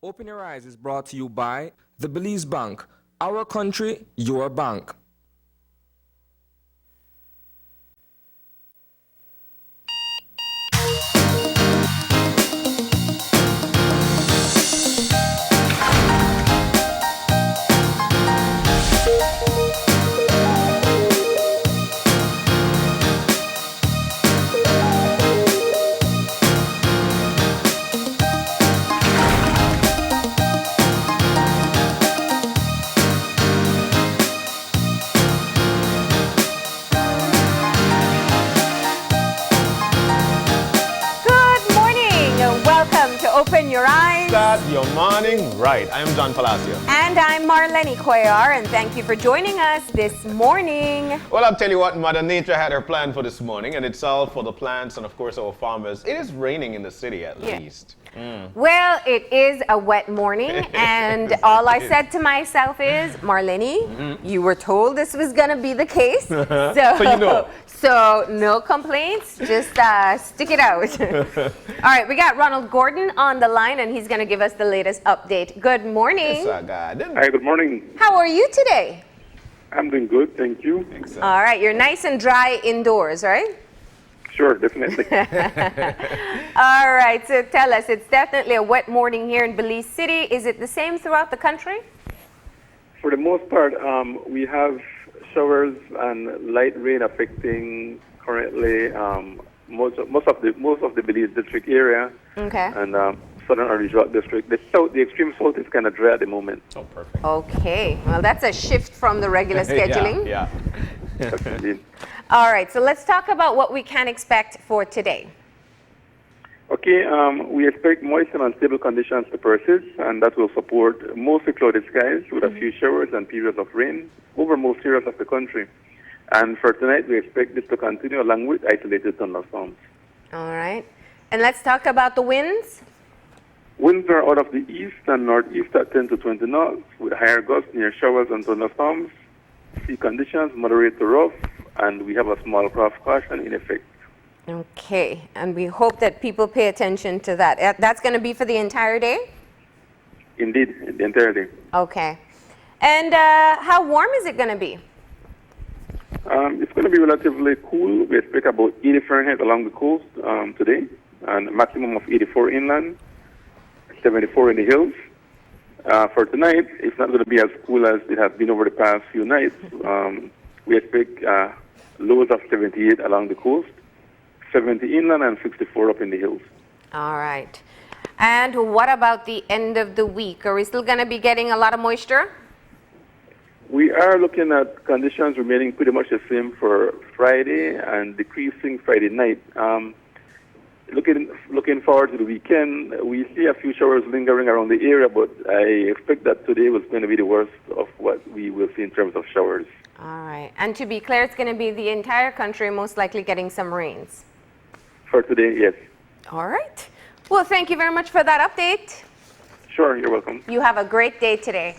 Open Your Eyes is brought to you by the Belize Bank. Our country, your bank. Open Your Eyes. Start your morning right. I'm John Palacio. And I'm Marlene Cuellar, and thank you for joining us this morning. Well, I'll tell you what, Mother Nature had her plan for this morning, and it's all for the plants and, of course, our farmers. It is raining in the city, at least. Well, it is a wet morning, and all I said to myself is, Marlene, you were told this was going to be the case. So you know. So no complaints, just stick it out. All right, we got Ronald Gordon on the line, and he's going to give us the latest update. Good morning. Hi, good morning. How are you today? I'm doing good, thank you. Excellent. All right, you're nice and dry indoors, right? Sure, definitely. All right, so tell us, it's definitely a wet morning here in Belize City. Is it the same throughout the country? For the most part, we have showers and light rain affecting currently most of the Belize district area. Okay. And southern Orange district. The extreme south is kind of dry at the moment. Oh, perfect. Okay, well, that's a shift from the regular scheduling. Yeah. Yes, indeed. All right, so let's talk about what we can expect for today. Okay, we expect moist and unstable conditions to persist, and that will support mostly cloudy skies with a few showers and periods of rain over most areas of the country. And for tonight, we expect this to continue along with isolated thunderstorms. All right, and let's talk about the winds. Winds are out of the east and northeast at 10 to 20 knots, with higher gusts near showers and thunderstorms. Sea conditions moderate to rough, and we have a small craft caution in effect. Okay, and we hope that people pay attention to that. That's going to be for the entire day? Indeed, the entire day. Okay. And how warm is it going to be? It's going to be relatively cool. We expect about 80 Fahrenheit along the coast today, and a maximum of 84 inland, 74 in the hills. For tonight, it's not going to be as cool as it has been over the past few nights. We expect lows of 78 along the coast, 70 inland, and 64 up in the hills. All right. And what about the end of the week? Are we still going to be getting a lot of moisture? We are looking at conditions remaining pretty much the same for Friday and decreasing Friday night. Looking forward to the weekend, we see a few showers lingering around the area, but I expect that today was going to be the worst of what we will see in terms of showers. All right. And to be clear, it's going to be the entire country most likely getting some rains. For today, yes. All right. Well, thank you very much for that update. Sure, you're welcome. You have a great day today.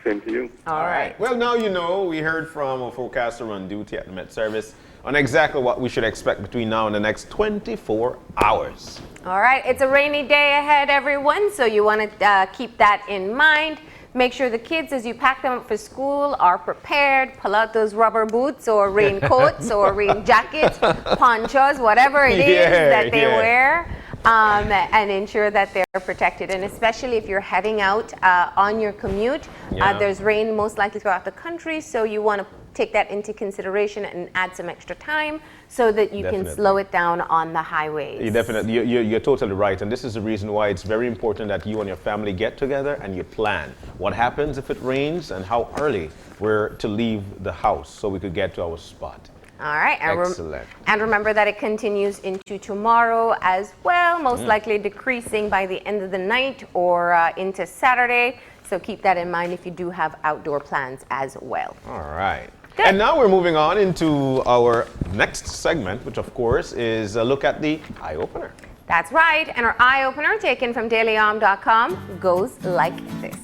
Same to you. All right. Well, now you know, we heard from a forecaster on duty at the Met Service on exactly what we should expect between now and the next 24 hours. All right. It's a rainy day ahead, everyone, so you want to keep that in mind. Make sure the kids, as you pack them up for school, are prepared. Pull out those rubber boots or raincoats or rain jackets, ponchos, whatever it is that they wear, and ensure that they're protected. And especially if you're heading out on your commute, there's rain most likely throughout the country, so you want to take that into consideration and add some extra time so that you can slow it down on the highways. You're totally right, and this is the reason why it's very important that you and your family get together and you plan what happens if it rains and how early we're to leave the house so we could get to our spot. All right. Excellent. And remember that it continues into tomorrow as well, most likely decreasing by the end of the night or into Saturday. So keep that in mind if you do have outdoor plans as well. All right. Good. And now we're moving on into our next segment, which of course is a look at the eye opener. That's right. And our eye opener, taken from dailyom.com, goes like this.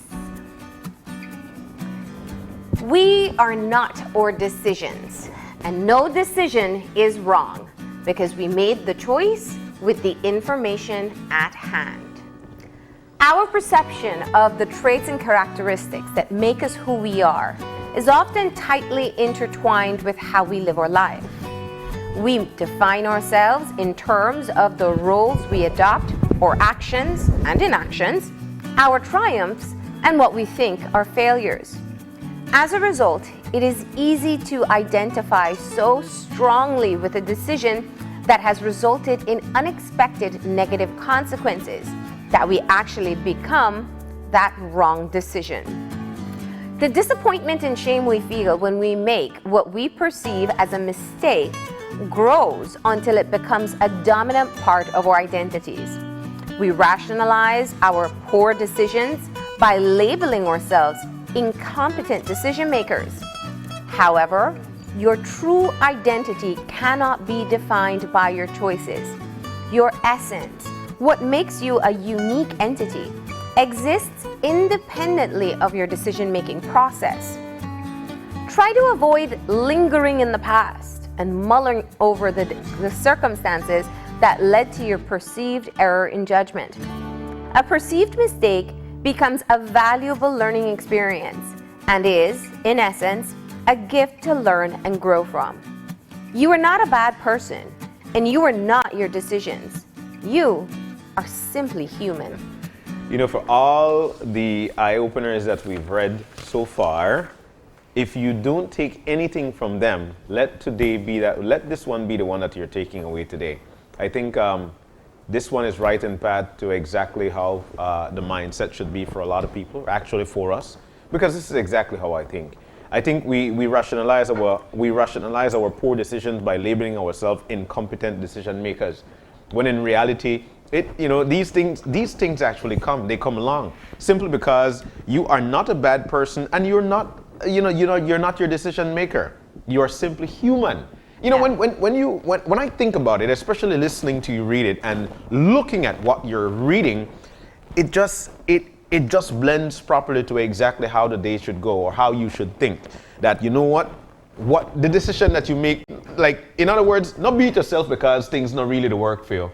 We are not our decisions, and no decision is wrong because we made the choice with the information at hand. Our perception of the traits and characteristics that make us who we are is often tightly intertwined with how we live our life. We define ourselves in terms of the roles we adopt, or actions and inactions, our triumphs, and what we think are failures. As a result, it is easy to identify so strongly with a decision that has resulted in unexpected negative consequences that we actually become that wrong decision. The disappointment and shame we feel when we make what we perceive as a mistake grows until it becomes a dominant part of our identities. We rationalize our poor decisions by labeling ourselves incompetent decision makers. However, your true identity cannot be defined by your choices. Your essence, what makes you a unique entity, exists independently of your decision-making process. Try to avoid lingering in the past and mulling over the circumstances that led to your perceived error in judgment. A perceived mistake becomes a valuable learning experience and is, in essence, a gift to learn and grow from. You are not a bad person, and you are not your decisions. You are simply human. You know, for all the eye-openers that we've read so far, if you don't take anything from them, let this one be the one that you're taking away today. I think this one is right in path to exactly how the mindset should be for a lot of people, actually for us, because this is exactly how I think. I think we rationalize our poor decisions by labeling ourselves incompetent decision makers, when in reality, these things actually come along simply because you are not a bad person and you're not your decision maker. You are simply human. When I think about it, especially listening to you read it and looking at what you're reading, it just blends properly to exactly how the day should go, or how you should think. That what the decision that you make, like, in other words, not beat yourself because things not really to work for you.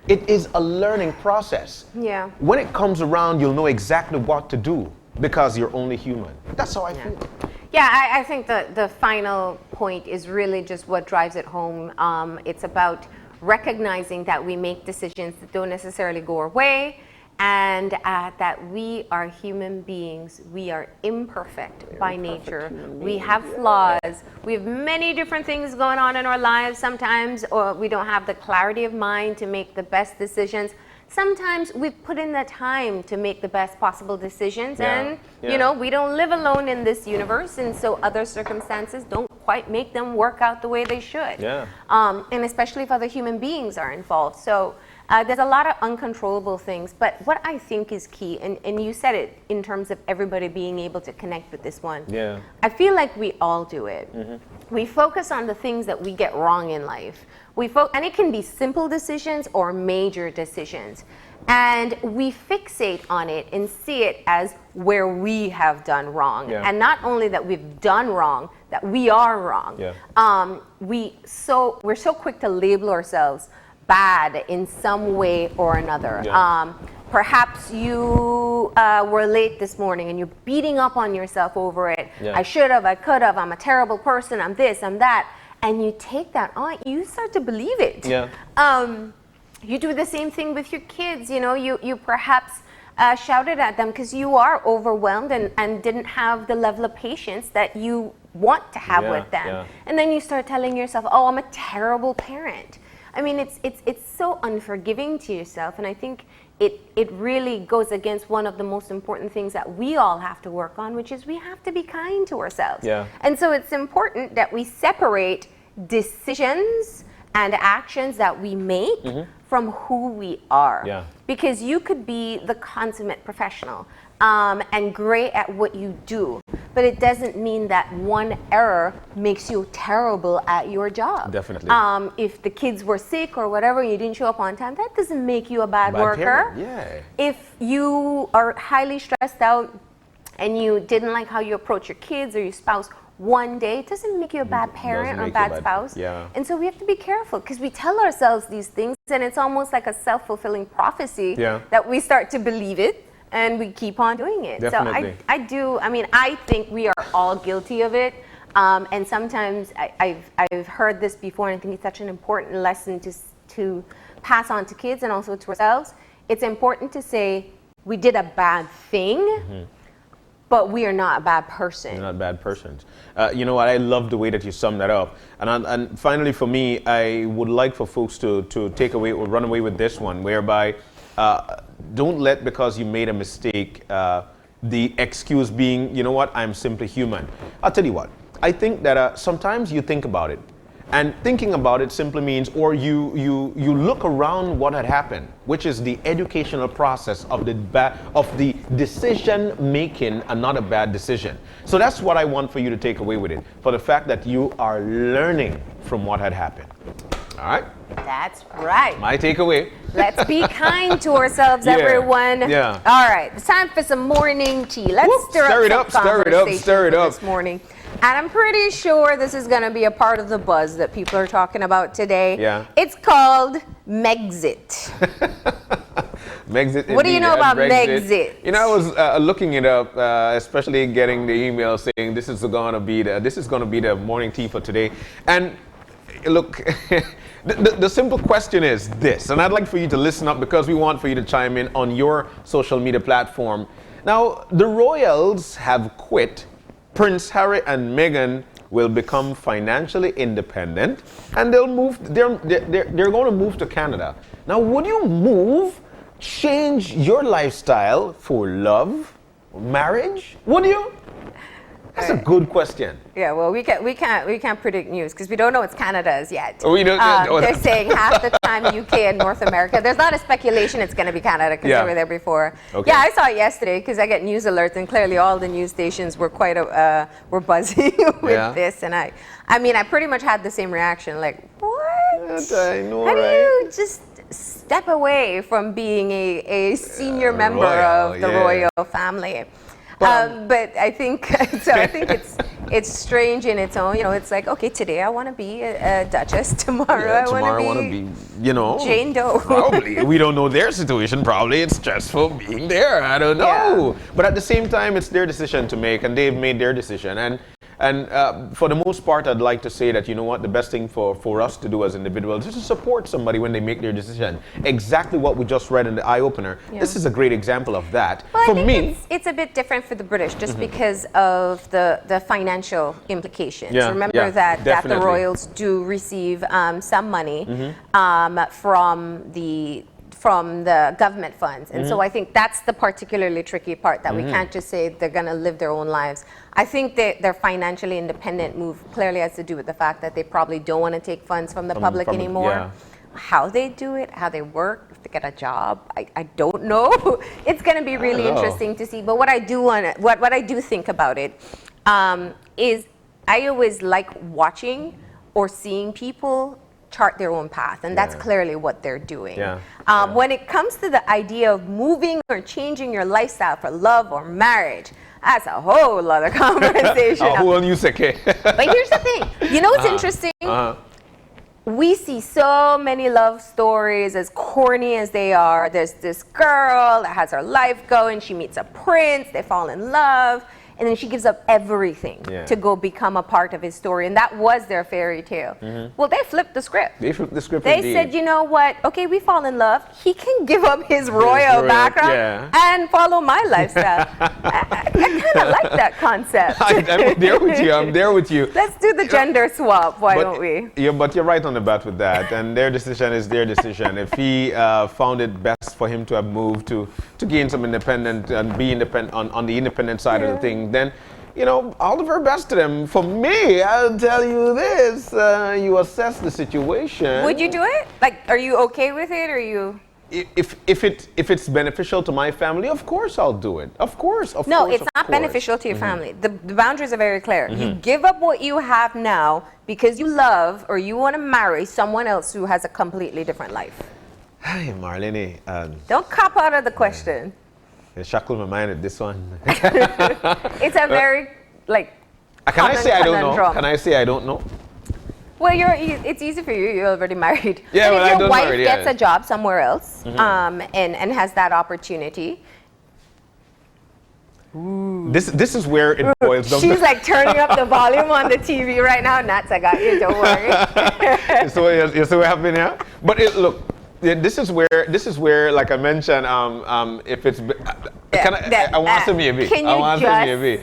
It is a learning process. Yeah. When it comes around, you'll know exactly what to do because you're only human. That's how I feel. Yeah, I think the final point is really just what drives it home. It's about recognizing that we make decisions that don't necessarily go our way, and that we are human beings. We are imperfect by nature. We have flaws. We have many different things going on in our lives. Sometimes we don't have the clarity of mind to make the best decisions. Sometimes we put in the time to make the best possible decisions, and we don't live alone in this universe, and so other circumstances don't quite make them work out the way they should. And especially if other human beings are involved. So there's a lot of uncontrollable things, but what I think is key, and you said it in terms of everybody being able to connect with this one. I feel like we all do it. We focus on the things that we get wrong in life. And it can be simple decisions or major decisions. And we fixate on it and see it as where we have done wrong. And not only that we've done wrong, that we are wrong. We're so quick to label ourselves bad in some way or another. Perhaps you were late this morning and you're beating up on yourself over it. I should have, I could have, I'm a terrible person, I'm this, I'm that. And you take that on, you start to believe it. You do the same thing with your kids. You perhaps shouted at them because you are overwhelmed and didn't have the level of patience that you want to have with them. And then you start telling yourself, oh, I'm a terrible parent. I mean, it's so unforgiving to yourself, and I think it really goes against one of the most important things that we all have to work on, which is we have to be kind to ourselves. And so it's important that we separate decisions and actions that we make from who we are. Because you could be the consummate professional and great at what you do, but it doesn't mean that one error makes you terrible at your job. Definitely. If the kids were sick or whatever, you didn't show up on time, that doesn't make you a bad worker. If you are highly stressed out and you didn't like how you approach your kids or your spouse one day, it doesn't make you a bad parent or a bad spouse. And so we have to be careful because we tell ourselves these things and it's almost like a self-fulfilling prophecy that we start to believe it. and we keep on doing it. Definitely. So I think we are all guilty of it. And sometimes I've heard this before, and I think it's such an important lesson to pass on to kids and also to ourselves. It's important to say we did a bad thing, but we are not a bad person. You're not bad persons. You know what? I love the way that you sum that up. And finally, for me, I would like for folks to take away or run away with this one, whereby don't let, because you made a mistake, the excuse being, you know what, I'm simply human. I'll tell you what. I think that sometimes you think about it. And thinking about it simply means, or you look around what had happened, which is the educational process of the decision making and not a bad decision. So that's what I want for you to take away with it, for the fact that you are learning from what had happened. All right? That's right. My takeaway. Let's be kind to ourselves, Yeah, everyone. yeah. All right, it's time for some morning tea. Let's Whoop, stir it up, stir it up. this morning. And I'm pretty sure this is going to be a part of the buzz that people are talking about today. Yeah. It's called Megxit. Megxit. What do you know indeed, about Brexit. Megxit? You know, I was looking it up, especially getting the email saying this is going to be the morning tea for today. And look, the simple question is this, and I'd like for you to listen up because we want for you to chime in on your social media platform. Now, the royals have quit. Prince Harry and Meghan will become financially independent, and they'll move. They're going to move to Canada. Now, would you change your lifestyle for love, marriage? Would you? That's a good question. Yeah, well, we can't predict news because we don't know what's Canada's yet. We don't. They're saying half the time UK and North America. There's not a speculation it's going to be Canada because they were there before. Okay. Yeah, I saw it yesterday because I get news alerts, and clearly all the news stations were were buzzing with this. And I mean, I pretty much had the same reaction. Like, what? I know, How do right? you just step away from being a senior member royal, of the yeah. royal family? But I think so. I think it's strange in its own. You know, it's like, okay, today I want to be a duchess. Tomorrow I want to be, you know, Jane Doe. Probably. We don't know their situation. Probably it's stressful being there. I don't know. Yeah. But at the same time, it's their decision to make, and they've made their decision. And for the most part, I'd like to say that, you know what, the best thing for us to do as individuals is to support somebody when they make their decision. Exactly what we just read in the eye-opener. Yeah. This is a great example of that. Well, for I think me, it's a bit different for the British just because of the financial implications. Yeah, Remember yeah, that the definitely. royals do receive some money from the government funds. And so I think that's the particularly tricky part, that we can't just say they're going to live their own lives. I think that their financially independent move clearly has to do with the fact that they probably don't want to take funds from the public anymore. yeah. How they do it, how they work, if they get a job, I don't know. It's going to be really know. interesting to see. But what I do think about it is I always like watching or seeing people chart their own path, and that's clearly what they're doing. Yeah. When it comes to the idea of moving or changing your lifestyle for love or marriage, that's a whole other conversation. who you say? But here's the thing. You know what's interesting? We see so many love stories, as corny as they are. There's this girl that has her life going. She meets a prince. They fall in love. And then she gives up everything to go become a part of his story. And that was their fairy tale. Well, they flipped the script. They flipped the script. They indeed. said, you know what? Okay, we fall in love. He can give up his royal background and follow my lifestyle. I kind of like that concept. I'm there with you. I'm there with you. Let's do the gender swap. Why don't we? Yeah, but you're right on the bat with that. And their decision is their decision. If he found it best for him to have moved to gain some independent and be independent on the independent side of the thing, then, you know, all the very best to them. For me, I'll tell you this: you assess the situation. Would you do it? Like, are you okay with it? Or are you? If it's beneficial to my family, of course I'll do it. Of course. No, it's not beneficial to your family. The boundaries are very clear. You give up what you have now because you love or you want to marry someone else who has a completely different life. Hey, Marlene. Don't cop out of the question. You shackled my mind at this one. It's a very, like, Can I say I don't know? conundrum. Can I say I don't know? Well, it's easy for you. You're already married. Yeah, and well, if your wife married, gets yeah. a job somewhere else and has that opportunity, This is where it boils down. She's like turning up the volume on the TV right now. Nats, I got you. Don't worry. So you see what happened here? But look, this is where, like I mentioned, if it's, I want some maybe. Can you I want some maybe.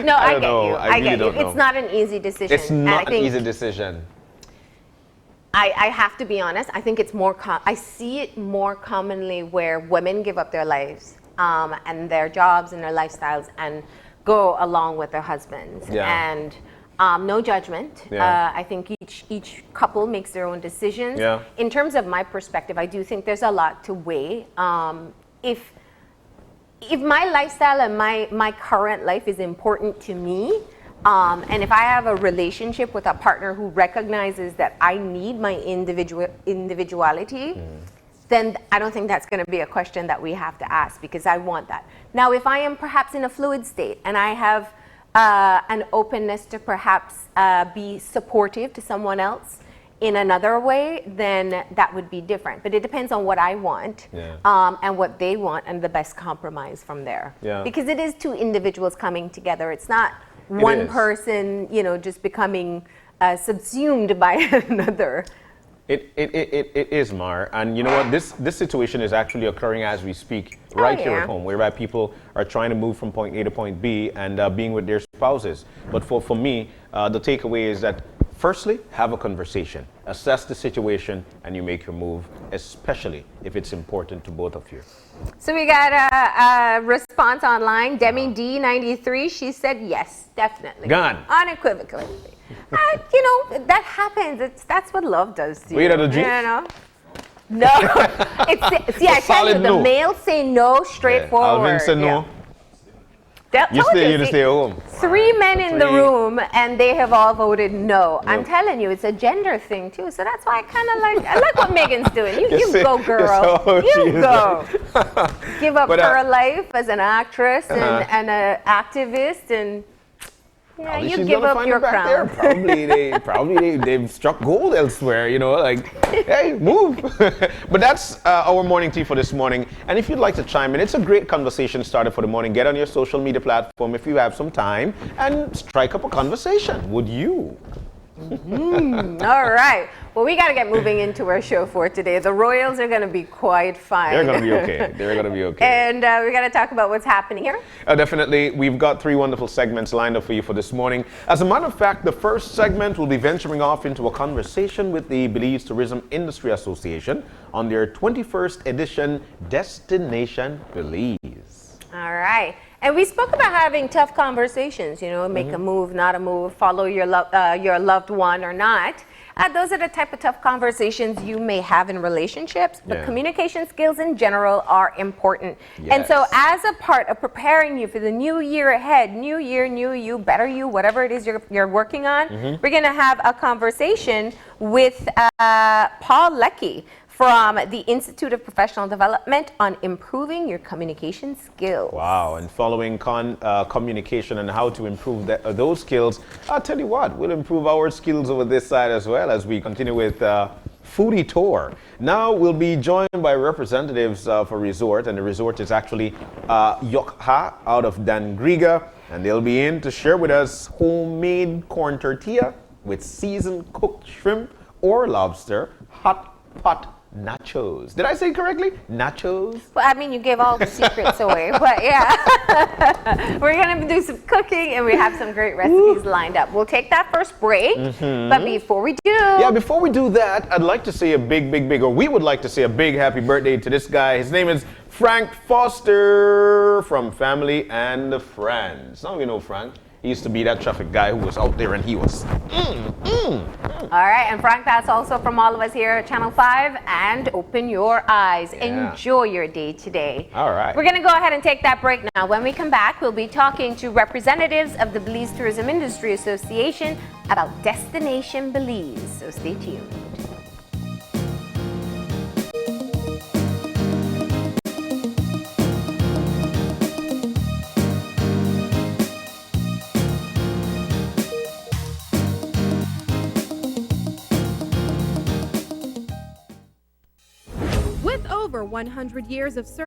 No, I don't get know. you. I I really get you. don't know. It's not an easy decision. It's And not I think an easy decision. I have to be honest. I think it's more. I see it more commonly where women give up their lives and their jobs and their lifestyles and go along with their husbands. Yeah. And no judgment. Yeah. I think each couple makes their own decisions. Yeah. In terms of my perspective, I do think there's a lot to weigh. If my lifestyle and my current life is important to me, and if I have a relationship with a partner who recognizes that I need my individuality, then I don't think that's going to be a question that we have to ask, because I want that. Now, if I am perhaps in a fluid state and I have an openness to perhaps be supportive to someone else in another way, then that would be different. But it depends on what I want and what they want, and the best compromise from there. Yeah. Because it is two individuals coming together. It's not one is. person, just becoming subsumed by another. It is, Mar, and you know what? This situation is actually occurring as we speak, right here yeah. at home, whereby people are trying to move from point A to point B and being with their spouses. But for me, the takeaway is that firstly, have a conversation, assess the situation, and you make your move, especially if it's important to both of you. So we got a response online. Demi D93, she said yes, definitely. Gone. Unequivocally. That happens. That's what love does to you. Wait at the G? No. See, I tell you, solid the no. males say no straightforward. Alvin said no. Yeah. You See, stay home. 3 men in the Three. room, and they have all voted no. I'm telling you, it's a gender thing too. So that's why I like what Megan's doing. You go, girl. You go. Give up her life as an actress and an activist, and Probably you she's give gonna up find your it back crown. there. Probably they've struck gold elsewhere, like, hey, move. But that's our morning tea for this morning. And if you'd like to chime in, it's a great conversation started for the morning. Get on your social media platform if you have some time and strike up a conversation. Would you? All right. Well, we got to get moving into our show for today. The Royals are going to be quite fine. They're going to be okay. They're going to be okay. And we got to talk about what's happening here. Definitely. We've got 3 wonderful segments lined up for you for this morning. As a matter of fact, the first segment will be venturing off into a conversation with the Belize Tourism Industry Association on their 21st edition Destination Belize. All right. And we spoke about having tough conversations, make a move, not a move, follow your loved one or not. Those are the type of tough conversations you may have in relationships, but communication skills in general are important. Yes. And so as a part of preparing you for the new year ahead, new year, new you, better you, whatever it is you're working on, we're going to have a conversation with Paul Leckie from the Institute of Professional Development on improving your communication skills. Wow, and following communication and how to improve those skills, I'll tell you what, we'll improve our skills over this side as well as we continue with Foodie Tour. Now we'll be joined by representatives of a resort, and the resort is actually Yokha out of Dangriga, and they'll be in to share with us homemade corn tortilla with seasoned cooked shrimp or lobster, hot pot nachos. Did I say it correctly? Nachos? Well, I mean, you gave all the secrets away, but yeah. We're going to do some cooking, and we have some great recipes lined up. We'll take that first break, but before we do... Yeah, before we do that, I'd like to say we would like to say a big happy birthday to this guy. His name is Frank Foster from Family and Friends. Now you know Frank. He used to be that traffic guy who was out there and he was... All right, and Frank, that's also from all of us here at Channel 5, and open your eyes. Yeah. Enjoy your day today. All right. We're going to go ahead and take that break now. When we come back, we'll be talking to representatives of the Belize Tourism Industry Association about Destination Belize. So stay tuned. With over 100 years of service.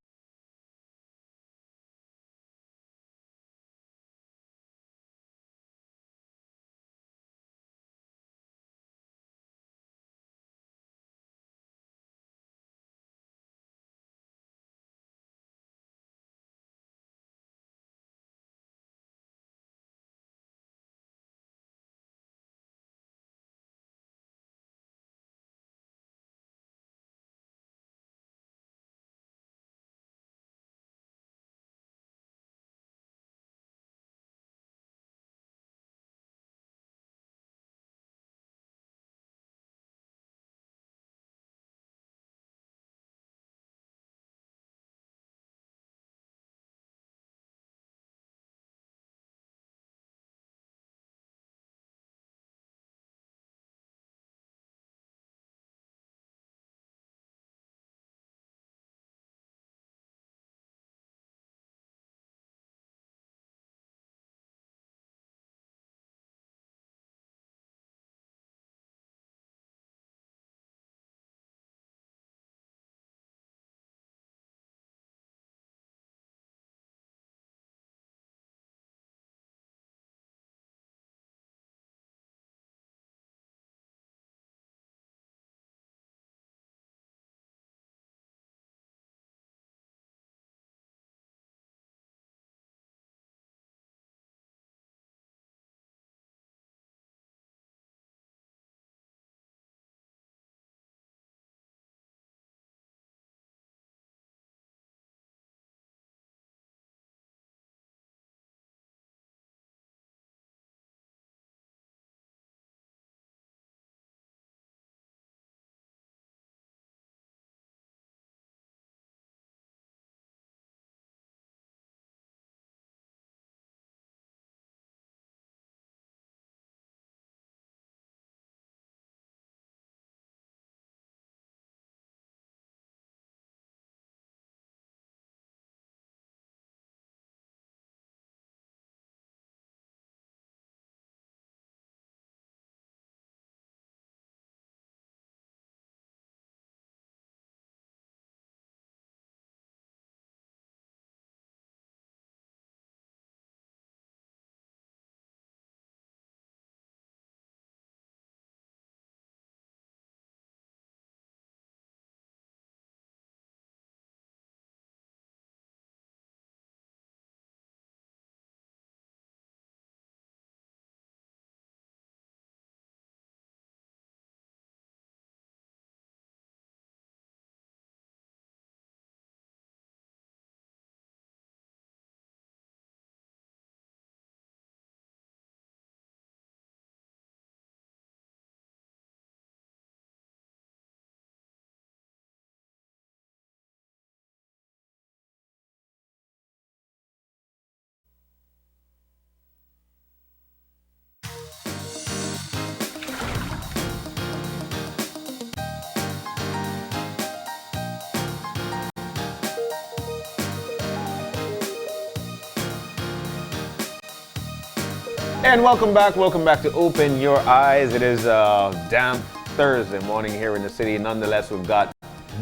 And welcome back to Open Your Eyes. It is a damp Thursday morning here in the city. Nonetheless, we've got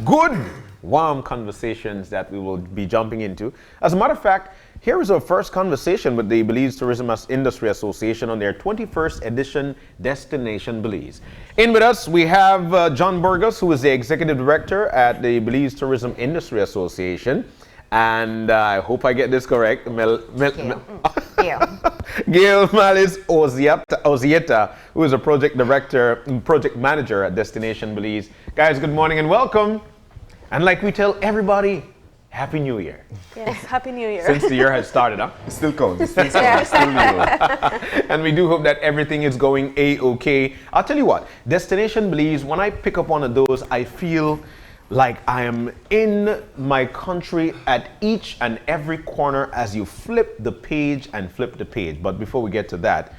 good, warm conversations that we will be jumping into. As a matter of fact, here is our first conversation with the Belize Tourism Industry Association on their 21st edition Destination Belize. In with us, we have John Burgos, who is the Executive Director at the Belize Tourism Industry Association. And I hope I get this correct. Gail Malice Ozieta, who is a project manager at Destination Belize. Guys, good morning and welcome. And like we tell everybody, Happy New Year. Yes, Happy New Year. Since the year has started, huh? It still counts. It still counts. Still new. And we do hope that everything is going A-OK. I'll tell you what, Destination Belize, when I pick up one of those, I feel like I am in my country at each and every corner as you flip the page and flip the page. But before we get to that,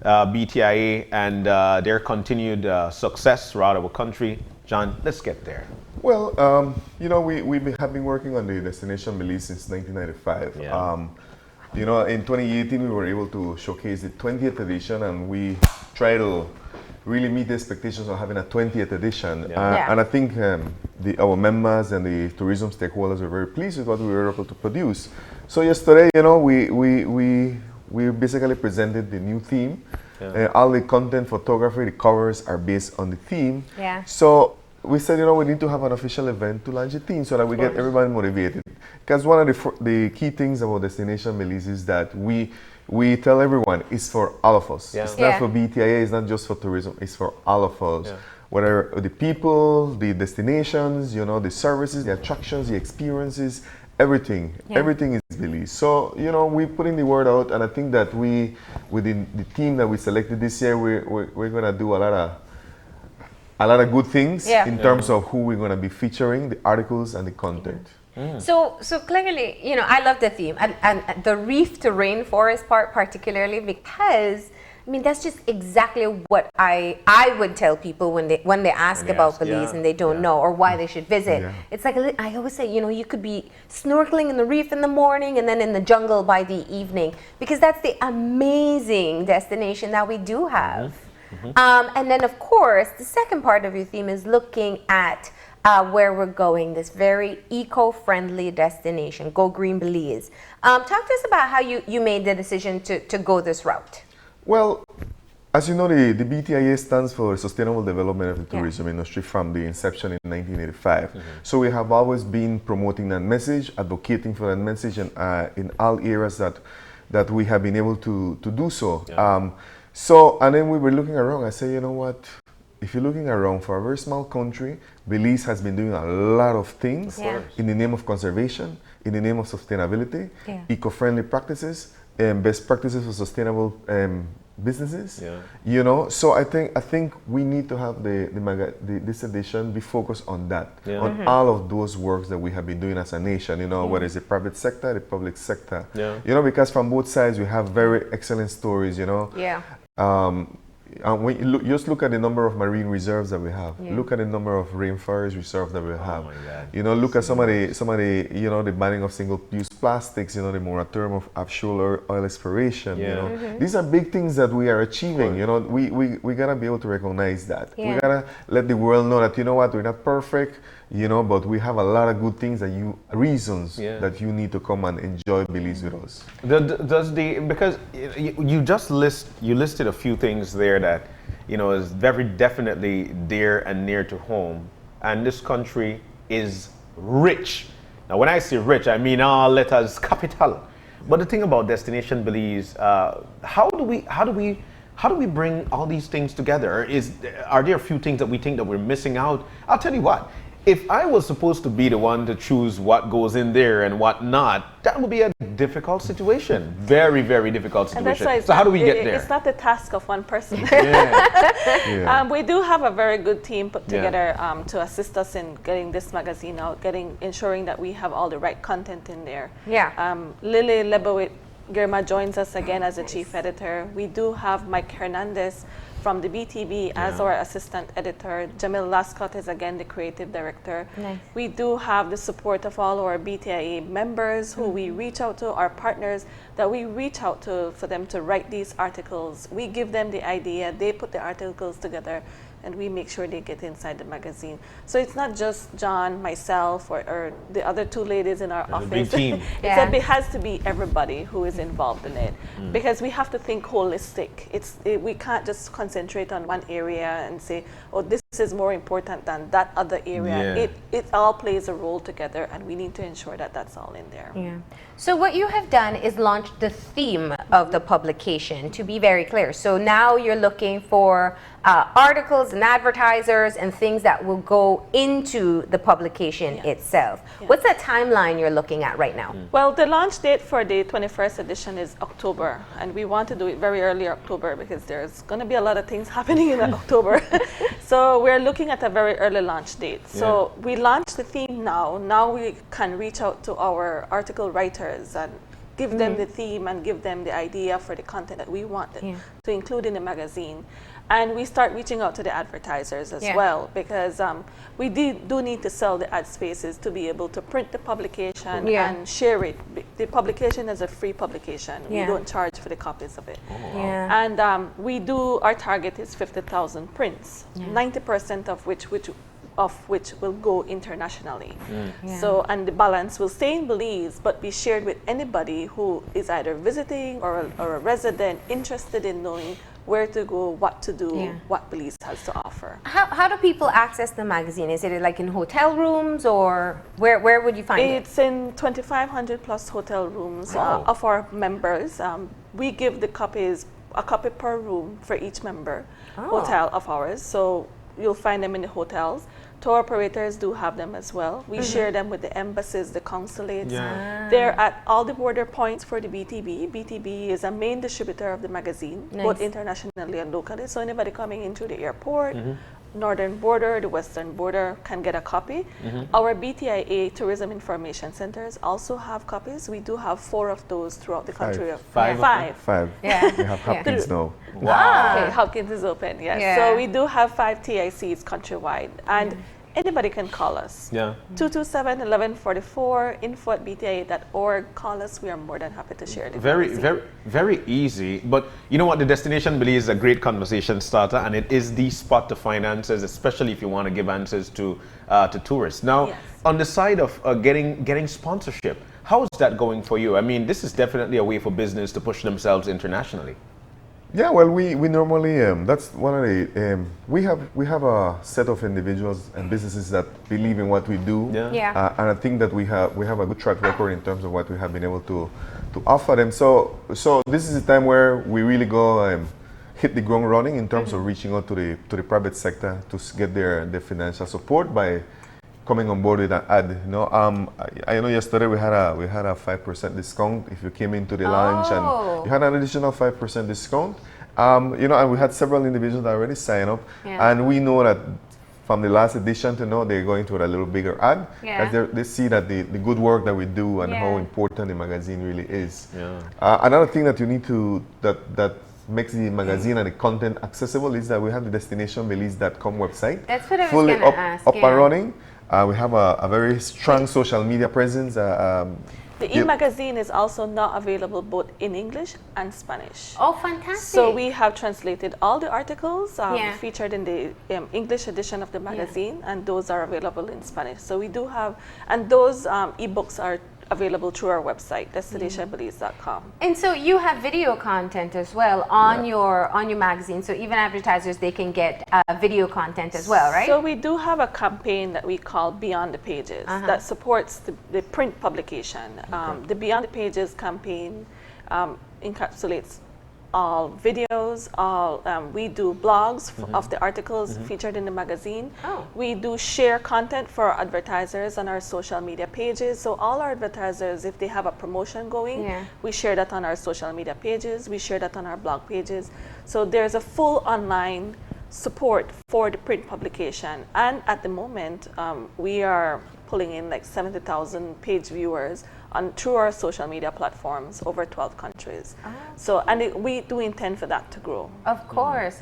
BTIA and their continued success throughout our country. John, let's get there. Well, you know, we have been working on the Destination Belize since 1995. Yeah. You know, in 2018, we were able to showcase the 20th edition, and we try to really meet the expectations of having a 20th edition. Yeah. And I think our members and the tourism stakeholders were very pleased with what we were able to produce. So yesterday, you know, we basically presented the new theme. Yeah. All the content, photography, the covers are based on the theme. Yeah. So we said, you know, we need to have an official event to launch the theme so that we get everybody motivated. Because one of the key things about Destination Belize is that we tell everyone it's for all of us. Yeah. It's not for BTIA, it's not just for tourism, it's for all of us. Yeah. Whether the people, the destinations, you know, the services, the attractions, the experiences, everything. Yeah. Everything is Belize. So, you know, we're putting the word out, and I think that within the team that we selected this year, we're going to do a lot of good things in terms of who we're going to be featuring, the articles and the content. So clearly, you know, I love the theme and the reef to rainforest part particularly because, I mean, that's just exactly what I would tell people when they ask about Belize and they don't know or why they should visit. Yeah. It's like, I always say, you know, you could be snorkeling in the reef in the morning and then in the jungle by the evening because that's the amazing destination that we do have. And then, of course, the second part of your theme is looking at where we're going, this very eco-friendly destination, Go Green Belize. Talk to us about how you made the decision to go this route. Well, as you know, the BTIA stands for Sustainable Development of the Tourism Industry from the inception in 1985. So we have always been promoting that message, advocating for that message, and in all areas that we have been able to do so. Yeah. And then we were looking around. I said, you know what? If you're looking around for a very small country, Belize has been doing a lot of things in the name of conservation, in the name of sustainability, eco-friendly practices, and best practices for sustainable businesses. Yeah. You know, so I think we need to have this edition be focused on that, on all of those works that we have been doing as a nation. You know, whether it's the private sector, the public sector. Yeah. You know, because from both sides we have very excellent stories. You know. Yeah. And when you just look at the number of marine reserves that we have, look at the number of rainforest reserves that we have. my God. You know, look at some of the you know, the banning of single-use plastics. You know, the moratorium of offshore oil exploration. Yeah. You know, these are big things that we are achieving. You know, we gotta be able to recognize that. Yeah. We gotta let the world know that, you know what, we're not perfect. You know, but we have a lot of good things reasons that you need to come and enjoy Belize with us. Because you just listed a few things there that, you know, is very definitely dear and near to home, and this country is rich. Now, when I say rich, I mean all letters capital. But the thing about Destination Belize, how do we bring all these things together? Are there a few things that we think that we're missing out? I'll tell you what. If I was supposed to be the one to choose what goes in there and what not, that would be a difficult situation. Very, very difficult situation. So how do we get there? It's not the task of one person. Yeah. We do have a very good team put together to assist us in getting this magazine out, ensuring that we have all the right content in there. Yeah. Lily Lebowitz Girma joins us again as the chief editor. We do have Mike Hernandez from the BTB as our assistant editor. Jamil Lascott is again the creative director. Nice. We do have the support of all our BTIA members who we reach out to, our partners that we reach out to for them to write these articles. We give them the idea, they put the articles together, and we make sure they get inside the magazine. So it's not just John, myself, or the other two ladies in our There's a big office. team. It has to be everybody who is involved in it, because we have to think holistic. We can't just concentrate on one area and say, oh, this is more important than that other area. Yeah. It all plays a role together, and we need to ensure that that's all in there. Yeah. So what you have done is launched the theme of the publication, to be very clear. So now you're looking for articles and advertisers and things that will go into the publication itself. Yeah. What's the timeline you're looking at right now? Well, the launch date for the 21st edition is October, and we want to do it very early October because there's going to be a lot of things happening in October. So we're looking at a very early launch date. So we launched the theme now. Now we can reach out to our article writers and give them the theme and give them the idea for the content that we want to include in the magazine. And we start reaching out to the advertisers as well, because we do need to sell the ad spaces to be able to print the publication and share it. The publication is a free publication. We don't charge for the copies of it. And our target is 50,000 prints, 90% of which will go internationally. So, and the balance will stay in Belize, but be shared with anybody who is either visiting or a resident interested in knowing where to go, what to do, what Belize has to offer. How do people access the magazine? Is it like in hotel rooms, or where would you find it? It's in 2,500 plus hotel rooms of our members. We give the copies, a copy per room for each member hotel of ours. So you'll find them in the hotels. Tour operators do have them as well. We share them with the embassies, the consulates. They're at all the border points for the BTB. BTB is a main distributor of the magazine, both internationally and locally. So anybody coming in through the airport, northern border, the western border can get a copy. Our BTIA Tourism Information Centers also have copies. We do have 4 of those throughout the country. Five. Five. Yeah. We have Hopkins now. Wow. Okay, Hopkins is open, yes. Yeah. So we do have 5 TICs countrywide, and anybody can call us. 227-1144, info@btia.org. Call us. We are more than happy to share the Very easy. But you know what? The Destination Belize is a great conversation starter, and it is the spot to find answers, especially if you want to give answers to tourists. Now, on the side of getting sponsorship, how is that going for you? I mean, this is definitely a way for business to push themselves internationally. Yeah, well, we normally that's one of the we have a set of individuals and businesses that believe in what we do. And I think that we have a good track record in terms of what we have been able to offer them. So this is a time where we really go hit the ground running in terms of reaching out to the private sector to get their financial support by coming on board with an ad. You know, I know yesterday we had a 5% discount if you came into the lounge, and you had an additional 5% discount. You know, and we had several individuals that already signed up, and we know that from the last edition to now they're going to a little bigger ad, because they see that the good work that we do and how important the magazine really is. Another thing that you need to that makes the magazine and the content accessible is that we have the destinationbelize.com website. That's what I was fully gonna ask, up and running. We have a very strong social media presence. The e-magazine is also now available both in English and Spanish. Oh, fantastic. So we have translated all the articles featured in the English edition of the magazine, and those are available in Spanish. So we do have, and those e-books are available through our website, destinationbelize.com. And so you have video content as well on your magazine. So even advertisers, they can get video content as well, right? So we do have a campaign that we call Beyond the Pages that supports the print publication. The Beyond the Pages campaign encapsulates all videos, we do blogs of the articles featured in the magazine. We do share content for our advertisers on our social media pages. So all our advertisers, if they have a promotion going, we share that on our social media pages. We share that on our blog pages. So there's a full online support for the print publication. And at the moment, we are pulling in like 70,000 page viewers through our social media platforms over 12 countries. So, and we do intend for that to grow. Of course,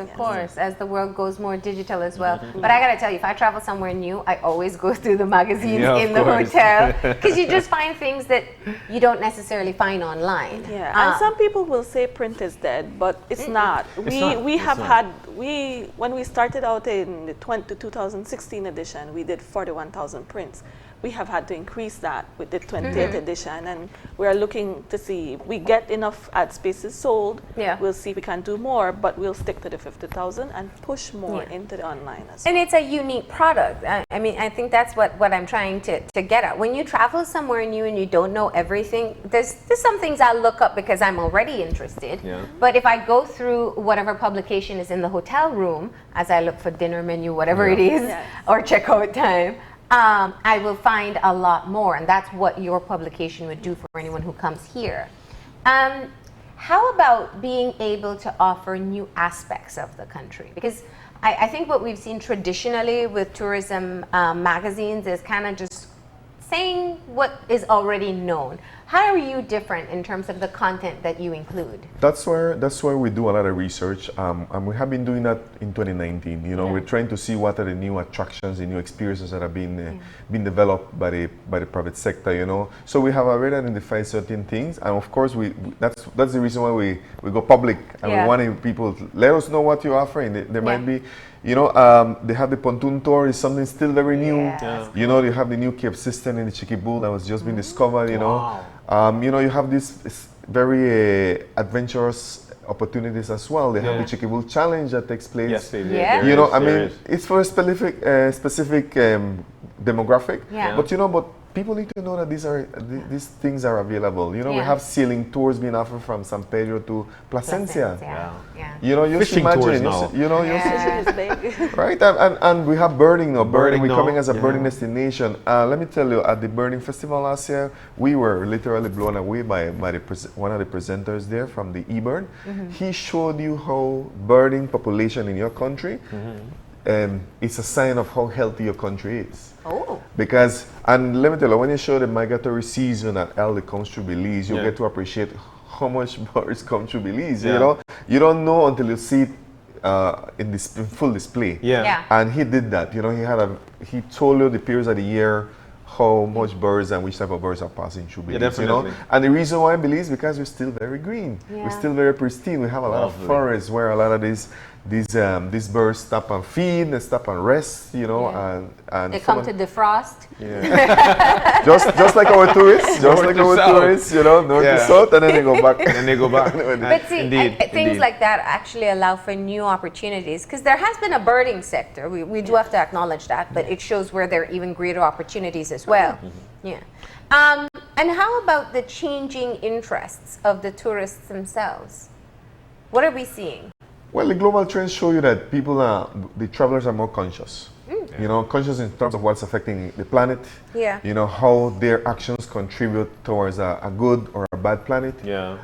as the world goes more digital as well. But I gotta tell you, if I travel somewhere new, I always go through the magazines Yeah, of in the course. hotel, because you just find things that you don't necessarily find online. Yeah, and some people will say print is dead, but it's not. We have had, when we started out in the 2016 edition, we did 41,000 prints. We have had to increase that with the 20th edition, and we are looking to see if we get enough ad spaces sold. Yeah. We'll see if we can do more, but we'll stick to the 50,000 and push more into the online as well. And it's a unique product. I mean, I think that's what I'm trying to get at. When you travel somewhere new and you don't know everything, there's some things I look up because I'm already interested. Yeah. But if I go through whatever publication is in the hotel room, as I look for dinner menu, whatever it is, Yes. or checkout time, I will find a lot more. And that's what your publication would do for anyone who comes here. How about being able to offer new aspects of the country? Because I think what we've seen traditionally with tourism magazines is kind of just saying what is already known. How are you different in terms of the content that you include? That's where we do a lot of research, and we have been doing that in 2019. You know, we're trying to see what are the new attractions, the new experiences that are being developed by the private sector. You know, so we have already identified certain things, and of course, that's the reason why we go public, and we want people to let us know what you're offering. There might be. You know, they have the pontoon tour, is something still very new. Yes. You know, you have the new Cape system in the Chicky Bull that was just being discovered. You know, you know, you have this very adventurous opportunities as well. They have the Chicky Bull Challenge that takes place. Yes, they do. Yeah. You know, I There mean, is. it's for a specific demographic. Yeah. But you know, people need to know that these things are available. You know, we Yeah. have sailing tours being offered from San Pedro to Placencia. Yeah. You know, you Fishing imagine, tours now. you know, Yeah. It's big. right? And we have birding now. Birding We're now, coming as a yeah. birding destination. Let me tell you, at the birding festival last year, we were literally blown away by one of the presenters there from the eBird. He showed you how birding population in your country it's a sign of how healthy your country is. Oh. Because, and let me tell you, when you show the migratory season at El that comes through Belize, you get to appreciate how much birds come through Belize. Yeah. You know, you don't know until you see it in full display. Yeah. And he did that. You know, he told you the periods of the year, how much birds and which type of birds are passing through Belize. You know, definitely. and the reason why Belize because we're still very green. Yeah. We're still very pristine. We have a lot of forests where a lot of these birds stop and feed and stop and rest. You know, and They come to defrost. just like our tourists, North to south. you know, north to Yeah. south, and then they go back. And they go back. But see, Indeed, things indeed. like that actually allow for new opportunities because there has been a birding sector. We do have to acknowledge that, but it shows where there are even greater opportunities as well. Yeah. And how about the changing interests of the tourists themselves? What are we seeing? Well, the global trends show you that the travelers are more conscious. You know, conscious in terms of what's affecting the planet. Yeah. You know, how their actions contribute towards a good or a bad planet. Yeah.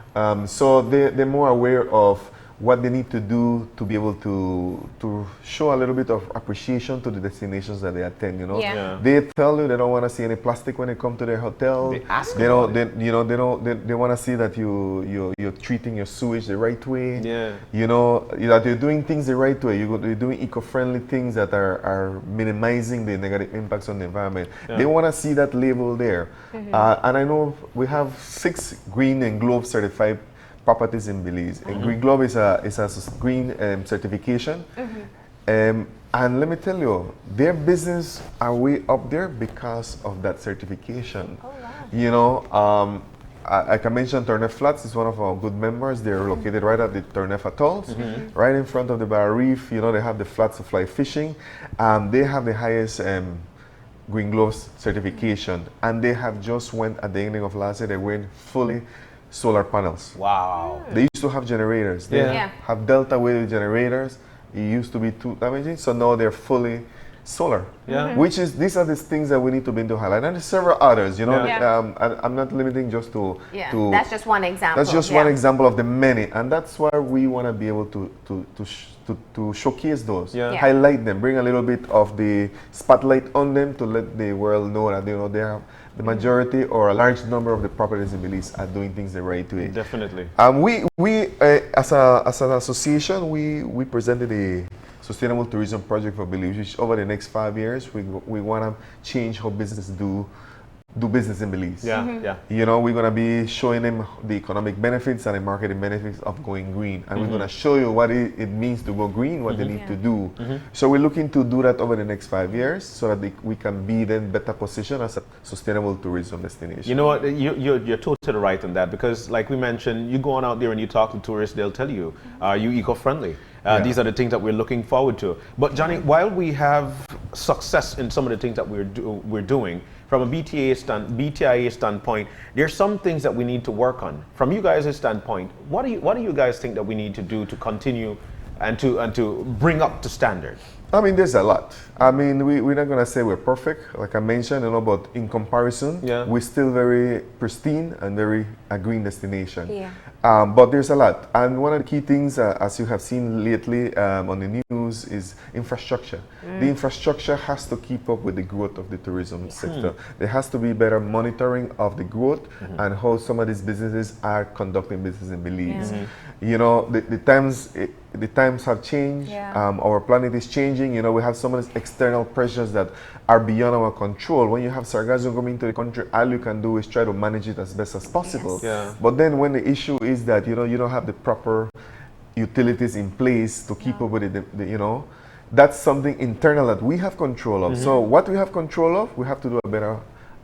So they're more aware of what they need to do to be able to show a little bit of appreciation to the destinations that they attend. You know, Yeah. Yeah. they tell you they don't want to see any plastic when they come to their hotel. They ask They don't. about They want to see that you're treating your sewage the right way. Yeah. You know that you're doing things the right way. You're doing eco-friendly things that are minimizing the negative impacts on the environment. Yeah. They want to see that label there. And I know we have 6 Green and Globe certified properties in Belize. And Green Globe is a green certification. And let me tell you, their business are way up there because of that certification. You know, I can mention Turnef Flats is one of our good members. They're located right at the Turnef Atolls, right in front of the Barrier Reef. You know, they have the flats to fly fishing. They have the highest Green Gloves certification, and they have just went at the ending of last year. They went fully solar panels. Wow. They used to have generators. They Yeah. have Delta wave generators. It used to be too damaging, so now they're fully solar. Yeah. Which is these are the things that we need to bring to highlight, and there's several others. You know, Yeah. I'm not limiting just to. Yeah, to that's just one example. that's just yeah. one example of the many, and that's why we want to be able to showcase those, Yeah. Yeah. highlight them, bring a little bit of the spotlight on them to let the world know that the majority or a large number of the properties in Belize are doing things the right way. Definitely. We as an association, we presented a sustainable tourism project for Belize, which over the next 5 years, we want to change how businesses do business in Belize. Yeah, yeah. You know, we're going to be showing them the economic benefits and the marketing benefits of going green. And we're going to show you what it means to go green, what they need to do. So we're looking to do that over the next 5 years so that we can be then better positioned as a sustainable tourism destination. You know what, you're totally right on that, because like we mentioned, you go on out there and you talk to tourists, they'll tell you, are you eco-friendly? These are the things that we're looking forward to. But Johnny, while we have success in some of the things that we're doing, from a BTIA standpoint, there's some things that we need to work on. From you guys' standpoint, what do you guys think that we need to do to continue and to bring up to standard? I mean, there's a lot. I mean, we're not going to say we're perfect, like I mentioned, but in comparison, we're still very pristine and very a green destination. Yeah. But there's a lot. And one of the key things, as you have seen lately on the news, is infrastructure. The infrastructure has to keep up with the growth of the tourism sector. There has to be better monitoring of the growth and how some of these businesses are conducting business in Belize. You know, the times have changed. Our planet is changing. You know, we have some of these external pressures that are beyond our control. When you have sargassum coming to the country, all you can do is try to manage it as best as possible. But then when the issue is that, you know, you don't have the proper utilities in place to keep up with it, you know, that's something internal that we have control of. So what we have control of, we have to do a better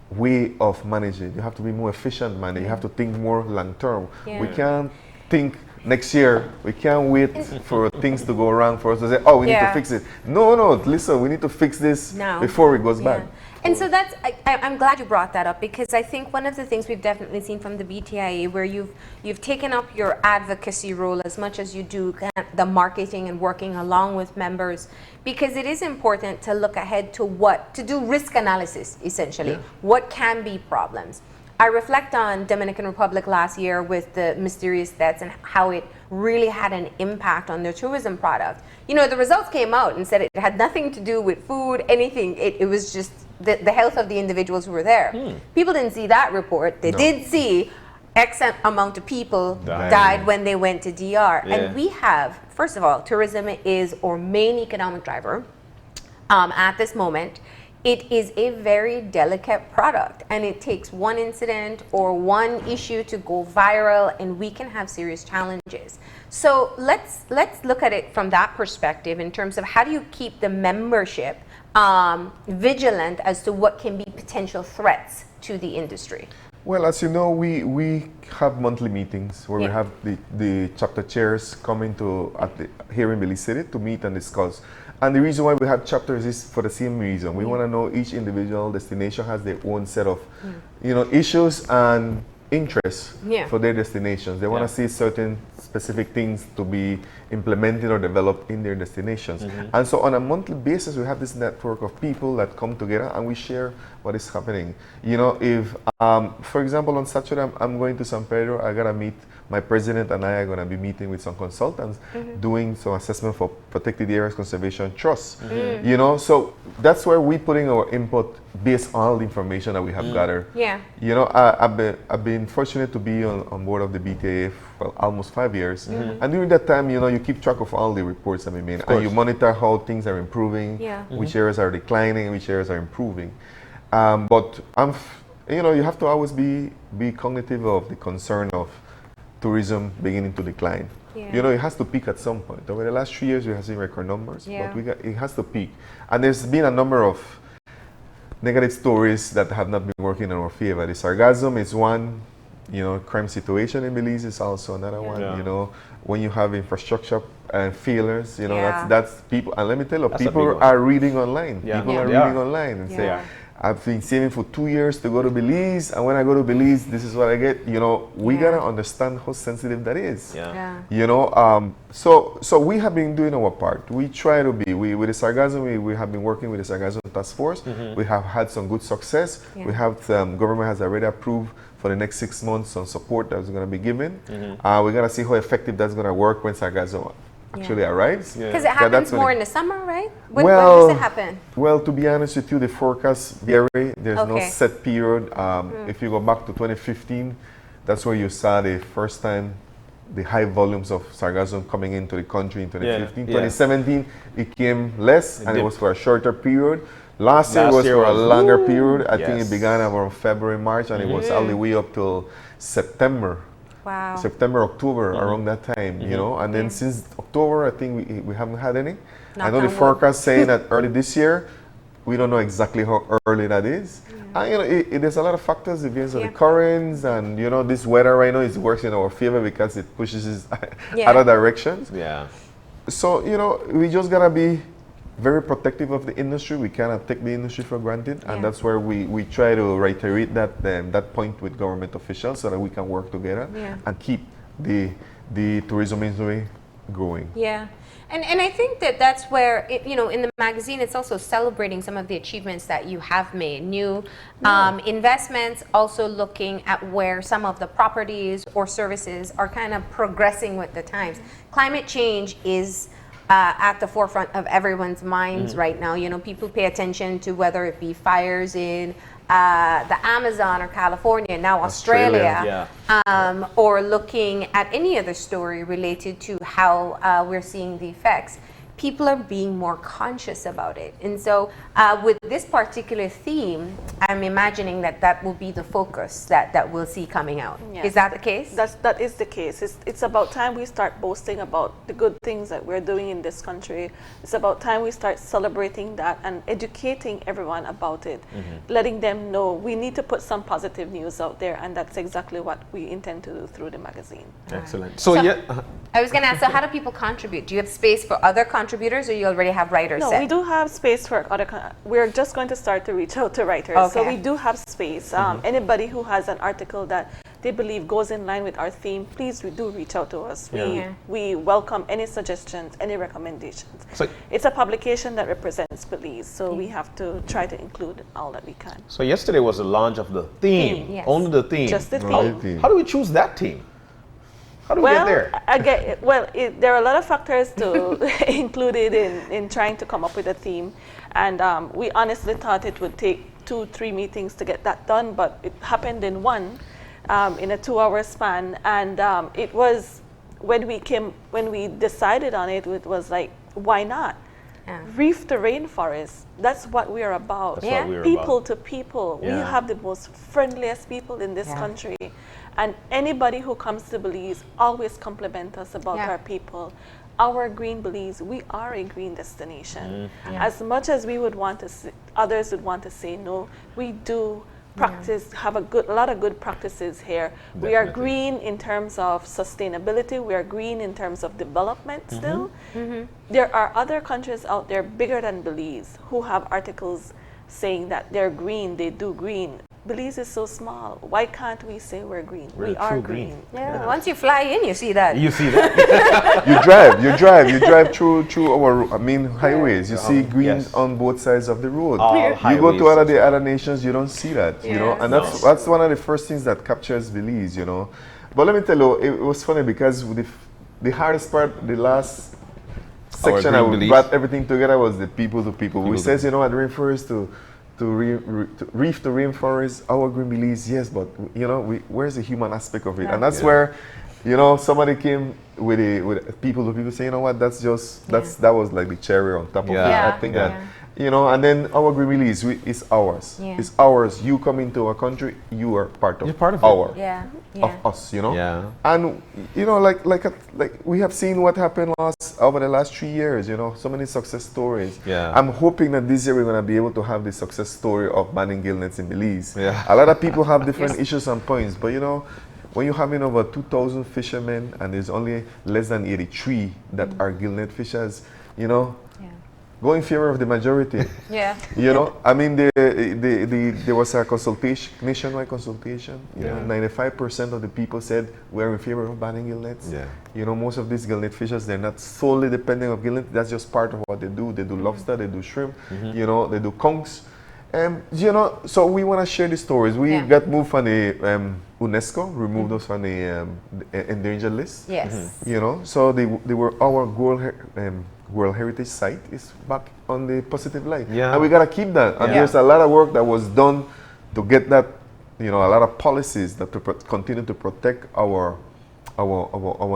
way of managing. You have to be more efficient, man. You have to think more long term. We can't think next year. We can't wait for things to go wrong for us to say, oh, we need to fix it. No, listen, we need to fix this now, before it goes bad. And so that's, I'm glad you brought that up, because I think one of the things we've definitely seen from the BTIA, where you've taken up your advocacy role as much as you do the marketing and working along with members, because it is important to look ahead to do risk analysis, essentially. What can be problems? I reflect on Dominican Republic last year with the mysterious deaths and how it really had an impact on their tourism product. You know, the results came out and said it had nothing to do with food, anything. It was just the health of the individuals who were there. People didn't see that report. They did see X amount of people died when they went to DR. And we have, first of all, tourism is our main economic driver at this moment. It is a very delicate product, and it takes one incident or one issue to go viral, and we can have serious challenges. So let's look at it from that perspective in terms of how do you keep the membership vigilant as to what can be potential threats to the industry? Well, as you know, we have monthly meetings where we have the chapter chairs coming here in Belize City to meet and discuss. And the reason why we have chapters is for the same reason. We want to know each individual destination has their own set of, you know, issues and interests for their destinations. They want to see certain specific things to be implemented or developed in their destinations. And so on a monthly basis, we have this network of people that come together and we share what is happening. You know, if, for example, on Saturday, I'm going to San Pedro, I got to meet my president, and I are going to be meeting with some consultants doing some assessment for Protected Areas Conservation Trust. You know, so that's where we're putting our input based on all the information that we have gathered. You know, I've been fortunate to be on board of the BTA for almost 5 years. And during that time, you know, you keep track of all the reports that we made, and you monitor how things are improving, which areas are declining, which areas are improving. But you know, you have to always be cognitive of the concern of tourism beginning to decline. You know, it has to peak at some point. Over the last 3 years, we have seen record numbers, but it has to peak. And there's been a number of negative stories that have not been working in our favor. The sargassum is one. You know, crime situation in Belize is also another one. You know, when you have infrastructure failures, you know, that's people. And let me tell you, people are reading online. People are reading online and say, I've been saving for 2 years to go to Belize, and when I go to Belize, this is what I get. You know, we gotta understand how sensitive that is. You know, so we have been doing our part. We try to be. With the sargassum, we have been working with the sargassum task force. We have had some good success. We have government has already approved for the next 6 months some support that's going to be given. We gotta see how effective that's going to work when sargassum actually arrives. Because it that's happens when more it- in the summer, right? When Well, does it happen? Well, to be honest with you, the forecast vary. There's no Okay. set period. If you go back to 2015, that's where you saw the first time the high volumes of sargassum coming into the country in 2015. Yeah. 2017, it came less, and it dipped. was for a shorter period. Last year Last was year for a was- longer period. I think Yes. it began around February, March, and it was all the way up till September. Wow. September, October, around that time, you know. And then since October, I think we haven't had any. I know the on wood. forecast saying that early this year, we don't know exactly how early that is. And you know, there's a lot of factors, it depends on Yeah. the currents, and you know, this weather right now is works in our favor because it pushes us Yeah. other directions. Yeah. So you know, we just gotta be very protective of the industry. We cannot take the industry for granted, and Yeah. that's where we try to reiterate that point with government officials so that we can work together Yeah. and keep the tourism industry growing. Yeah. And I think that that's where, you know, in the magazine, it's also celebrating some of the achievements that you have made. New investments, also looking at where some of the properties or services are kind of progressing with the times. Climate change is at the forefront of everyone's minds right now. You know, people pay attention to whether it be fires in the Amazon or California, now Australia, or looking at any other story related to how we're seeing the effects. People are being more conscious about it. And so with this particular theme, I'm imagining that that will be the focus that we'll see coming out. Yes. Is that the case? That is the case. It's about time we start boasting about the good things that we're doing in this country. It's about time we start celebrating that and educating everyone about it, letting them know we need to put some positive news out there, and that's exactly what we intend to do through the magazine. Excellent. So, So- yeah. I was going to ask, so how do people contribute? Do you have space for other contributors, or you already have writers No, set? we do have space for other. We're just going to start to reach out to writers. So Okay. we do have space. Anybody who has an article that they believe goes in line with our theme, please do reach out to us. Yeah. We welcome any suggestions, any recommendations. So- It's a publication that represents Belize, so we have to try to include all that we can. So yesterday was the launch of the theme. Yes. Only the theme. Just the Only theme. theme. How do we choose that theme? How do we get there? There are a lot of factors to included in trying to come up with a theme, and we honestly thought it would take 2-3 meetings to get that done, but it happened in one, in a 2-hour span, and it was when we decided on it, it was like, why not? Yeah. Reef to rainforest. That's what we are about. That's what we're People about. to people. We Yeah. have the most friendliest people in this Yeah. country. And anybody who comes to Belize always compliment us about Yeah. our people. Our green Belize, we are a green destination. Yeah. As much as we would want to say, others would want to say no, we do practice, have a lot of good practices here. We are Definitely. green in terms of sustainability. We are green in terms of development still. There are other countries out there bigger than Belize who have articles saying that they're green, they do green. Belize is so small. Why can't we say we're green? We're we are true green. green. Yeah. Once you fly in, you see that. You see that? You drive through our main highways. You see green yes. on both sides of the road. All You go highways to as the other nations, you don't see that. You know, Yes. and that's one of the first things that captures Belize. You know, but let me tell you, it was funny because the hardest part, the last section green I Belize. brought everything together was the people to people. We People to says, you know what, rainforest to reef to rainforest, our green Belize, yes, but you know, where's the human aspect of it? Yeah. And that's where, you know, somebody came with people to people say, you know what, that was like the cherry on top of it. Yeah. I think Yeah. that, you know, and then our green Belize is ours. Yeah. It's ours. You come into our country, you are part of You're part of it. our Yeah. Yeah. of us, you know. Yeah. And you know, like we have seen what happened over the last 3 years. You know, so many success stories. Yeah. I'm hoping that this year we're gonna be able to have the success story of banning gill nets in Belize. Yeah. A lot of people have different issues and points, but you know, when you're having over 2,000 fishermen and there's only less than 83 that are gill net fishers, you know, Yeah. go in favor of the majority. Yeah. You know, I mean, there was a consultation, nationwide consultation. You know, 95% of the people said we're in favor of banning gill nets. Yeah. You know, most of these gill net fishers, they're not solely dependent on gill net. That's just part of what they do. They do lobster, they do shrimp. You know, they do conchs. You know, so we want to share the stories. We Yeah. got moved from the UNESCO, removed us from the endangered list. Yes. You know, so they were our World Heritage Site is back on the positive light. Yeah. And we gotta keep that. And Yeah. there's a lot of work that was done to get that, you know, a lot of policies that to continue to protect our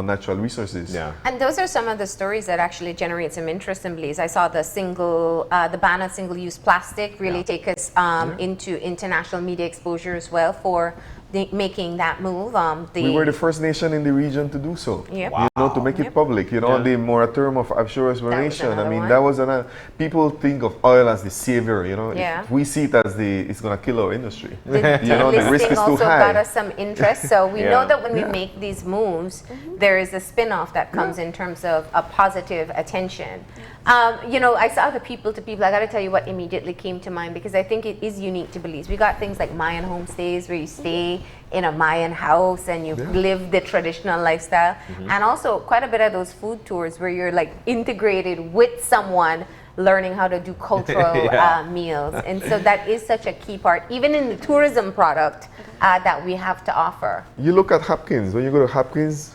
natural resources. Yeah. And those are some of the stories that actually generate some interest in Belize. I saw the ban on single-use plastic really take us into international media exposure as well for making that move. We were the first nation in the region to do so. Yep. Wow. You know, to make it public. You know, Yeah. the moratorium of offshore exploration. I another mean, one. that was another. People think of oil as the savior. You know, Yeah. we see it as it's going to kill our industry. The You know, the risk listing is too also high. got us some interest. So we know Yeah. that when we make these moves, there is a spin-off that comes in terms of a positive attention. You know, I saw the people to people. I got to tell you what immediately came to mind because I think it is unique to Belize. We got things like Mayan homestays where you stay in a Mayan house and you live the traditional lifestyle, and also quite a bit of those food tours where you're like integrated with someone learning how to do cultural meals. And so that is such a key part, even in the tourism product that we have to offer. You look at Hopkins. When you go to Hopkins,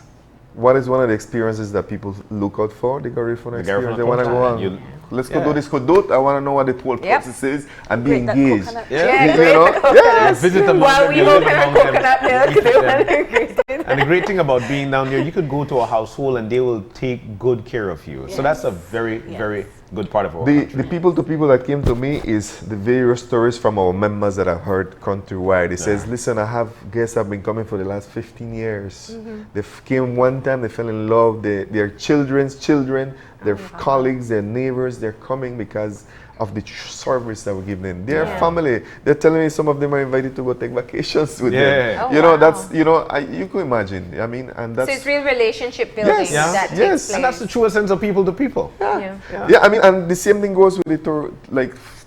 what is one of the experiences that people look out for? They go for an experience. They want to go on. Let's go do this kudut. I want to know what the whole process is and be Great, that engaged. coconut. Yeah, You great know? coconut. Yes. Visit the While mountain, we you hold live our among them. coconut milk, they want to increase it. And the great thing about being down there, you could go to a household and they will take good care of you. So that's a very, very good part of our The country. people to people that came to me is the various stories from our members that I've heard countrywide. It says, listen, I have guests have been coming for the last 15 years. They came one time, they fell in love, their children's children, their colleagues, their neighbors, they're coming because of the service that we give them. Their family, they're telling me some of them are invited to go take vacations with them. Oh, You know, wow. that's, you know, you can imagine. I mean, and that's... So it's real relationship building Yes, that takes yes. place. And that's the truest sense of people to people. Yeah. Yeah, I mean, and the same thing goes with the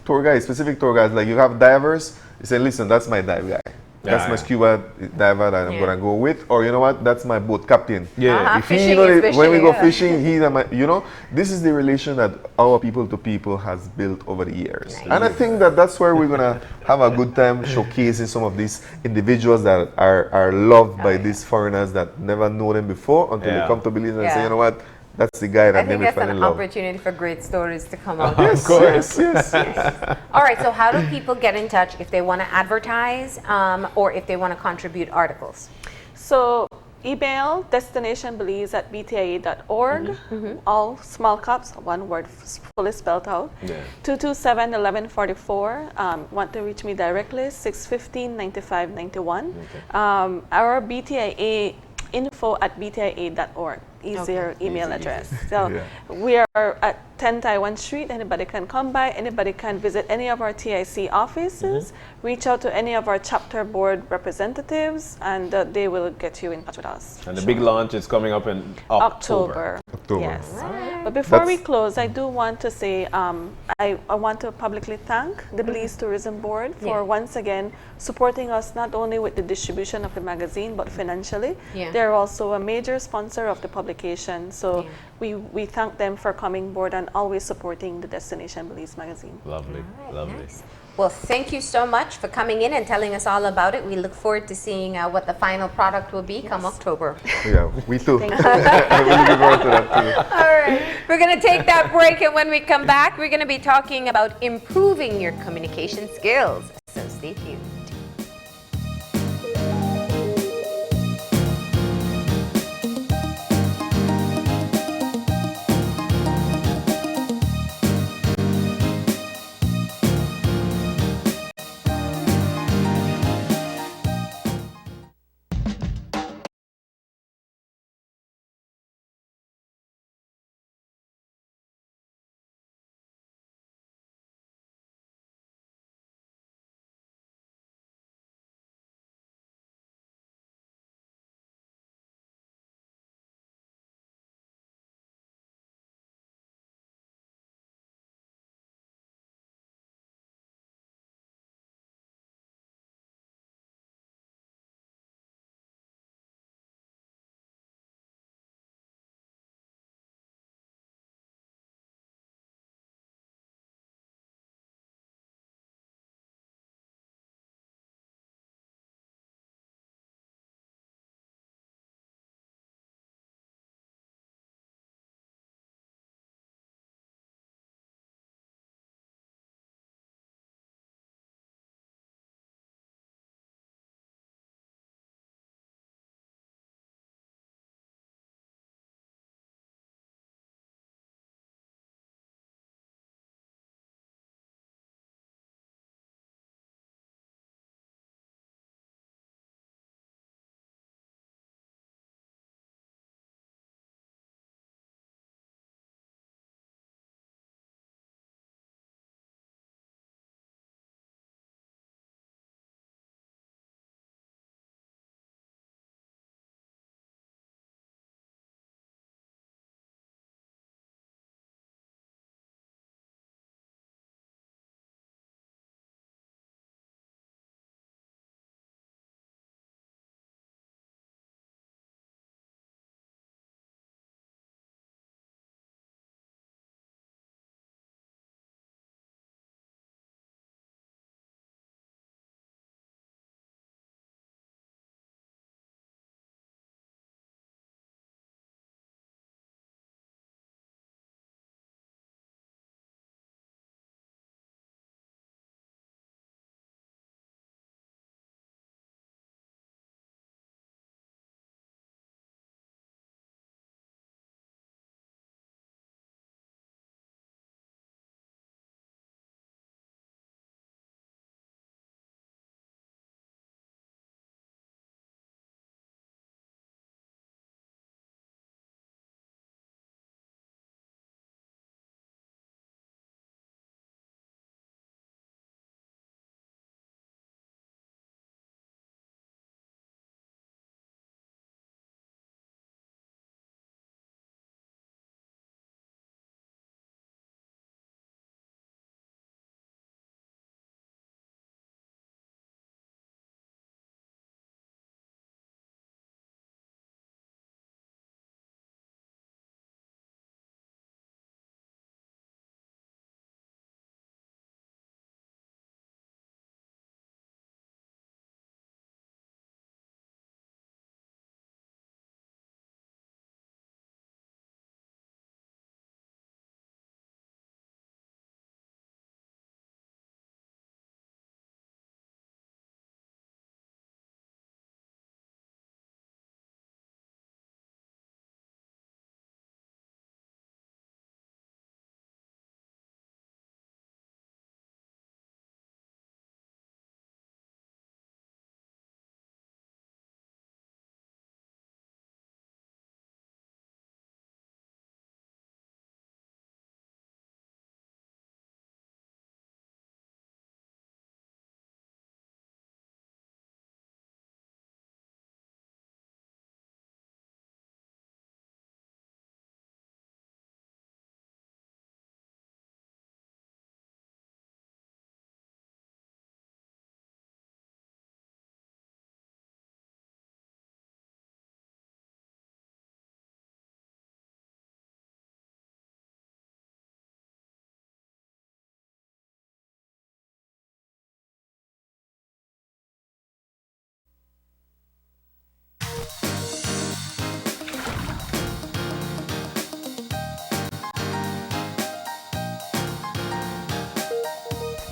tour guides, specific tour guides. Like you have divers, you say, listen, that's my dive guy. That's Yeah, my yeah. scuba diver that I'm gonna go with, or you know what, that's my boat captain. Yeah. If he, Fishing you know, is when we go fishing, fishing, he's my, you know, this is the relation that our people to people has built over the years, and I think that that's where we're gonna have a good time showcasing some of these individuals that are loved by these foreigners that never know them before until they Yeah. come to Belize and Yeah. say, you know what, that's the guy I that made think me that's fall an in love. opportunity for great stories to come out. Yes, yes, yes. All right, so how do people get in touch if they want to advertise or if they want to contribute articles? So email destinationbelize@btia.org. All small caps, one word fully spelled out. Yeah. 227-1144. Want to reach me directly, 615-9591. Our BTIA info@btia.org is your email address. So we are at 10 Taiwan Street. Anybody can come by. Anybody can visit any of our TIC offices. Reach out to any of our chapter board representatives, and they will get you in touch with us. And the big launch is coming up in October. October. Yes. But before we That's- close, I do want to say I want to publicly thank the Belize Tourism Board for once again supporting us not only with the distribution of the magazine but financially. Yeah. They're also a major sponsor of the publication. So we thank them for coming board and always supporting the Destination Belize magazine. Lovely, lovely. Well, thank you so much for coming in and telling us all about it. We look forward to seeing what the final product will be come October. Yeah, we too. I'm really looking forward to that too. All right, we're going to take that break, and when we come back, we're going to be talking about improving your communication skills. So stay tuned.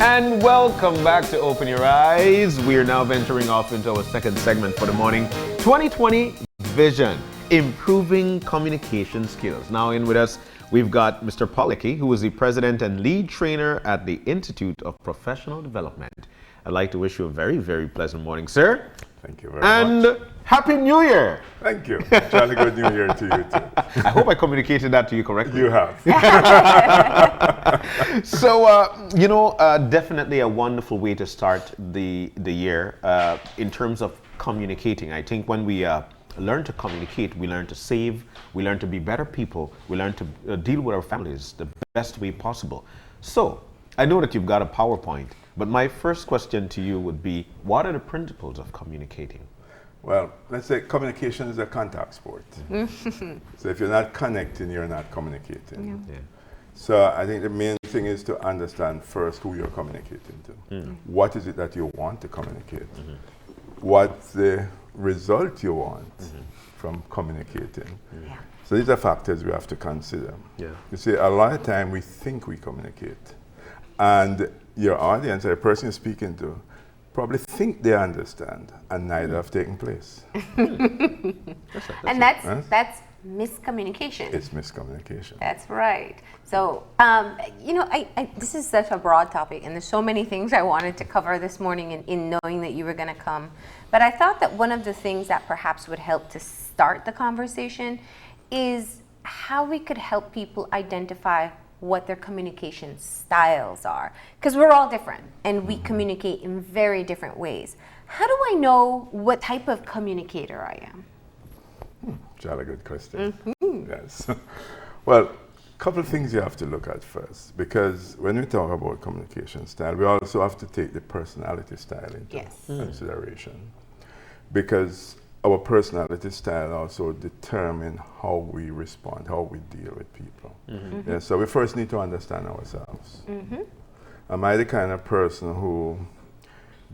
And welcome back to Open Your Eyes. We are now venturing off into our second segment for the morning. 2020 Vision, improving communication skills. Now in with us, we've got Mr. Policky, who is the president and lead trainer at the Institute of Professional Development. I'd like to wish you a very, very pleasant morning, sir. Thank you very much. And Happy New Year. Thank you. Jolly good New Year to you too. I hope I communicated that to you correctly. You have. So, definitely a wonderful way to start the year in terms of communicating. I think when we learn to communicate, we learn to save, we learn to be better people, we learn to deal with our families the best way possible. So, I know that you've got a PowerPoint, but my first question to you would be, what are the principles of communicating? Well, let's say communication is a contact sport. So if you're not connecting, you're not communicating. Yeah. So I think the main thing is to understand first who you're communicating to. What is it that you want to communicate? What's the result you want from communicating? So these are factors we have to consider. Yeah. You see, a lot of time we think we communicate, and your audience, or the person you're speaking to, probably think they understand, and neither have taken place. And that's miscommunication. It's miscommunication. That's right. So, this is such a broad topic, and there's so many things I wanted to cover this morning in knowing that you were going to come. But I thought that one of the things that perhaps would help to start the conversation is how we could help people identify what their communication styles are. Because we're all different, and we communicate in very different ways. How do I know what type of communicator I am? Jolly good question. Yes. Well, a couple of things you have to look at first, because when we talk about communication style, we also have to take the personality style into consideration, because our personality style also determine how we respond, how we deal with people. Yeah, so we first need to understand ourselves. Am I the kind of person who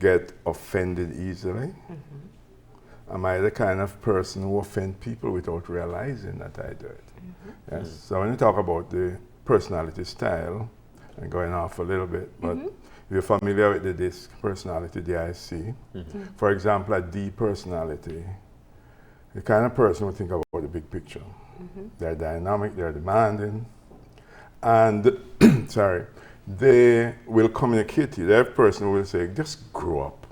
get offended easily? Am I the kind of person who offend people without realizing that I do it? Yes. So when you talk about the personality style, and going off a little bit, but if you're familiar with the DISC personality, DISC, for example, a D personality, the kind of person who think about the big picture. They're dynamic, they're demanding, and sorry, they will communicate to you. That person will say, just grow up.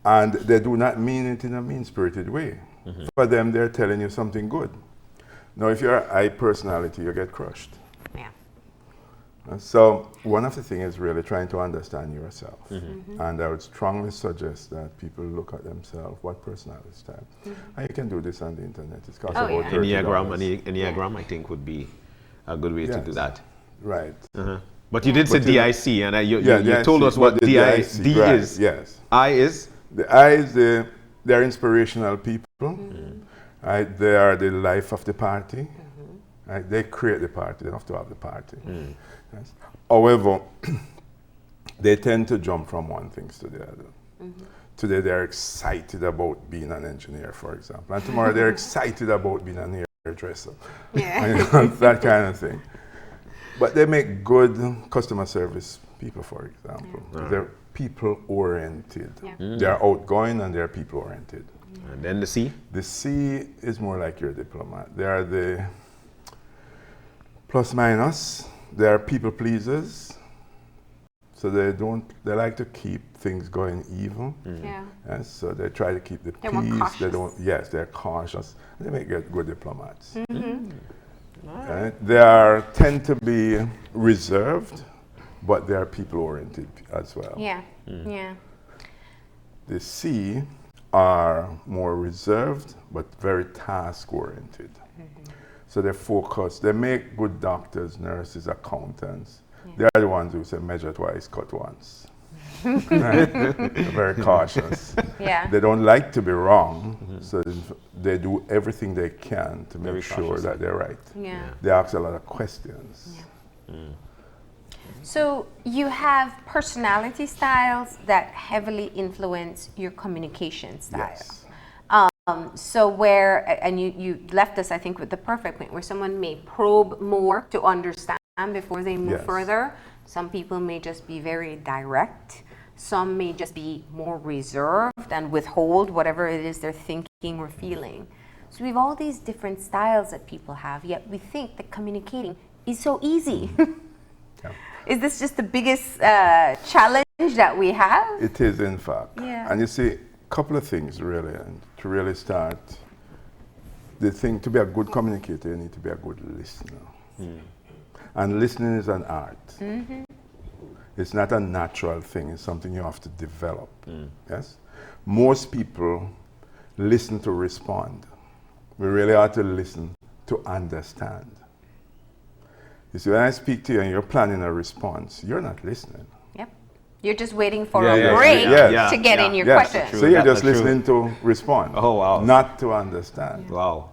And they do not mean it in a mean-spirited way. For them, they're telling you something good. Now, if you're a I personality, you get crushed. Yeah. So one of the things is really trying to understand yourself. And I would strongly suggest that people look at themselves, what personality style. And you can do this on the internet. It's cost about $30. Enneagram, I think, would be a good way to do that. Right. But you did say DIC, and you told us what D is. Yes. I is? The I is they're inspirational people. Right? They are the life of the party. Right? They create the party. They don't have to have the party. Yes. However, they tend to jump from one thing to the other. Today they're excited about being an engineer, for example. And tomorrow they're excited about being an hairdresser. That kind of thing. But they make good customer service people, for example. They're people-oriented. They're outgoing and they're people-oriented. And then the C? The C is more like your diplomat. They are the plus-minus. They are people-pleasers. So they like to keep things going even. Yes, so they try to keep the peace. They're cautious. They make good diplomats. They tend to be reserved, but they are people-oriented as well. The C are more reserved, but very task-oriented. So they focus. They make good doctors, nurses, accountants. They're the ones who say measure twice, cut once. They're very cautious. They don't like to be wrong, so they do everything they can to make sure that they're right. They ask a lot of questions. So you have personality styles that heavily influence your communication style. So you left us, I think, with the perfect point where someone may probe more to understand before they move further. Some people may just be very direct. Some may just be more reserved and withhold whatever it is they're thinking or feeling. So we have all these different styles that people have, yet we think that communicating is so easy. Yeah. Is this just the biggest challenge that we have? It is, in fact. Yeah. And you see, a couple of things really, and to really start, the thing to be a good communicator, you need to be a good listener. And listening is an art. It's not a natural thing, it's something you have to develop. Yes? Most people listen to respond. We really ought to listen to understand. You see, when I speak to you and you're planning a response, you're not listening. Yep. You're just waiting for Yeah, a yeah, break yeah, to get in your Yes. question. So you're That's just true. listening to respond. Oh, wow. Not to understand. Wow.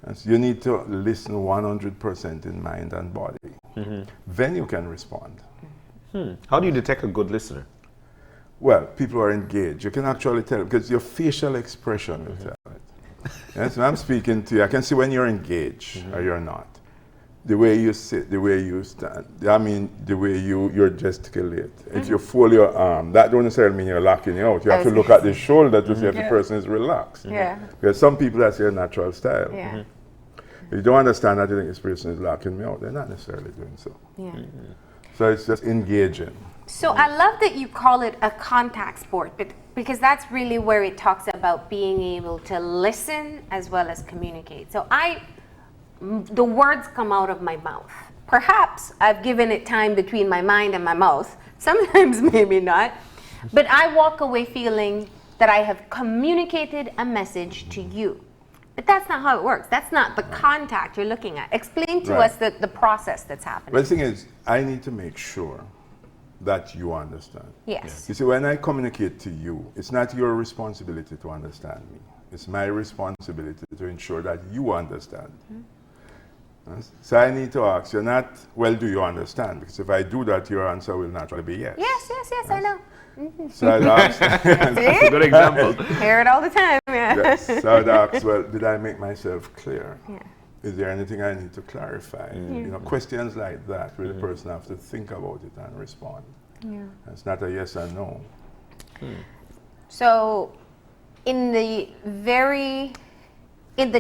Yes, you need to listen 100% in mind and body. Then you can respond. How do you detect a good listener? Well, people are engaged. You can actually tell because your facial expression will tell it. Yes, when I'm speaking to you, I can see when you're engaged or you're not. The way you sit, the way you stand, I mean, the way you gesticulate. If you fold your arm, that don't necessarily mean you're locking out. You have to look at the shoulder to see if the person is relaxed. Yeah. Because some people, that's their natural style. Yeah. If you don't understand that you think this person is locking me out, they're not necessarily doing so. Yeah. So it's just engaging. So I love that you call it a contact sport, but because that's really where it talks about being able to listen as well as communicate. So the words come out of my mouth. Perhaps I've given it time between my mind and my mouth. Sometimes maybe not. But I walk away feeling that I have communicated a message to you. But that's not how it works. That's not the contact you're looking at. Explain to Right. us the process that's happening. But the thing is, I need to make sure that you understand. Yes. You see, when I communicate to you, it's not your responsibility to understand me. It's my responsibility to ensure that you understand. Yes? So I need to ask you not, well, do you understand? Because if I do that, your answer will naturally be yes. Yes, I know. So I'd ask, That's a good example. Hear it all the time. Yeah. yes. So I'd ask, well, did I make myself clear? Yeah. Is there anything I need to clarify? You know, questions like that, where the person have to think about it and respond. Yeah. It's not a yes or no. So, in the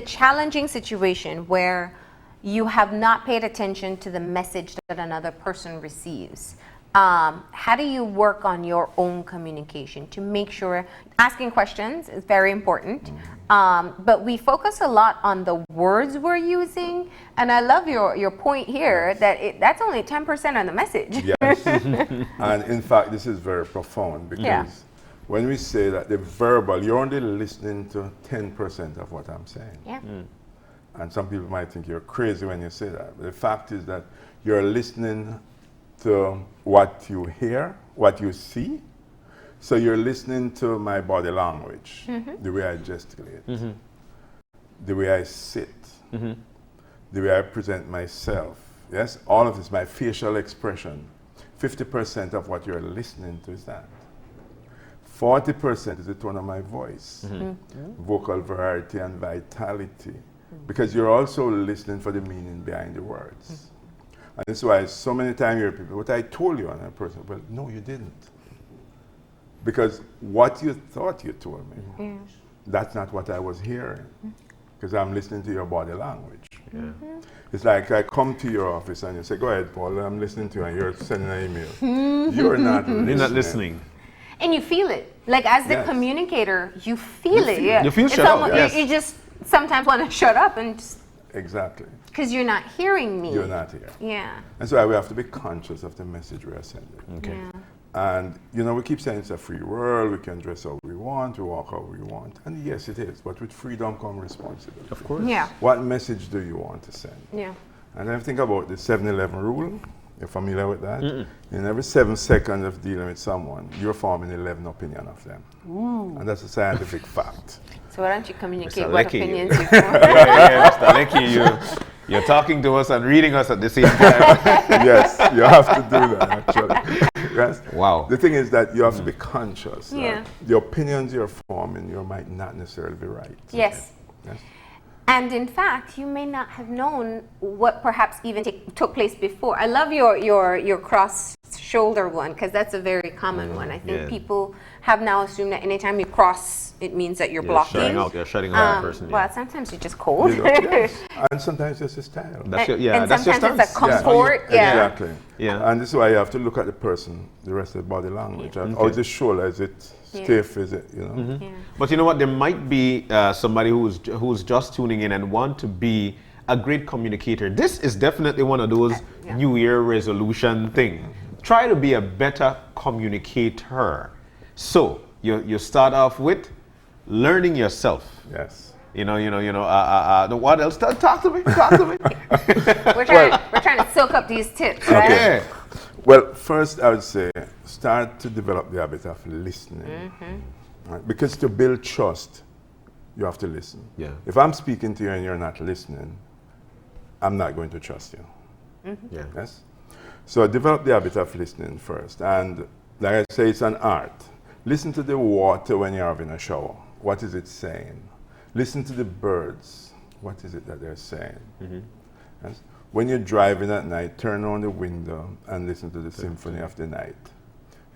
challenging situation where you have not paid attention to the message that another person receives, how do you work on your own communication to make sure asking questions is very important, but we focus a lot on the words we're using, and I love your point here that that's only 10% of the message. Yes. And in fact, this is very profound because Yeah. when we say that the verbal, you're only listening to 10% of what I'm saying. Yeah. And some people might think you're crazy when you say that. But the fact is that you're listening to what you hear, what you see. So you're listening to my body language, the way I gesticulate, the way I sit, the way I present myself. Yes, all of this, my facial expression. 50% of what you're listening to is that. 40% is the tone of my voice, vocal variety and vitality, because you're also listening for the meaning behind the words. And that's why so many times you hear people, what I told you, and a person, well, no, you didn't. Because what you thought you told me, that's not what I was hearing, because I'm listening to your body language. It's like I come to your office and you say, go ahead, Paul, I'm listening to you, and you're sending an email. You're not listening. You're not listening. And you feel it. Like as the Yes. communicator, you feel it. Yeah. You feel It's shut up, almost- yes. You just sometimes want to shut up and just Exactly. because you're not hearing me. You're not here. Yeah. That's why we have to be conscious of the message we are sending. Okay. Yeah. And, you know, we keep saying it's a free world, we can dress how we want, we walk how we want. And yes, it is, but with freedom comes responsibility. Of course. Yeah. What message do you want to send? Yeah. And then think about the 7-11 rule. You're familiar with that? In every 7 seconds of dealing with someone, you're forming 11 opinions of them. And that's a scientific fact. So why don't you communicate Mr. what Lecky, opinions you form? Yeah, Mr. Lecky, you're talking to us and reading us at the same time. Yes, you have to do that, actually. Yes? Wow. The thing is that you have to be conscious that Yeah. the opinions you're forming, you might not necessarily be right. Yes. Yes? And in fact, you may not have known what perhaps even took place before. I love your cross shoulder one, because that's a very common one. I think Yeah. people have now assumed that anytime you cross, it means that you're blocking. You're shutting out the person. Well, sometimes you're just cold. Yes. And sometimes it's a style. That's your, and that's your sometimes it's a stance. comfort. Yeah. Exactly. Yeah. And this is why you have to look at the person, the rest of the body language. How is the shoulder? Is it stiff? Is it, you know? Yeah. But you know what? There might be somebody who's just tuning in and want to be a great communicator. This is definitely one of those New Year resolution thing. Try to be a better communicator. So you start off with learning yourself. Yes. What else? Talk to me. Talk to me. We're trying to soak up these tips, right? Okay. Well, first I would say start to develop the habit of listening. Right? Because to build trust, you have to listen. Yeah. If I'm speaking to you and you're not listening, I'm not going to trust you. Yeah. Yes? So develop the habit of listening first. And like I say, it's an art. Listen to the water when you're having a shower. What is it saying? Listen to the birds. What is it that they're saying? Yes? When you're driving at night, turn on the window and listen to the symphony of the night.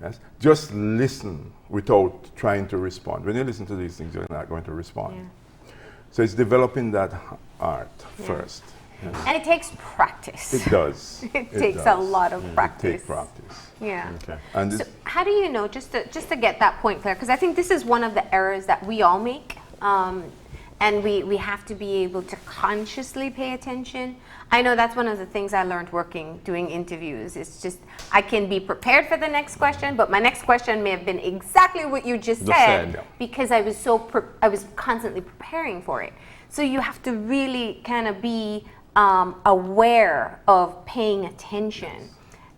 Yes? Just listen without trying to respond. When you listen to these things, you're not going to respond. Yeah. So it's developing that art first. Yes? And it takes practice. It does. It takes a lot of practice. Take practice. Yeah. Okay. And So how do you know, just to get that point clear, because I think this is one of the errors that we all make, and we have to be able to consciously pay attention. I know that's one of the things I learned doing interviews. It's just, I can be prepared for the next question, but my next question may have been exactly what you just said, yeah. because I was I was constantly preparing for it. So you have to really kind of be aware of paying attention.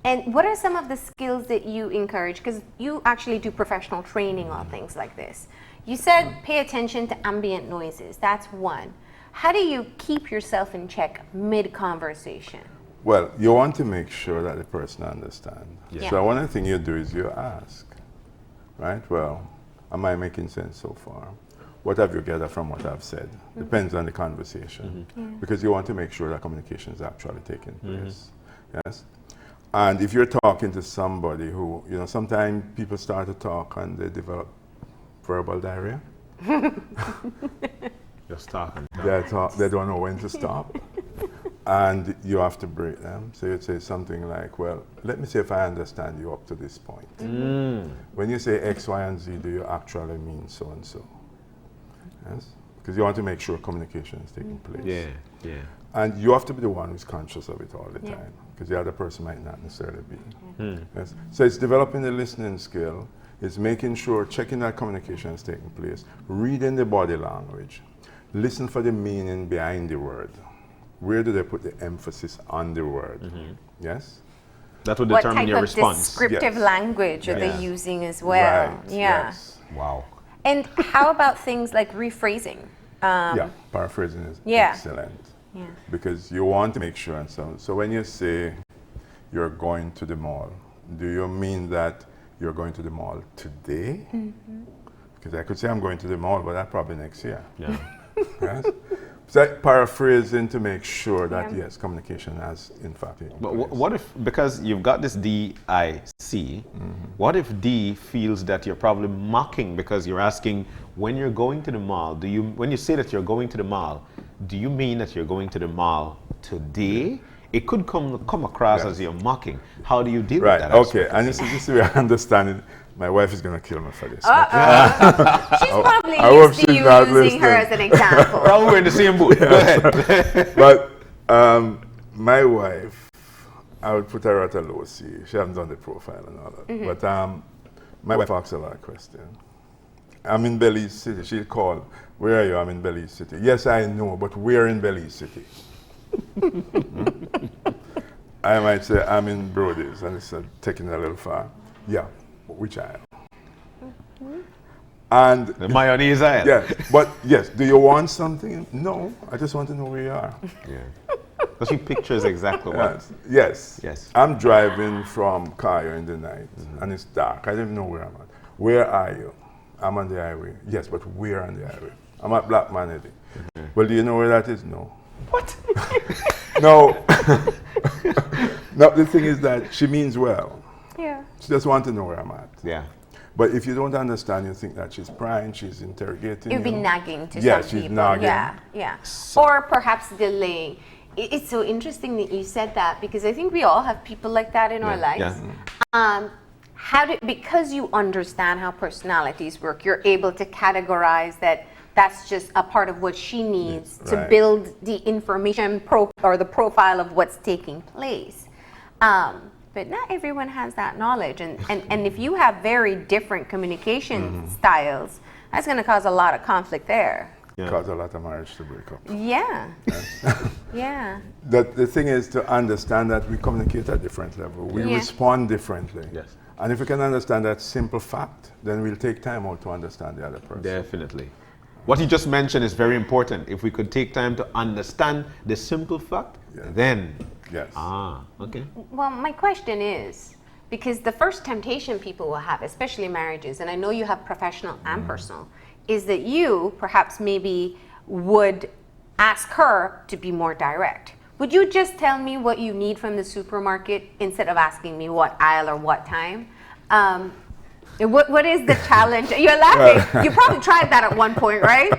And what are some of the skills that you encourage? Because you actually do professional training on things like this. You said pay attention to ambient noises. That's one. How do you keep yourself in check mid-conversation? well, you want to make sure that the person understands. Yeah. So one of the things you do is you ask, right? Well, am I making sense so far? What have you gathered from what I've said? Depends on the conversation. Because you want to make sure that communication is actually taking place. Yes? And if you're talking to somebody who, you know, sometimes people start to talk and they develop verbal diarrhea. Just talking. They don't know when to stop. And you have to break them. So you'd say something like, well, let me see if I understand you up to this point. When you say X, Y, and Z, do you actually mean so and so? Yes? Because you want to make sure communication is taking place. Yeah, yeah. And you have to be the one who's conscious of it all the time, because the other person might not necessarily be. Yes? So it's developing the listening skill. It's making sure, checking that communication is taking place, reading the body language, listen for the meaning behind the word. Where do they put the emphasis on the word? Yes? That would What determine type your of response. descriptive Yes. language are they Yeah. using as well? Right. Yeah. Yes. Wow. And how about things like rephrasing? Yeah, paraphrasing is yeah. excellent. Yeah. Because you want to make sure. And so when you say you're going to the mall, do you mean that you're going to the mall today? Because I could say I'm going to the mall, but that's probably next year. Yeah. Yes? So paraphrasing to make sure that, yes, communication has in fact taken But place. what if, because you've got this DIC, what if D feels that you're probably mocking because you're asking, when you're going to the mall, when you say that you're going to the mall, do you mean that you're going to the mall today? It could come across as you're mocking. How do you deal with that? Okay, and this is the way I understand it. My wife is going to kill me for this. She's probably I hope used to she's you not using her as listening. an example. Probably we're in the same boat. Go ahead. But my wife, I would put her at a low C. She hasn't done the profile and all that. But my wife asks a lot of questions. I'm in Belize City. She'll call, where are you? I'm in Belize City. Yes, I know, but where in Belize City? I might say, I'm in Brody's, and it's taking it a little far. Yeah, but which aisle? And The mayonnaise aisle. yeah, but yes, do you want something? No, I just want to know where you are. Yeah. Because she pictures exactly what. Yes. Yes. I'm driving from Cayo in the night, and it's dark. I don't even know where I'm at. Where are you? I'm on the highway. Yes, but where on the highway? I'm at Black Manatee. Well, do you know where that is? No. What? No. No, the thing is that she means well. Yeah. She just wants to know where I'm at. Yeah. But if you don't understand, you think that she's prying, she's interrogating It would be you. nagging to Yeah, some she's people. nagging. Yeah, yeah. Or perhaps delaying. It's so interesting that you said that because I think we all have people like that in our lives. Yeah. Because you understand how personalities work, you're able to categorize that that's just a part of what she needs to right. build the information or the profile of what's taking place. But not everyone has that knowledge. And if you have very different communication styles, that's going to cause a lot of conflict there. Yeah. Cause a lot of marriage to break up. Yeah. Yeah. The thing is to understand that we communicate at different level. We Yeah. respond differently. Yes. And if we can understand that simple fact, then we'll take time out to understand the other person. Definitely. What you just mentioned is very important. If we could take time to understand the simple fact, Yes. then. Yes. Okay. Well, my question is, because the first temptation people will have, especially marriages, and I know you have professional and personal, is that you perhaps maybe would ask her to be more direct. Would you just tell me what you need from the supermarket instead of asking me what aisle or what time? What is the challenge? You're laughing. You probably tried that at one point, right?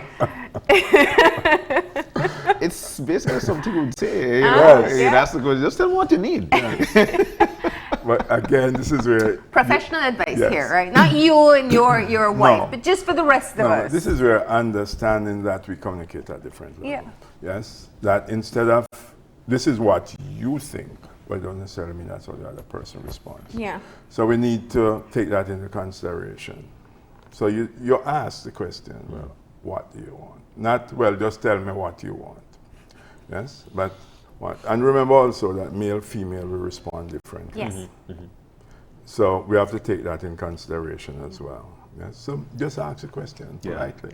It's basically something you would say. yeah. That's the good. Just tell me what you need. But again, this is where Professional advice Yes. here, right? Not you and your wife, No. but just for the rest of us. this is where understanding that we communicate at different levels. Yeah. Yes. That instead of this is what you think, but it don't necessarily mean that's how the other person responds. Yeah. So we need to take that into consideration. So you ask the question, well, what do you want? Not, well, just tell me what you want. Yes? But what? And remember also that male, female will respond differently. Yes. So we have to take that in consideration as well. Yes? So just ask the question politely.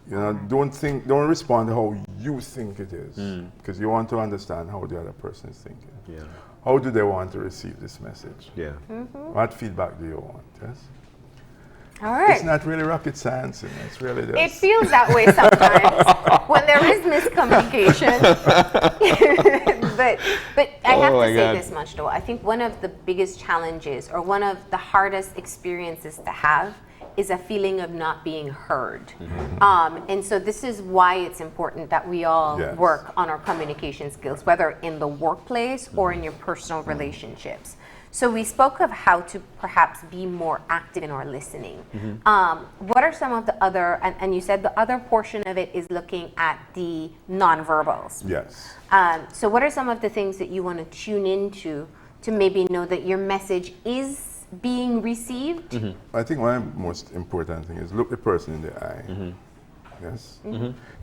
You know, don't respond how you think it is, because you want to understand how the other person is thinking. Yeah. How do they want to receive this message? Yeah. What feedback do you want? Yes. All right. It's not really rocket science, you know, it's really It just. feels that way sometimes when there is miscommunication. but I have Oh to my say God. this much though. I think one of the biggest challenges or one of the hardest experiences to have is a feeling of not being heard. And so this is why it's important that we all Yes. work on our communication skills, whether in the workplace or in your personal relationships. So we spoke of how to perhaps be more active in our listening. What are some of the other, and you said the other portion of it is looking at the nonverbals. Yes. So what are some of the things that you want to tune into to maybe know that your message is being received? I think one most important thing is look the person in the eye. Yes?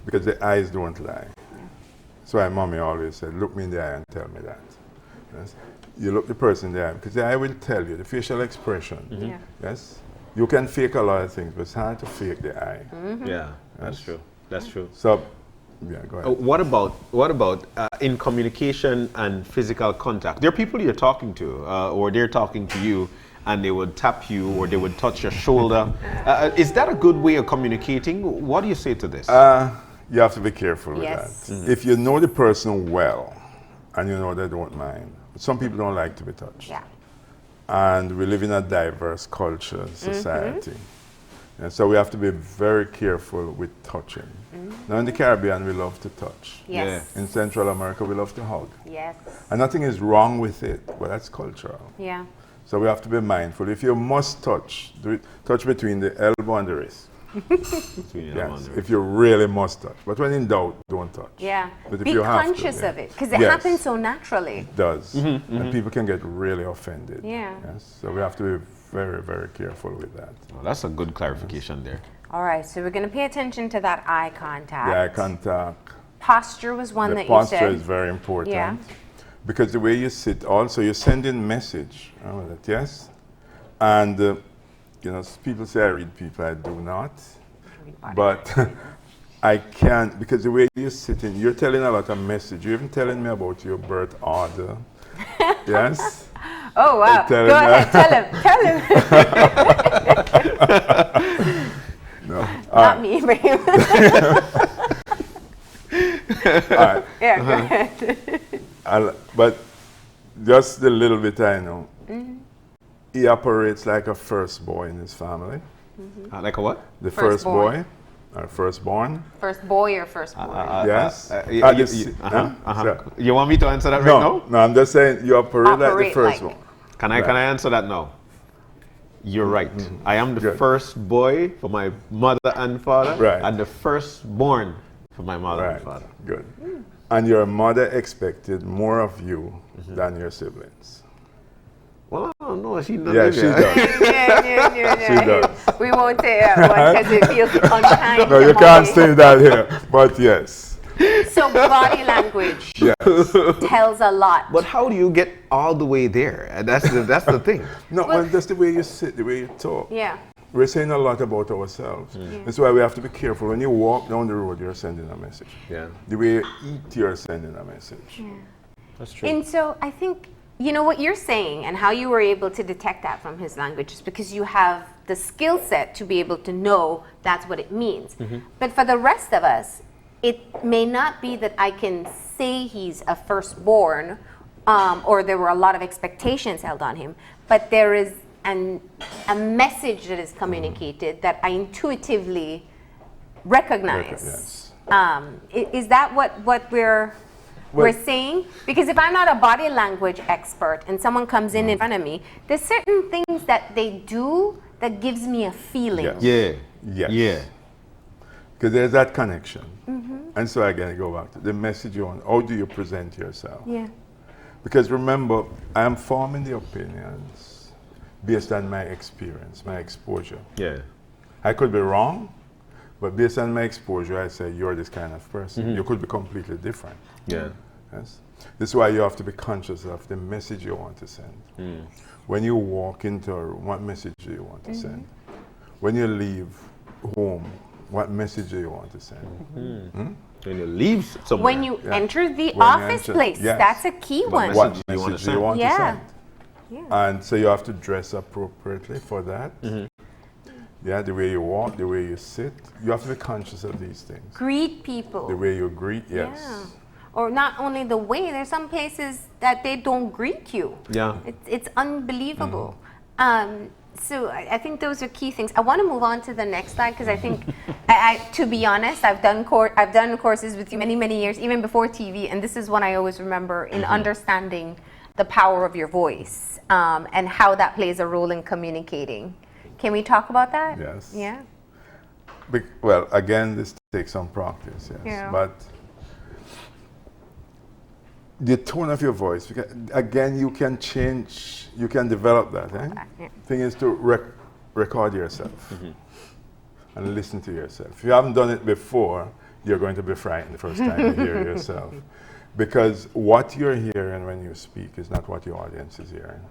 Because the eyes don't lie. So my mommy always said, look me in the eye and tell me that. Yes? You look the person in the eye, because the eye will tell you, the facial expression. Yeah. Yes? You can fake a lot of things, but it's hard to fake the eye. Yeah. That's true. That's true. So, yeah, go ahead. What about in communication and physical contact? There are people you're talking to, or they're talking to you, and they would tap you, or they would touch your shoulder. Is that a good way of communicating? What do you say to this? You have to be careful with Yes. that. If you know the person well, and you know they don't mind, some people don't like to be touched. Yeah. And we live in a diverse culture, society. And so we have to be very careful with touching. Now in the Caribbean, we love to touch. Yes. In Central America, we love to hug. Yes. And nothing is wrong with it, but that's cultural. Yeah. So we have to be mindful. If you must touch, do it, touch between the elbow and the wrist. Yes, if you really must touch. But when in doubt, don't touch. Yeah. But if Be you have to, conscious yeah. of it because it Yes. happens so naturally. It does. And people can get really offended. Yeah. Yes. So we have to be very, very careful with that. Well, that's a good clarification there. All right, so we're going to pay attention to that eye contact. The eye contact. Posture was one The that posture you said. is very important. Yeah. Because the way you sit, also you send in message. Remember that, yes? And, you know, people say I read people, I do not. But I can't, because the way you're sitting, you're telling a lot of message. You're even telling me about your birth order. Yes? Oh, wow. Go telling ahead, tell him. No. Not me, Ibrahim. All right. Yeah, go ahead. But just the little bit I know, he operates like a first boy in his family. Like a what? The first Firstborn. boy, or firstborn. First boy or first boy? Yes. You, you want me to answer that right now? No, I'm just saying you operate like the Operate first like- one. Can I answer that now? You're right. I am the Good. first boy for my mother and father, Right. and the firstborn for my mother and Right. father. Good. And your mother expected more of you than your siblings. Well, I don't know. She doesn't Yeah, live she here. does. She does. We won't say that one because it feels unkind. No, to you can't mommy. say that here. But yes. So body language tells a lot. But how do you get all the way there? And that's the thing. No, well, that's the way you sit, the way you talk. Yeah. We're saying a lot about ourselves. That's why we have to be careful. When you walk down the road, you're sending a message. Yeah. The way you eat, you're sending a message. That's true. And so I think, you know, what you're saying and how you were able to detect that from his language is because you have the skill set to be able to know that's what it means. But for the rest of us, it may not be that I can say he's a firstborn or there were a lot of expectations held on him, but there is a message that is communicated that I intuitively recognize. Yes. Is that what we're saying? Because if I'm not a body language expert and someone comes in front of me, there's certain things that they do that gives me a feeling. Yes. Yeah. Yes. Yeah. Because there's that connection. And so again, go back to the message you want. How do you present yourself? Yeah. Because remember, I am forming the opinions based on my experience, my exposure. Yeah. I could be wrong, but based on my exposure, I say you're this kind of person. You could be completely different. Yeah. Yes. This is why you have to be conscious of the message you want to send. When you walk into a room, what message do you want to send? When you leave home, what message do you want to send? When you leave somewhere. When you enter the When you office enter- place, yes. that's a key one. message What do you message want to do you send? want Yeah. to send? Yeah. And so you have to dress appropriately for that. Yeah, the way you walk, the way you sit. You have to be conscious of these things. Greet people. The way you greet, yes. Yeah. Or not only the way, there's some places that they don't greet you. Yeah. It's unbelievable. So I think those are key things. I want to move on to the next slide because I think, to be honest, I've done courses with you many years, even before TV, and this is one I always remember in understanding the power of your voice and how that plays a role in communicating. Can we talk about that? Yes. Yeah. Well, again, this takes some practice, yes. Yeah. But the tone of your voice, because, again, you can change, you can develop that. Yeah. Thing is to record yourself and listen to yourself. If you haven't done it before, you're going to be frightened the first time you hear yourself. Because what you're hearing when you speak is not what your audience is hearing.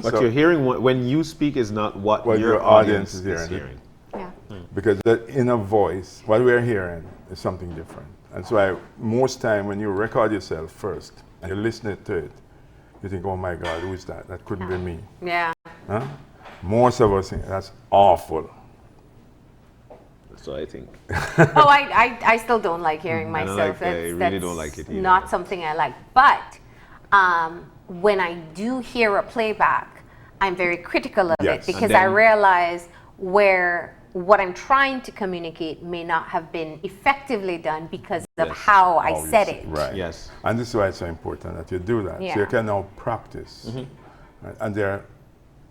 What So- you're hearing when you speak is not what your audience is hearing. Yeah. Because that inner voice, what we're hearing, is something different. And so most time when you record yourself first and you're listening to it, you think, oh my God, who is that? That couldn't be me. Yeah. Huh? Most of us think, that's awful. That's what I think. Oh, I still don't like hearing I don't myself. like- I really don't like it either. Not something I like. But when I do hear a playback, I'm very critical of Yes. it because And I then- realize where what I'm trying to communicate may not have been effectively done because of Yes. how I How you said say- it. Right. Yes. And this is why it's so important that you do that. Yeah. So you can now practice. Right? And there are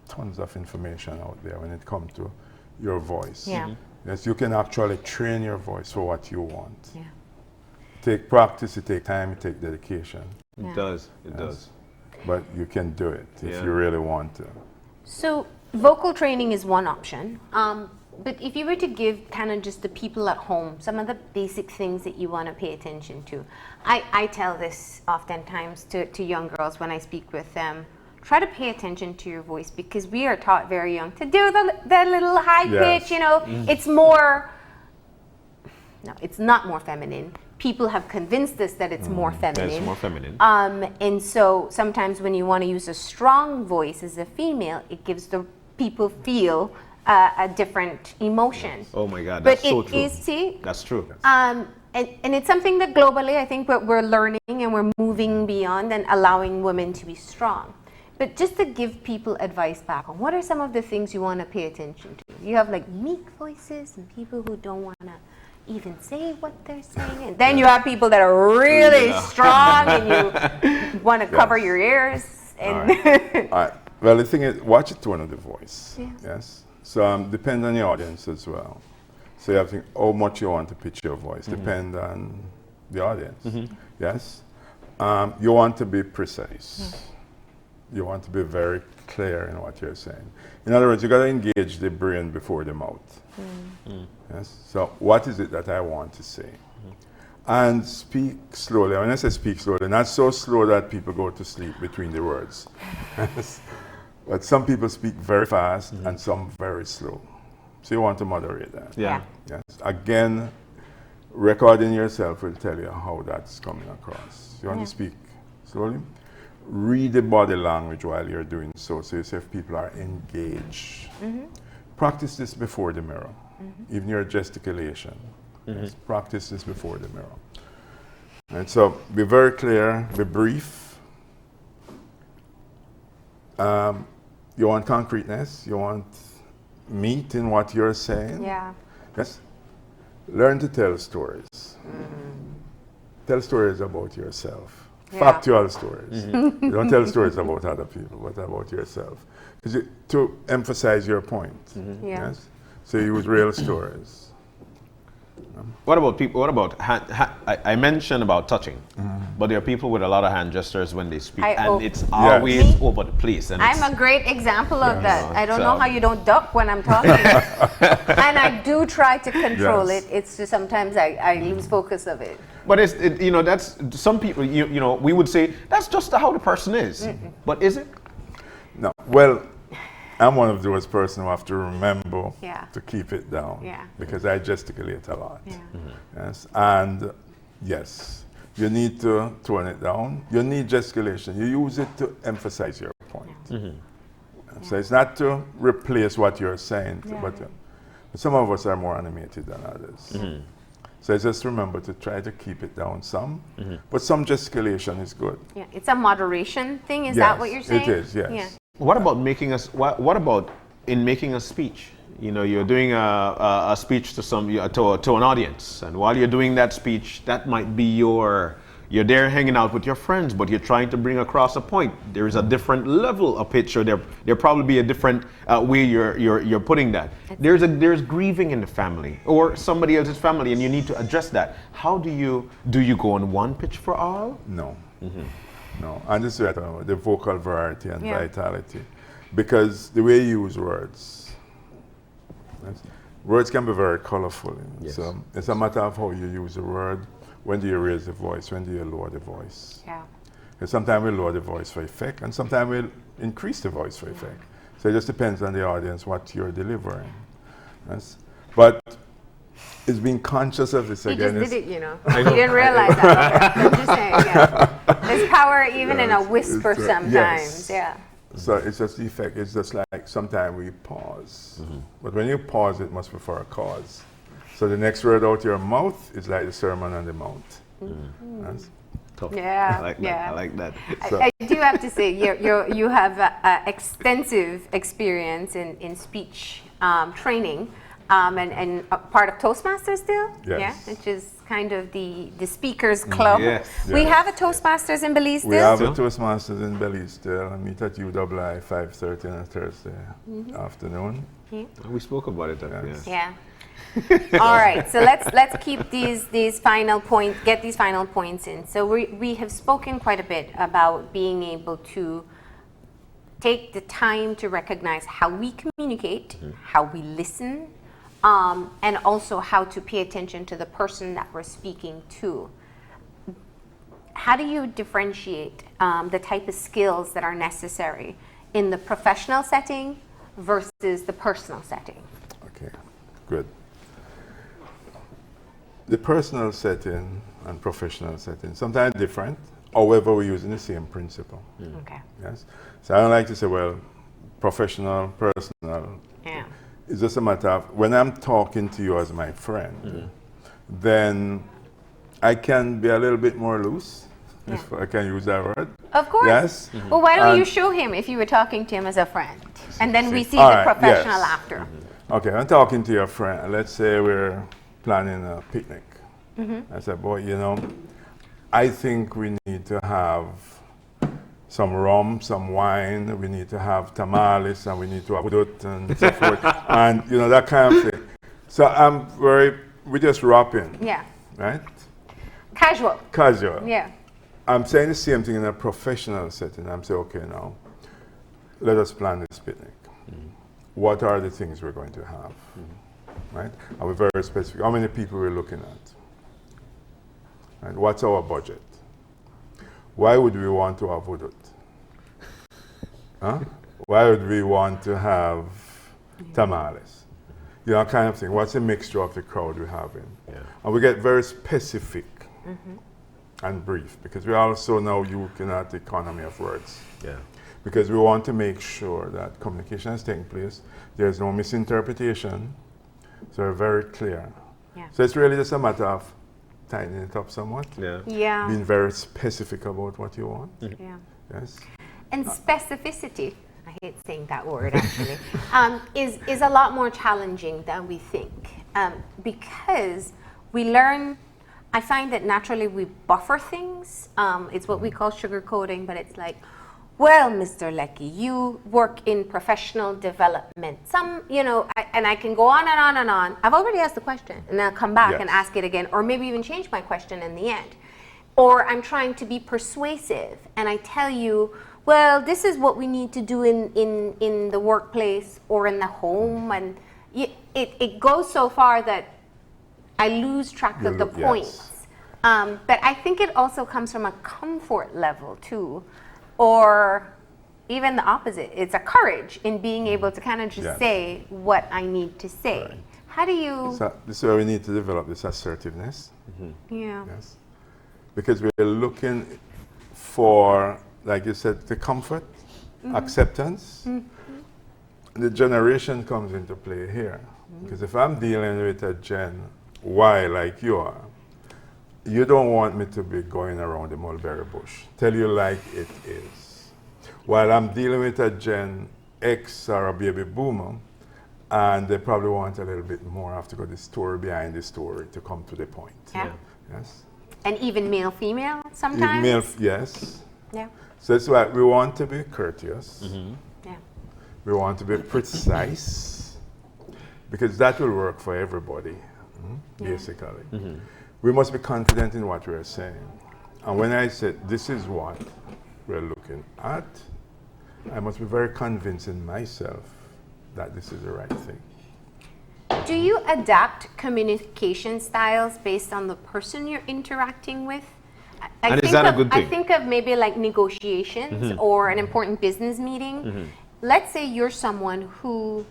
tons of information out there when it comes to your voice. Yeah. Yes, you can actually train your voice for what you want. Yeah. Take practice, it takes time, it takes dedication. Yeah. It does. It Yes. does. But you can do it if Yeah. you really want to. So vocal training is one option. But if you were to give kind of just the people at home some of the basic things that you want to pay attention to, I tell this oftentimes to young girls when I speak with them. Try to pay attention to your voice because we are taught very young to do the little high Yes. pitch, you know. It's more, no, it's not more feminine. People have convinced us that it's more feminine. That's more feminine. And so sometimes when you want to use a strong voice as a female, it gives the people feel a different emotion. Oh my God, But that's so it true. is, see, That's true. and it's something that globally I think we're learning and we're moving beyond and allowing women to be strong. But just to give people advice back on what are some of the things you want to pay attention to? You have like meek voices and people who don't want to even say what they're saying. And then you have people that are really strong and you want to cover your ears. And All right. Well, the thing is, watch the tone of the voice. Yeah. Yes. So depend on your audience as well. So you have to think how much you want to pitch your voice. Depend on the audience. Yes. You want to be precise. You want to be very clear in what you're saying. In other words, you got to engage the brain before the mouth. Yes. So what is it that I want to say? And speak slowly. When I say speak slowly, not so slow that people go to sleep between the words. But some people speak very fast and some very slow. So you want to moderate that. Yeah. Yes. Again, recording yourself will tell you how that's coming across. You want to speak slowly. Read the body language while you're doing so. So you see if people are engaged. Practice this before the mirror. Even your gesticulation. Yes, practice this before the mirror. And so be very clear, be brief. You want concreteness, you want meat in what you're saying. yeah. Yes. Learn to tell stories. Tell stories about yourself. Yeah. Factual stories. You don't tell stories about other people, but about yourself. To emphasize your point. Yeah. Yes. So use real stories. What about people? What about I mentioned about touching, but there are people with a lot of hand gestures when they speak, and it's always over the place. And I'm a great example of that. I don't know how you don't duck when I'm talking. And I do try to control it. It's just sometimes I lose focus of it. But you know, that's some people. You know, we would say that's just how the person is. But is it? No. Well, I'm one of those persons who have to remember Yeah. to keep it down. Yeah. Because I gesticulate a lot. Yeah. Yes. And yes, you need to tone it down. You need gesticulation. You use it to emphasize your point. So it's not to replace what you're saying, but some of us are more animated than others. So just remember to try to keep it down some, but some gesticulation is good. Yeah, it's a moderation thing. Is that what you're saying? It is, yes. Yeah. What about making us? What about in making a speech? You know, you're doing a speech to to an audience, and while you're doing that speech, that might be you're there hanging out with your friends, but you're trying to bring across a point. There is a different level of pitch, or there probably be a different way you're putting that. There's grieving in the family or somebody else's family, and you need to address that. How do you go on one pitch for all? No. No, and this is the vocal variety and vitality, because the way you use words, words can be very colorful. Yes. So it's a matter of how you use the word. When do you raise the voice? When do you lower the voice? Yeah. Because sometimes we lower the voice for effect, and sometimes we'll increase the voice for effect. So it just depends on the audience what you're delivering. Yes. But it's being conscious of this He again. just did it, you know. He didn't realize that. I'm just saying, yeah. There's power even in a whisper sometimes. Yeah. So it's just the effect. It's just like sometimes we pause. But when you pause, it must be for a cause. So the next word out your mouth is like the Sermon on the Mount. Yes? Tough. Yeah, I like that. yeah. I like that. I do have to say, you have extensive experience in speech training, and part of Toastmasters still? Yes. Yeah, which is kind of the speakers club. Yes. We Yes. have a Toastmasters in Belize still? We have a Toastmasters in Belize still. I meet at UWI 5:30 on a Thursday afternoon. We spoke about it. Yes. Yeah. All right, so let's keep these final points, get these final points in. So we have spoken quite a bit about being able to take the time to recognize how we communicate, how we listen, and also how to pay attention to the person that we're speaking to. How do you differentiate the type of skills that are necessary in the professional setting versus the personal setting? Okay, good. The personal setting and professional setting, sometimes different. However, we're using the same principle. Okay. Yes. So I don't like to say, well, professional, personal. Yeah. It's just a matter of when I'm talking to you as my friend, then I can be a little bit more loose, if I can use that word. Of course. Yes. Well, why don't you And- show him if you were talking to him as a friend? And then we see All the right, professional yes. after. Okay, I'm talking to your friend. Let's say we're planning a picnic. I said, boy, you know, I think we need to have some rum, some wine, we need to have tamales, and we need to have udut and so forth, and you know, that kind of thing. So we just wrap in, Yeah. right? Casual. Casual. Yeah. I'm saying the same thing in a professional setting. I'm saying, okay, now, let us plan this picnic. What are the things we're going to have, right? Are we very specific? How many people we're looking at? Right? What's our budget? Why would we want to have udut? Huh? Why would we want to have tamales? You know, kind of thing. What's the mixture of the crowd we're having? Yeah. And we get very specific and brief, because we also now looking at the economy of words. Yeah. Because we want to make sure that communication is taking place, there's no misinterpretation, so we're very clear. Yeah. So it's really just a matter of tightening it up somewhat, Yeah. Yeah. being very specific about what you want. Yeah. Yes. And specificity, I hate saying that word actually, is a lot more challenging than we think, because we learn. I find that naturally we buffer things. It's what we call sugarcoating, but it's like, well, Mr. Leckie, you work in professional development. And I can go on and on and on. I've already asked the question, and I'll come back and Yes. ask it again, or maybe even change my question in the end. Or I'm trying to be persuasive, and I tell you, well, this is what we need to do in the workplace or in the home, and it goes so far that I lose track of the Yes. points. But I think it also comes from a comfort level too, or even the opposite. It's a courage in being able to kind of just Yes. say what I need to say. Right. How do you? So this is where we need to develop this assertiveness. Yeah. Yes. Because we're looking for, like you said, the comfort, acceptance. The generation comes into play here. Because if I'm dealing with a Gen Y like you are, you don't want me to be going around the mulberry bush. Tell you like it is. While I'm dealing with a Gen X or a baby boomer, and they probably want a little bit more. I have to go the story behind the story to come to the point. Yeah. Yes. And even male, female sometimes. Email, yes. Yeah. So that's why we want to be courteous. Yeah. We want to be precise, because that will work for everybody, basically. We must be confident in what we're saying. And when I said, this is what we're looking at, I must be very convincing myself that this is the right thing. Do you adapt communication styles based on the person you're interacting with? I And is think that a of- good thing? I think of maybe like negotiations or an important business meeting. Let's say you're someone who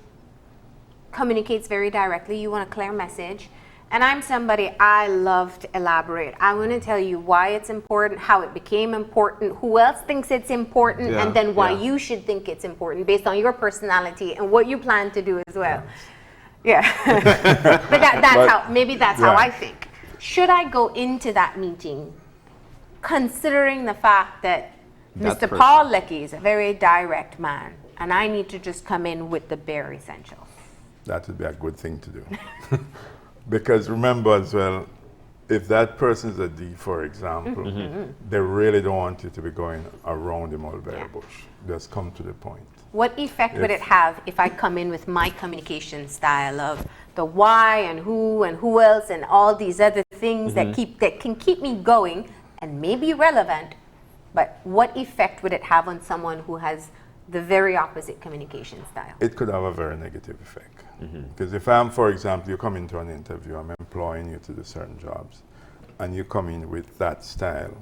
communicates very directly, you want a clear message, and I'm somebody I love to elaborate. I want to tell you why it's important, how it became important, who else thinks it's important, Yeah, and then why yeah. you should think it's important based on your personality and what you plan to do as well. Yeah. But that's how Right. I think. Should I go into that meeting considering the fact that That Mr. person. Paul Leckie is a very direct man and I need to just come in with the bare essentials? That would be a good thing to do. Because remember as well, if that person is a D, for example, they really don't want you to be going around the mulberry Yeah. bush. Just come to the point. What effect would If- it have if I come in with my communication style of the why and who else and all these other things that can keep me going and may be relevant, but what effect would it have on someone who has the very opposite communication style? It could have a very negative effect. Because if I'm, for example, you come into an interview, I'm employing you to do certain jobs, and you come in with that style,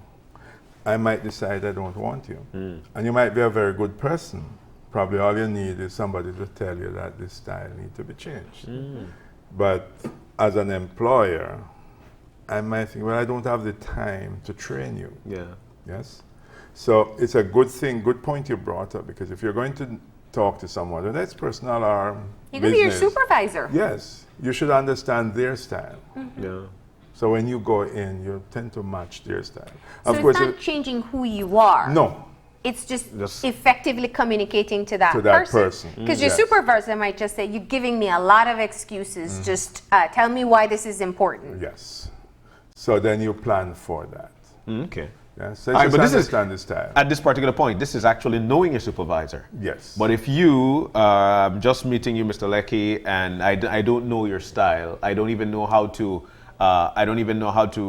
I might decide I don't want you. And you might be a very good person. Probably all you need is somebody to tell you that this style needs to be changed. But as an employer, I might think, well, I don't have the time to train you. Yeah. Yes? So it's a good thing, good point you brought up, because if you're going to talk to someone, whether it's personal or You could be your business, supervisor. yes, you should understand their style. Yeah. So when you go in, you tend to match their style. So Of it's course, not changing who you are. no, It's just Just- effectively communicating to that To that person. Because your Yes. supervisor might just say, "You're giving me a lot of excuses. Just tell me why this is important." yes. So then you plan for that. Okay. Yes, so All right, just but this is understand the style. at this particular point. This is actually knowing your supervisor. Yes. But if you just meeting you, Mr. Leckie, and I don't know your style, I don't even know how to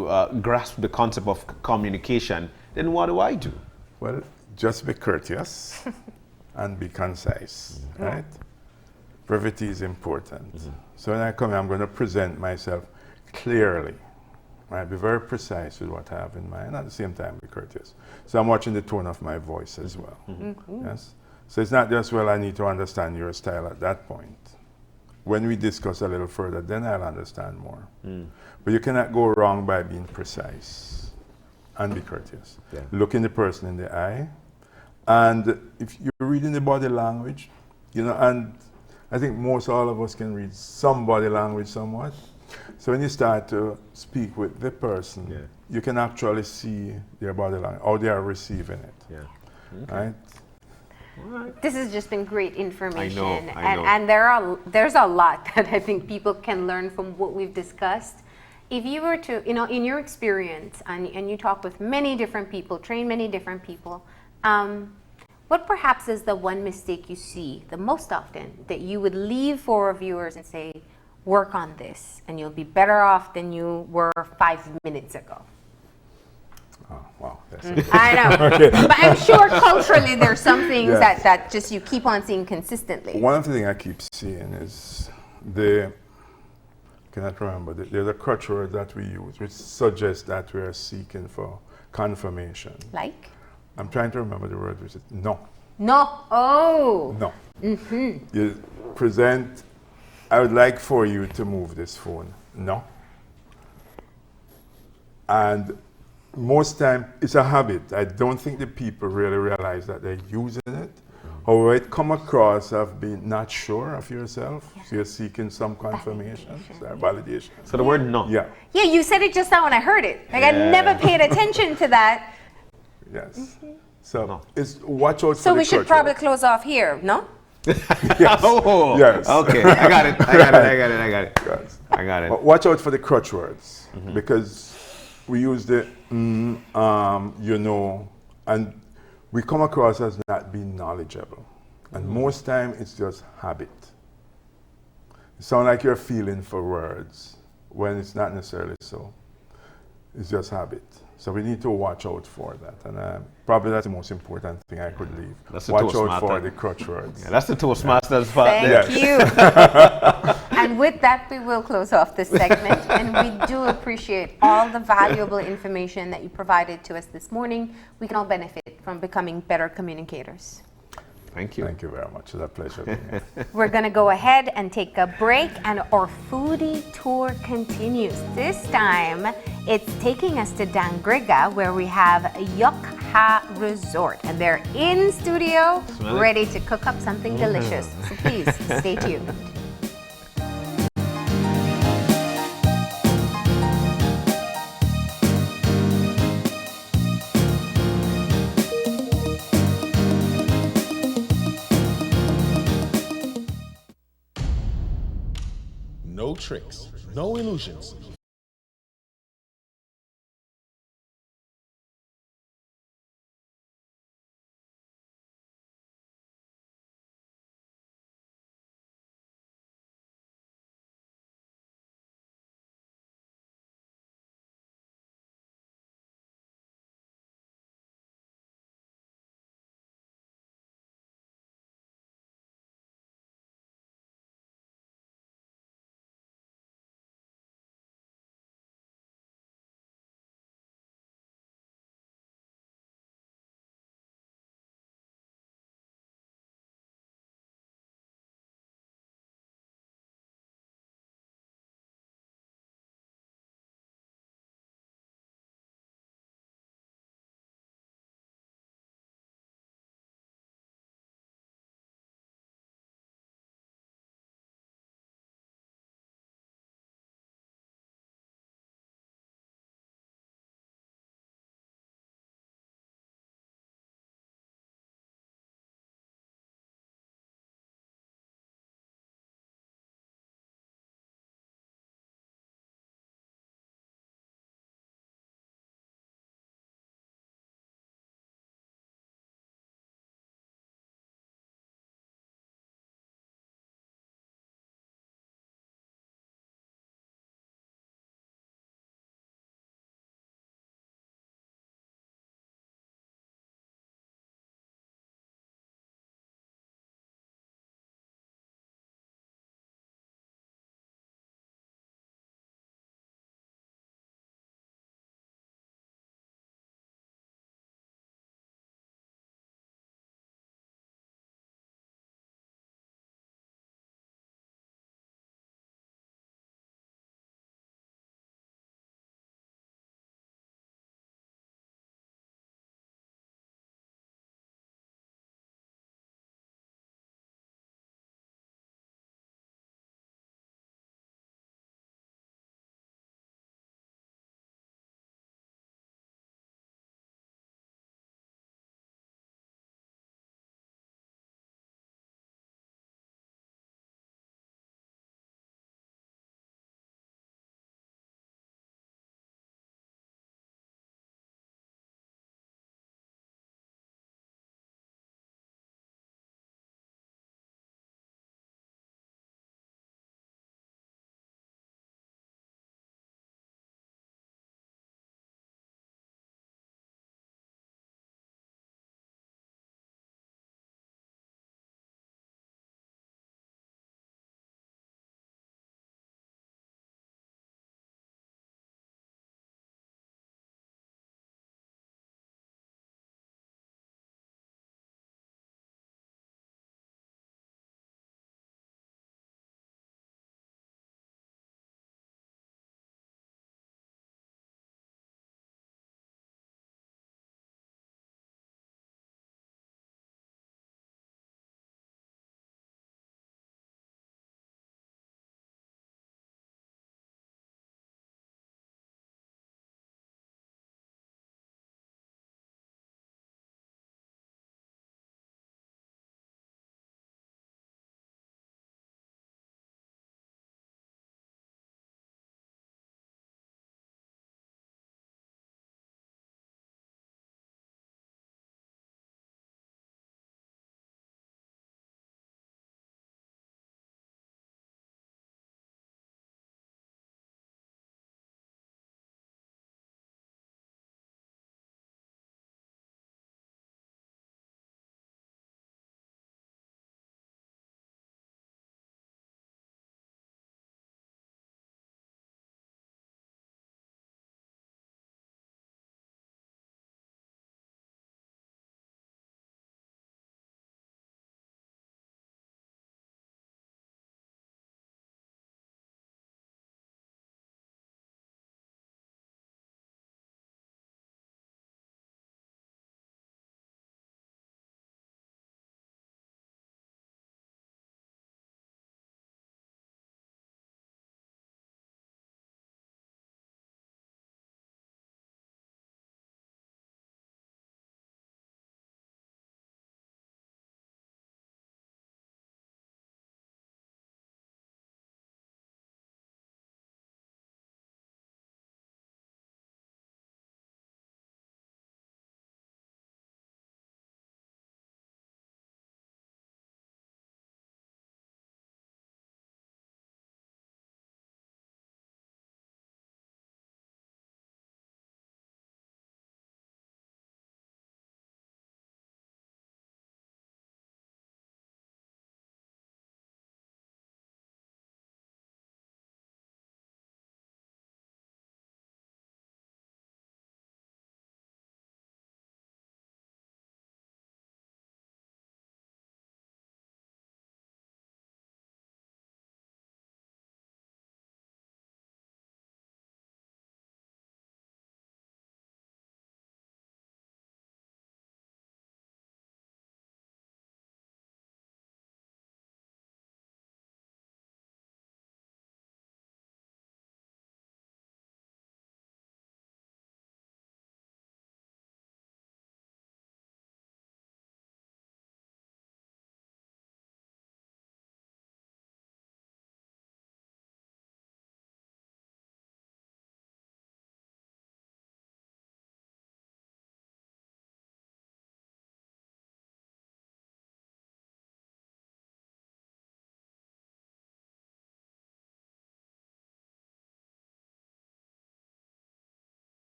grasp the concept of communication, then what do I do? Well, just be courteous and be concise, right? Brevity is important. So when I come here, I'm going to present myself clearly. Right? Be very precise with what I have in mind. At the same time, be courteous. So I'm watching the tone of my voice as well. Yes. So it's not just, well, I need to understand your style at that point. When we discuss a little further, then I'll understand more. But you cannot go wrong by being precise and be courteous. Yeah. Looking the person in the eye. And if you're reading the body language, you know, and I think most all of us can read some body language somewhat. So when you start to speak with the person, Yeah. you can actually see their body language, how they are receiving it, Yeah. right? This has just been great information. I know. And there's a lot that I think people can learn from what we've discussed. If you were to, in your experience, and you talk with many different people, train many different people, what perhaps is the one mistake you see the most often that you would leave for our viewers and say, work on this, and you'll be better off than you were 5 minutes ago? Oh, wow. That's it. I know. But I'm sure culturally there's some things Yes. that just you keep on seeing consistently. One of the things I keep seeing is cannot remember, there's a crutch word that we use which suggests that we are seeking for confirmation. Like? I'm trying to remember the word, which is no. No. Oh. No. You present, I would like for you to move this phone. No. And most time it's a habit. I don't think the people really realize that they're using it. However, it come across of being not sure of yourself. So you're seeking some confirmation, validation. So the word no. Yeah, Yeah, you said it just now when I heard it. Like I never paid attention to that. yes. So it's watch out for So the we should crutch probably word. close off here, no? Oh. Yes. Okay. I got it. Yes. I got it. But watch out for the crutch words because we use the you know, and we come across as not being knowledgeable. And most time it's just habit. It sounds like you're feeling for words when it's not necessarily so. It's just habit. So we need to watch out for that. And probably that's the most important thing I could leave. That's the Watch out Toastmaster. for the crutch words. Yeah, that's the Toastmasters part Thank there. you. And with that, we will close off this segment. And we do appreciate all the valuable information that you provided to us this morning. We can all benefit from becoming better communicators. Thank you. Thank you very much. It's a pleasure being here. We're going to go ahead and take a break, and our foodie tour continues. This time, it's taking us to Dangriga, where we have Yokha Resort, and they're in studio, Smell it? ready to cook up something delicious. So please stay tuned. No tricks, no illusions.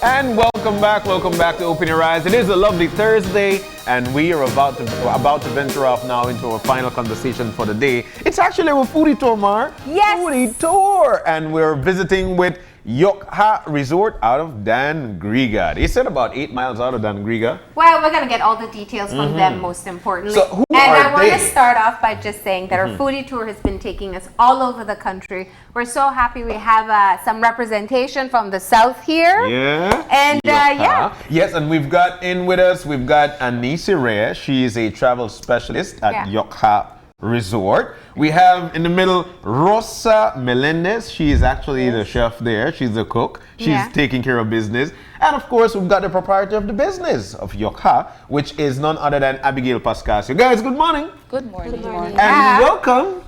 And welcome back to Open Your Eyes. It is a lovely Thursday, and we are about to venture off now into our final conversation for the day. It's actually a foodie tour, Mar. Yes. Foodie tour, and we're visiting with Yokha Resort out of Dangriga. They said about 8 miles out of Dangriga. Well, we're going to get all the details from them, most importantly. So who and are I want to they? start off by just saying that our foodie tour has been taking us all over the country. We're so happy we have some representation from the south here. Yeah. And Yokha. Yes, and we've got Anisi Reyes. She is a travel specialist at Yokha Resort. We have in the middle Rosa Melendez. She is actually the chef there. She's the cook. She's taking care of business. And of course, we've got the proprietor of the business of Yokha, which is none other than Abigail Pascasio. Guys, good morning. Good morning. Good morning. And welcome.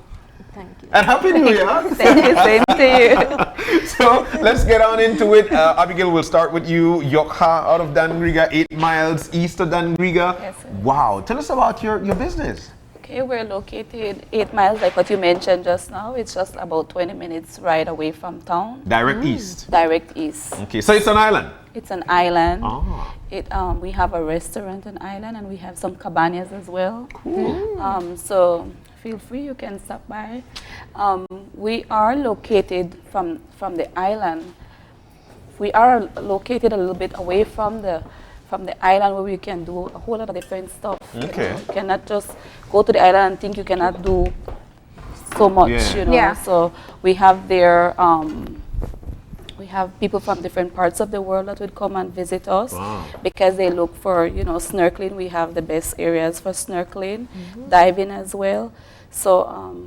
Thank you. And Happy New Year. Thank you. Same to you. So let's get on into it. Abigail, we'll start with you. Yokha out of Dangriga, 8 miles east of Dangriga. Yes, sir. Wow. Tell us about your business. Okay, we're located 8 miles, like what you mentioned just now. It's just about 20 minutes ride away from town. Direct east. Direct east. Okay, so it's an island. It's an island. Ah. We have a restaurant on island, and we have some cabanas as well. Cool. So feel free, you can stop by. We are located from the island. We are located a little bit away from the island, where we can do a whole lot of different stuff. Okay. You cannot just go to the island and think you cannot do so much, you know. Yeah. So we have there, we have people from different parts of the world that would come and visit us because they look for, snorkeling. We have the best areas for snorkeling, diving as well. So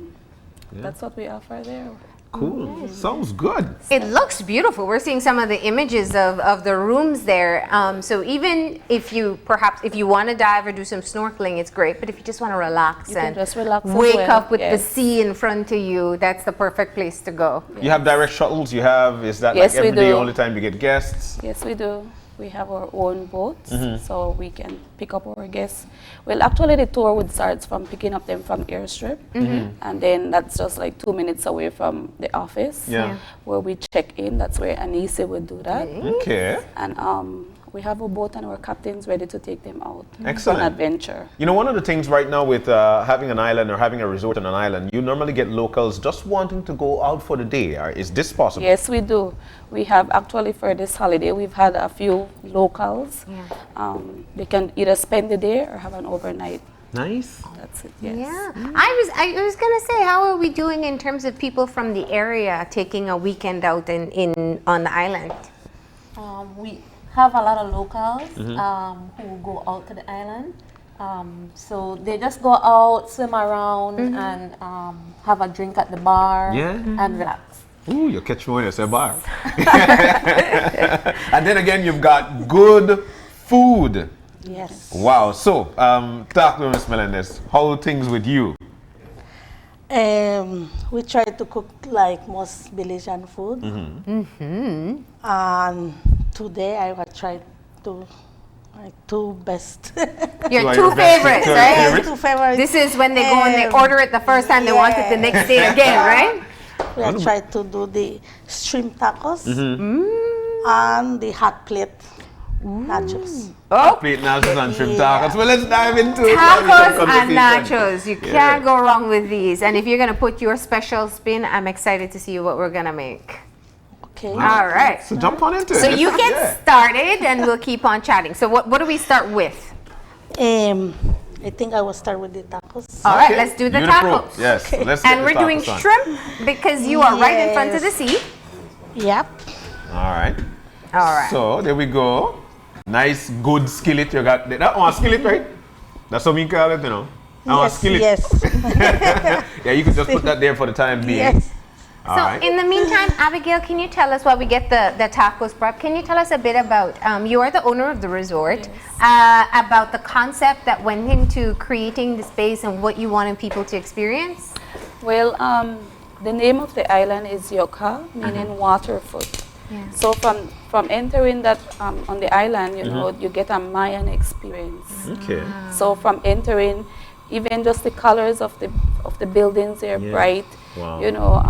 that's what we offer there. Cool. Sounds good. It looks beautiful. We're seeing some of the images of the rooms there. So even if you want to dive or do some snorkeling, it's great. But if you just want to relax You can and just relax as wake well. up with the Yes. sea in front of you, that's the perfect place to go. You have direct shuttles. Is that Yes, like we every day, do. only time you get guests? Yes, we do. We have our own boats, so we can pick up our guests. Well, actually, the tour would start from picking up them from airstrip, and then that's just like 2 minutes away from the office, where we check in. That's where Anisi would do that. Okay. And we have a boat and our captains ready to take them out Excellent. on an adventure. One of the things right now with having an island or having a resort on an island, you normally get locals just wanting to go out for the day. Is this possible? Yes, we do. We have actually for this holiday, we've had a few locals. They can either spend the day or have an overnight. Nice. That's it. Yes. Yeah. I was gonna say, how are we doing in terms of people from the area taking a weekend out on the island? We have a lot of locals who go out to the island. So they just go out, swim around, and have a drink at the bar and relax. Ooh, you catch me when you say bar. And then again, you've got good food. Yes. Wow. So, talk to Ms. Melendez. How are things with you? We try to cook like most Belizean food. And today I will try to my two best. Your two favorites, right? Two favorites. This is when they go and they order it the first time, they want it the next day again, right? We are trying to do the shrimp tacos and the hot plate nachos. Plate nachos and shrimp tacos. Well, let's dive into it. Tacos and nachos. You can't go wrong with these. And if you're going to put your special spin, I'm excited to see what we're going to make. Okay. All right. So jump on into it. So you get started and we'll keep on chatting. So what do we start with? I think I will start with the tacos. All right, let's do the Beautiful. tacos. Yes. Okay. Let's get And the we're doing tacos on. shrimp because you are right in front of the sea. Yep. All right. All right. So there we go. Nice, good skillet. You got that one skillet, right? That's what we call it, you know. Yes. Skillet. Yes. Yeah, you could just put that there for the time being. Yes. All So right. in the meantime, Abigail, can you tell us while we get the tacos prep, can you tell us a bit about, you are the owner of the resort, about the concept that went into creating the space and what you wanted people to experience? Well, the name of the island is Yokha, meaning waterfoot. Yeah. So from entering that on the island, you know, you get a Mayan experience. Okay. So from entering, even just the colors of the buildings, they're bright. Wow. You know,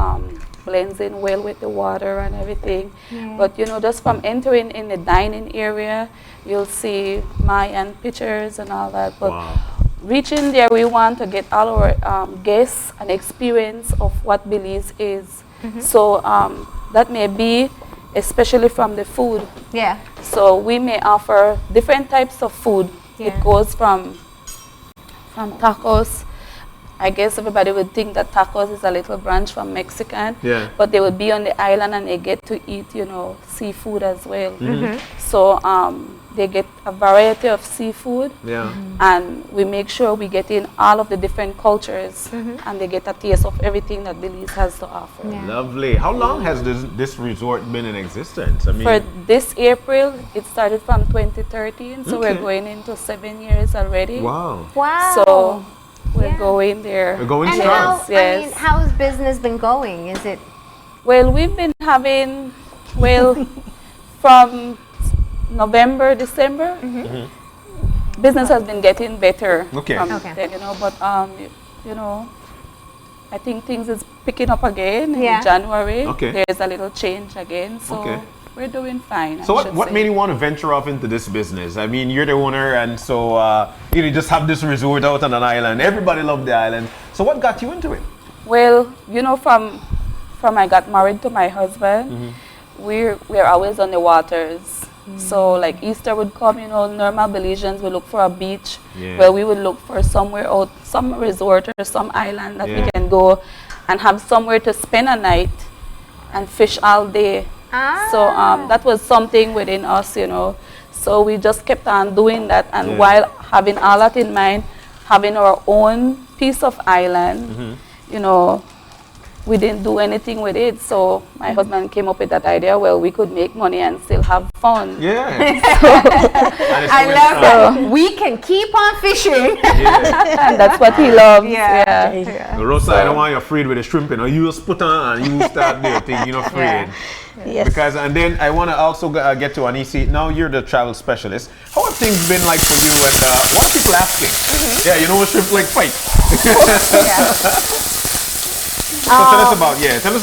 blends in well with the water and everything. But you know, just from entering in the dining area, you'll see Mayan pictures and all that. But reaching there, we want to get all our guests an experience of what Belize is. So that may be especially from the food. Yeah. So we may offer different types of food. It goes from tacos. I guess everybody would think that tacos is a little branch from Mexican. Yeah. But they would be on the island and they get to eat, you know, seafood as well. So they get a variety of seafood. Yeah. And we make sure we get in all of the different cultures and they get a taste of everything that Belize has to offer. Lovely. How long has this resort been in existence? I mean, For this April, it started from 2013, so we're going into 7 years already. wow. Wow. So we're going there. We're going and strong. how, Yes. I mean, how's business been going? Is it? Well, we've been having, from November, December, business has been getting better. Okay. From Okay. then, you know, but you know, I think things is picking up again Yeah. in January. Okay. There's a little change again, so Okay. we're doing fine. So I should what say. made you want to venture off into this business? I mean, you're the owner, and so you know, you just have this resort out on an island. Everybody loved the island. So what got you into it? Well, you know, from I got married to my husband, we're always on the waters. So like Easter would come, you know, normal Belizeans would look for a beach. Yeah. Well, we would look for somewhere out, some resort or some island that we Yeah. can go and have somewhere to spend a night and fish all day. So that was something within us, you know. So we just kept on doing that, and while having all that in mind, having our own piece of island, you know, we didn't do anything with it. So my husband came up with that idea, well, we could make money and still have fun. Yeah. I love that. We can keep on fishing. And that's what he loves. Yeah. Rosa, I don't want you afraid with the shrimp, you know. You just put on and you start there thing, you're not afraid. Yes. Because, and then I want to also get to Anisi. Now you're the travel specialist. How have things been like for you? And what are people asking? Yeah, you know, a shrimp like fight. So tell us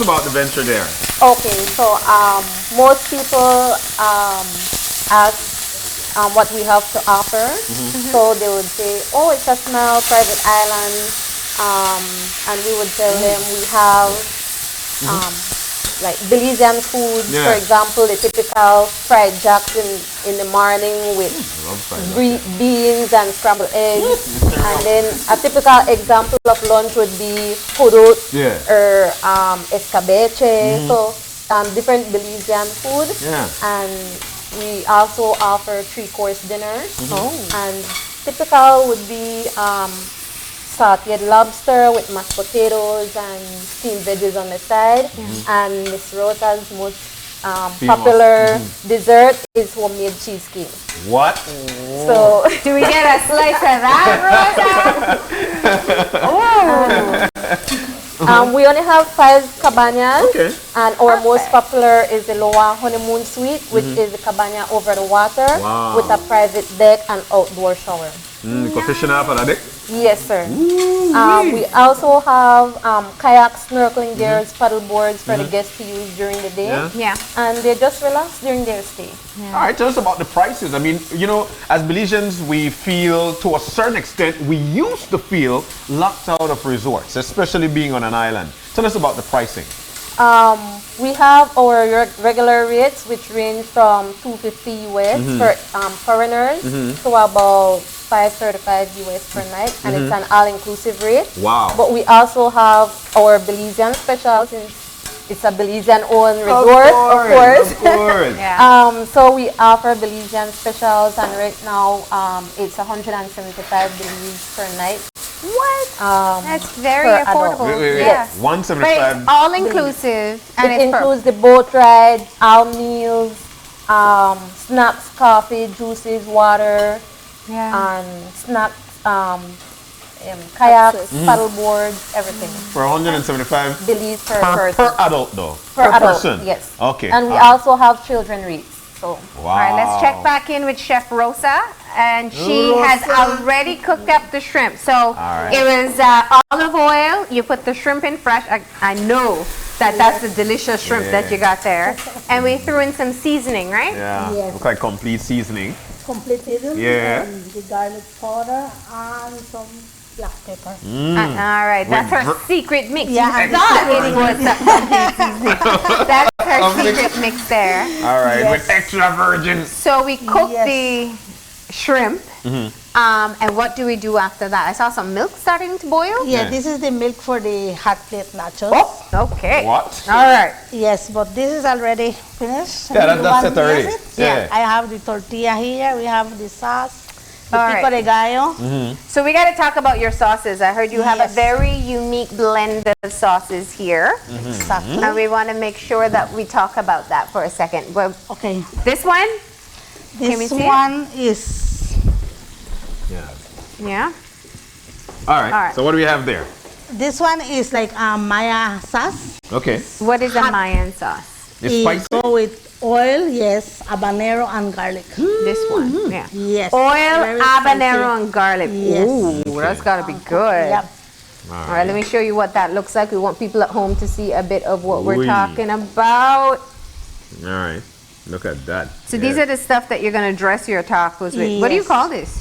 about the venture there. Okay, so most people ask what we have to offer. So they would say, oh, it's a small private island. And we would tell them we have like Belizean food. Yeah. For example, the typical fried jacks in the morning with beans and scrambled eggs. And then a typical example of lunch would be pudut or escabeche. So different Belizean food. Yeah. And we also offer 3-course dinners. And typical would be sauteed lobster with mashed potatoes and steamed veggies on the side. And Miss Rosa's most popular dessert is homemade cheesecake. What? So Do we get a slice of that, Rosa? we only have 5 cabanas. Okay. And our most popular is the Loa Honeymoon Suite, which is the cabana over the water with a private deck and outdoor shower. Go fishing up on that. Yes, sir. We also have kayak, snorkeling gears, paddle boards for the guests to use during the day. Yeah. And they just relax during their stay. All right, tell us about the prices. I mean, you know, as Belizeans, we feel, to a certain extent, we used to feel locked out of resorts, especially being on an island. Tell us about the pricing. We have our regular rates, which range from $250 US for foreigners to about $535 US per night, and it's an all-inclusive rate. Wow. But we also have our Belizean special, since it's a Belizean-owned resort, of course. Of course. So we offer Belizean specials, and right now it's 175 Belize per night. What? That's very per adult. affordable. Wait. Yeah. But 175. it's all inclusive, and It it's includes the boat ride, our meals, snacks, coffee, juices, water, and snacks, kayaks, paddle boards, everything. For 175 Belize per per person. adult, though. Per adult, person. yes. Okay. And we also have children rates. So Wow. All right, let's check back in with Chef Rosa and she has already cooked up the shrimp. So right. it was olive oil. You put the shrimp in fresh. I know that's the delicious shrimp that you got there. And we threw in some seasoning, right? Yeah. Yes. Look like complete seasoning. Completed. Yeah. And the garlic powder and some black pepper. All right, that's her secret mix. Yeah, You thought it was that's her secret mix there. All right, Yes. with extra virgin. So we cooked Yes. the shrimp. And what do we do after that? I saw some milk starting to boil. Yeah, this is the milk for the hot plate nachos. Oh, okay. What? All right. Yes, but this is already finished. Yeah, You that's want it to already. use it? Yeah. I have the tortilla here. We have the sauce, the All pico de gallo. So we got to talk about your sauces. I heard you have a Yes. very unique blend of sauces here. Exactly. And we want to make sure that we talk about that for a second. Well, Okay. this one? Can we This see it? one is Yeah. Yeah. All right. All right. So what do we have there? this one is like Maya sauce. Okay. What is a Mayan sauce? It's It spicy. go with oil, yes, habanero and garlic. This one. Yeah. Yes. Oil, very habanero, spicy. and garlic. Yes. Ooh, that's got to be good. Yep. All right, let me show you what that looks like. We want people at home to see a bit of what we're Ooh. talking about. All right. Look at that. So these are the stuff that you're going to dress your tacos with. What do you Yes. call this?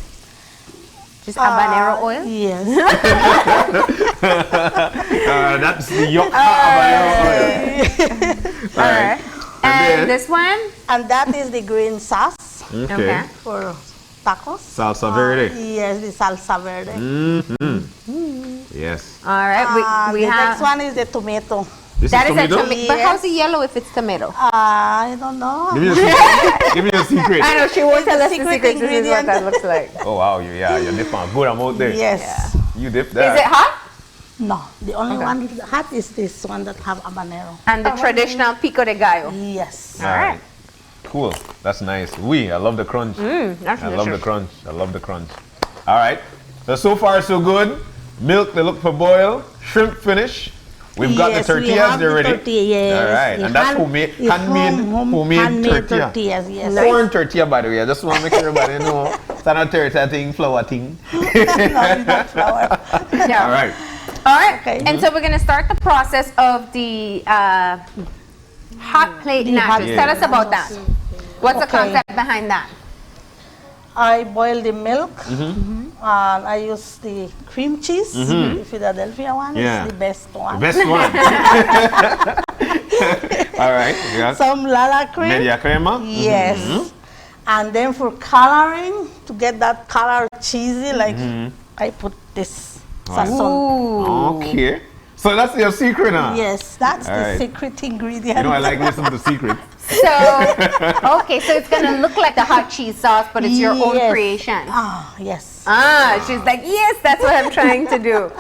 Just habanero oil? Yes. That's the yolk habanero oil. All right. then- And this one? And that is the green sauce Okay. for tacos. Salsa verde. Yes, the salsa verde. Yes. All right. We the have. next one is the tomato. This That is a tomato? tomato. But how's it yellow if it's tomato? I don't know. Give me a secret. Give me a secret. I know, she won't tell us the secret secret. This is what ingredient. that looks like. Oh wow, you dip on good amount there. Yes. You dip Is that. it hot? No, the only one hot is this one that have habanero. And the traditional pico de gallo. Yes. All right. Cool. That's nice. I love the crunch. That's I love the delicious. crunch. I love the crunch. All right. So far so good. Milk, they look for boil. Shrimp finish. We've got the Yes, we tortillas, have they're the ready. tortilla, yes. All right. The And that's hand- homemade, it's homemade handmade tortilla. tortillas, yes. Corn tortilla, by the way. I just want to make sure everybody know. It's not a tortilla thing, flour thing. No, it's not flour. All right. All right. Okay. And so we're going to start the process of the hot plate nachos. hot Tell us about that. What's the Okay. concept behind that? I boil the milk and I use the cream cheese. The Philadelphia one Yeah. is the best one. Best one. All right. We got Some lala cream. media crema. Yes. And then for coloring, to get that color cheesy, like I put this sazon. Okay. So that's your secret, huh? Yes, that's All the right. secret ingredient. You know, I like listening to secrets. So, okay, so it's going to look like the hot cheese sauce, but it's your own Yes. creation. Ah, yes. She's like, yes, that's what I'm trying to do.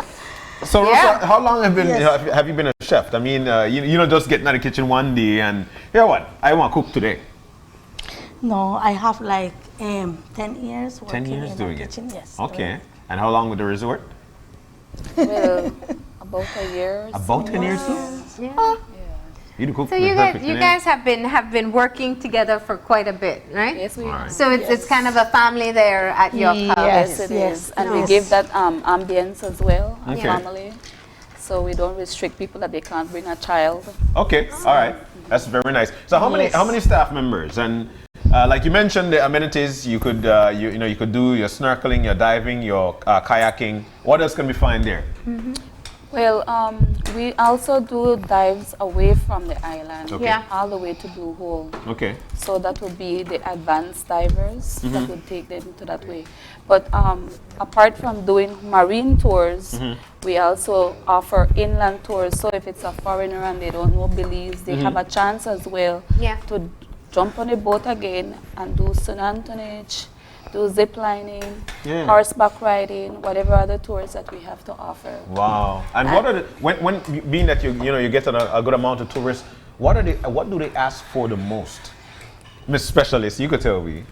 So, Yeah. Rosa, how long have Yes. have you been a chef? I mean, you know, just getting out of the kitchen one day and, you know what, I want to cook today. No, I have like 10 years working 10 years in doing the it. kitchen. Yes. Okay. And how long with the resort? Well, about a year. About 10 years too? Yeah. You do cook So with you perfect, guys have been working together for quite a bit, right? Yes, we Alright. So it's kind of a family there at your house. Yes. Yes, it yes, is. And yes. we give that ambience as well, and Okay. family. So we don't restrict people that they can't bring a child. Okay, all right. That's very nice. So how many staff members? And like you mentioned, the amenities you could you could do your snorkeling, your diving, your kayaking. What else can we find there? Well, we also do dives away from the island, Okay. Yeah. all the way to Blue Hole. Okay. So that would be the advanced divers that would take them to that way. But apart from doing marine tours, we also offer inland tours. So if it's a foreigner and they don't know Belize, they have a chance as well Yeah. to jump on a boat again and do St. Antonage, do zip lining, Yeah. horseback riding, whatever other tours that we have to offer. Wow. And what are the when being that you get a good amount of tourists, what do they ask for the most? Miss Specialist, you could tell me.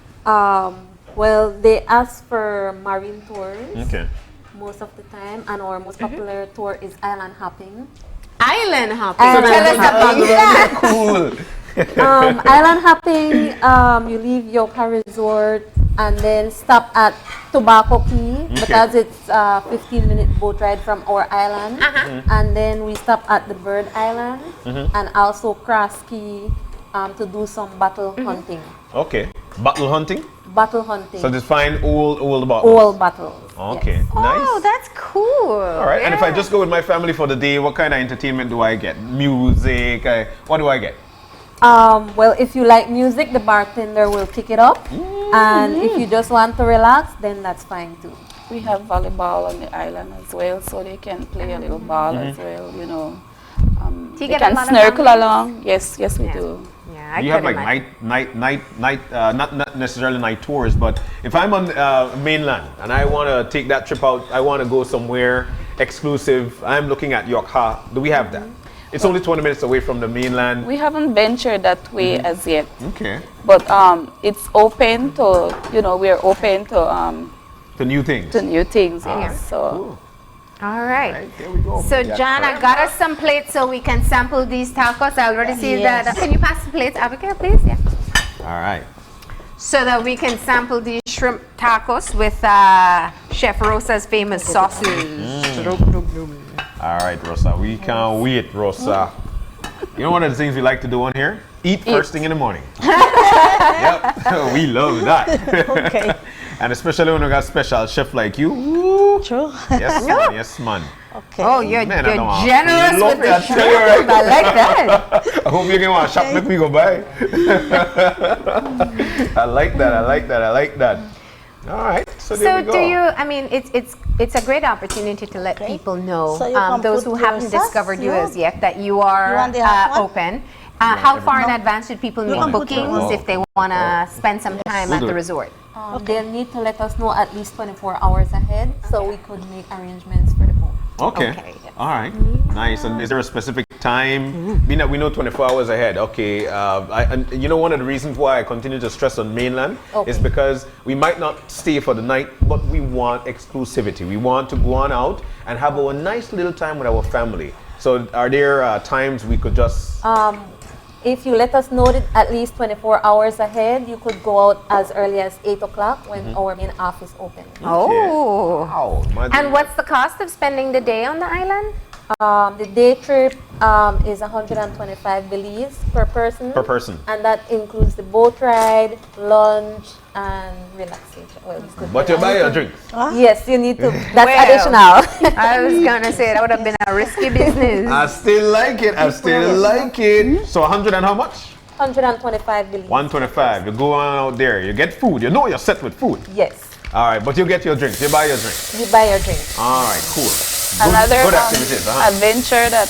Well, they ask for marine tours Okay. most of the time, and our most popular tour is island hopping. Island hopping. So Tell us about that. Cool. Island hopping, you leave Yoka Resort and then stop at Tobacco Key because it's a 15-minute boat ride from our island. And then we stop at the Bird Island and also Cross Key to do some battle hunting. Okay. Battle hunting? Battle hunting. So just find old bottles. Old battles. Okay. yes. Nice. Oh, that's cool. All right. And if I just go with my family for the day, what kind of entertainment do I get? Music? What do I get? Well, if you like music, the bartender will kick it up. And if you just want to relax, then that's fine too. We have volleyball on the island as well, so they can play a little ball as well, you know. Do you They get a can lot of snorkel families? along. Yes, yes, we do. Yeah, I You have could like imagine. not necessarily night tours, but if I'm on mainland and I want to take that trip out, I want to go somewhere exclusive. I'm looking at York Harbor. Do we have that? It's only 20 minutes away from the mainland. We haven't ventured that way as yet. Okay. But it's open to, you know, we're open To new things. to new things. Yes. So. Cool. All right. There we go. So, John, I got us some plates so we can sample these tacos. I already see Yes. that. Can you pass the plates, Abigail, please? Yeah. All right. So that we can sample these shrimp tacos with Chef Rosa's famous sauces. All right, Rosa. We can't wait, Rosa. You know one of the things we like to do on here? Eat first thing in the morning. Yep. We love that. Okay. And especially when we got special chef like you. Woo. True. Yes, man. Yes, man. Okay. Oh, you're Man, I know. generous Love with the that, shrimp. tell you, right? I like that. I hope you can want to shop. Make me go buy. I like that. I like that. I like that. All right. So there So we go. do you, I mean, it's a great opportunity to let people know, So you can those put who your haven't sauce, discovered you yeah. as yet, that you are You want the hot one? open. How far in advance should people make can put your bookings own. if they want to spend some time We'll at do the it. resort? They'll need to let us know at least 24 hours ahead so we could make arrangements for the boat. Okay. Okay, yes. All right. Nice. And is there a specific time? Being that we know 24 hours ahead. Okay. And you know, one of the reasons why I continue to stress on mainland is because we might not stay for the night, but we want exclusivity. We want to go on out and have a nice little time with our family. So are there times we could just... If you let us know it at least 24 hours ahead, you could go out as early as 8 o'clock when our main office opens. Oh. Wow. And what's the cost of spending the day on the island? The day trip is 125 Belize per person. Per person. And that includes the boat ride, lunch, and relaxation. Well, it's good But you buy a drink. Yes, you need to. That's Well, additional. I was going to say that would have been a risky business. I still like it. I still like it. So 100 and how much? 125 Belize. 125. You go on out there. You get food. You know you're set with food. Yes, All right. But you get your drinks. You buy your drink. you buy your drink. All right. Cool. Another good activities. adventure that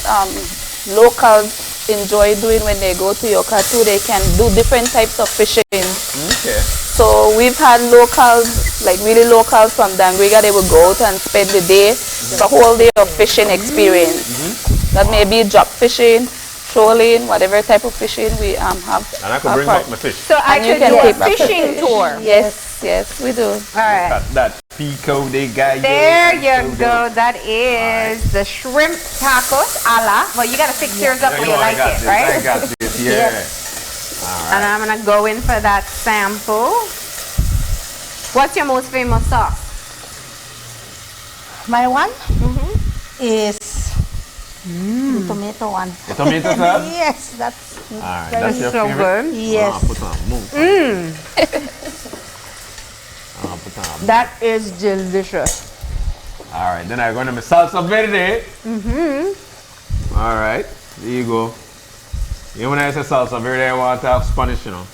locals enjoy doing when they go to Yoka too, they can do different types of fishing. Okay. So we've had locals, like really locals from Dangriga, they would go out and spend the day, the whole day of fishing experience. That may be drop fishing, trolling, whatever type of fishing we have. And I could bring back my fish. So I And you could can do a take back the fishing fish. tour. Yes, yes, we do. All right. That pico de gallo. There you go. That is the shrimp tacos a la. Well, you got to fix yours up I where know, you like I got it, this. right? I got this. Yeah. And I'm going to go in for that sample. What's your most famous sauce? My one is the tomato one. The tomato sauce? Yes, that's All right. very That's your so favorite? good. Yes. Ah, put on move. Put on. That is delicious. All right. Then I'm going to my salsa verde. All right. There you go. You know when I say salsa verde, I want to talk Spanish, you know.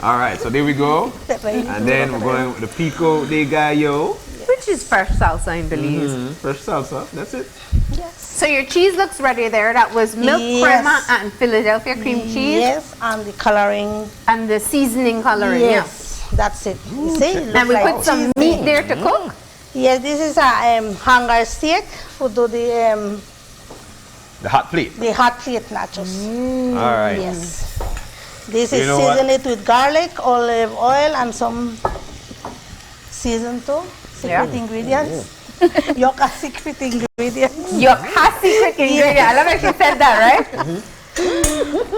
All right. So there we go. And then we're going with the pico de gallo. Which is fresh salsa in Belize. Fresh salsa. That's it. So your cheese looks ready there. That was milk Yes. crema and Philadelphia cream cheese. Yes, and the coloring. And the seasoning coloring. Yes, that's it. You see, it Yeah. looks And we like put some cheese. meat there to cook. Yes, this is a hanger steak. We do The hot plate. the hot plate nachos. All right. Yes. This You is know what? season it with garlic, olive oil, and some season too. Secret ingredients. Yoka secret ingredients. Your secret ingredient. I love how she said that, right?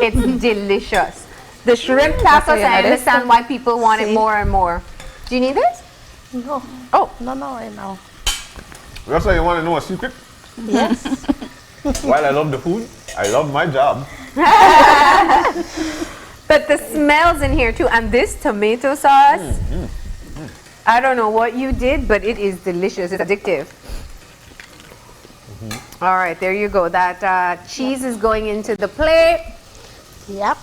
It's delicious. The shrimp tacos, you I know this? understand why people want it See? more and more. Do you need this? No. Oh. No, right now. That's why you want to know a secret? Yes. While I love the food, I love my job. But the smells in here too, and this tomato sauce, I don't know what you did, but it is delicious. It's addictive. All right, there you go. That cheese is going into the plate. Yep.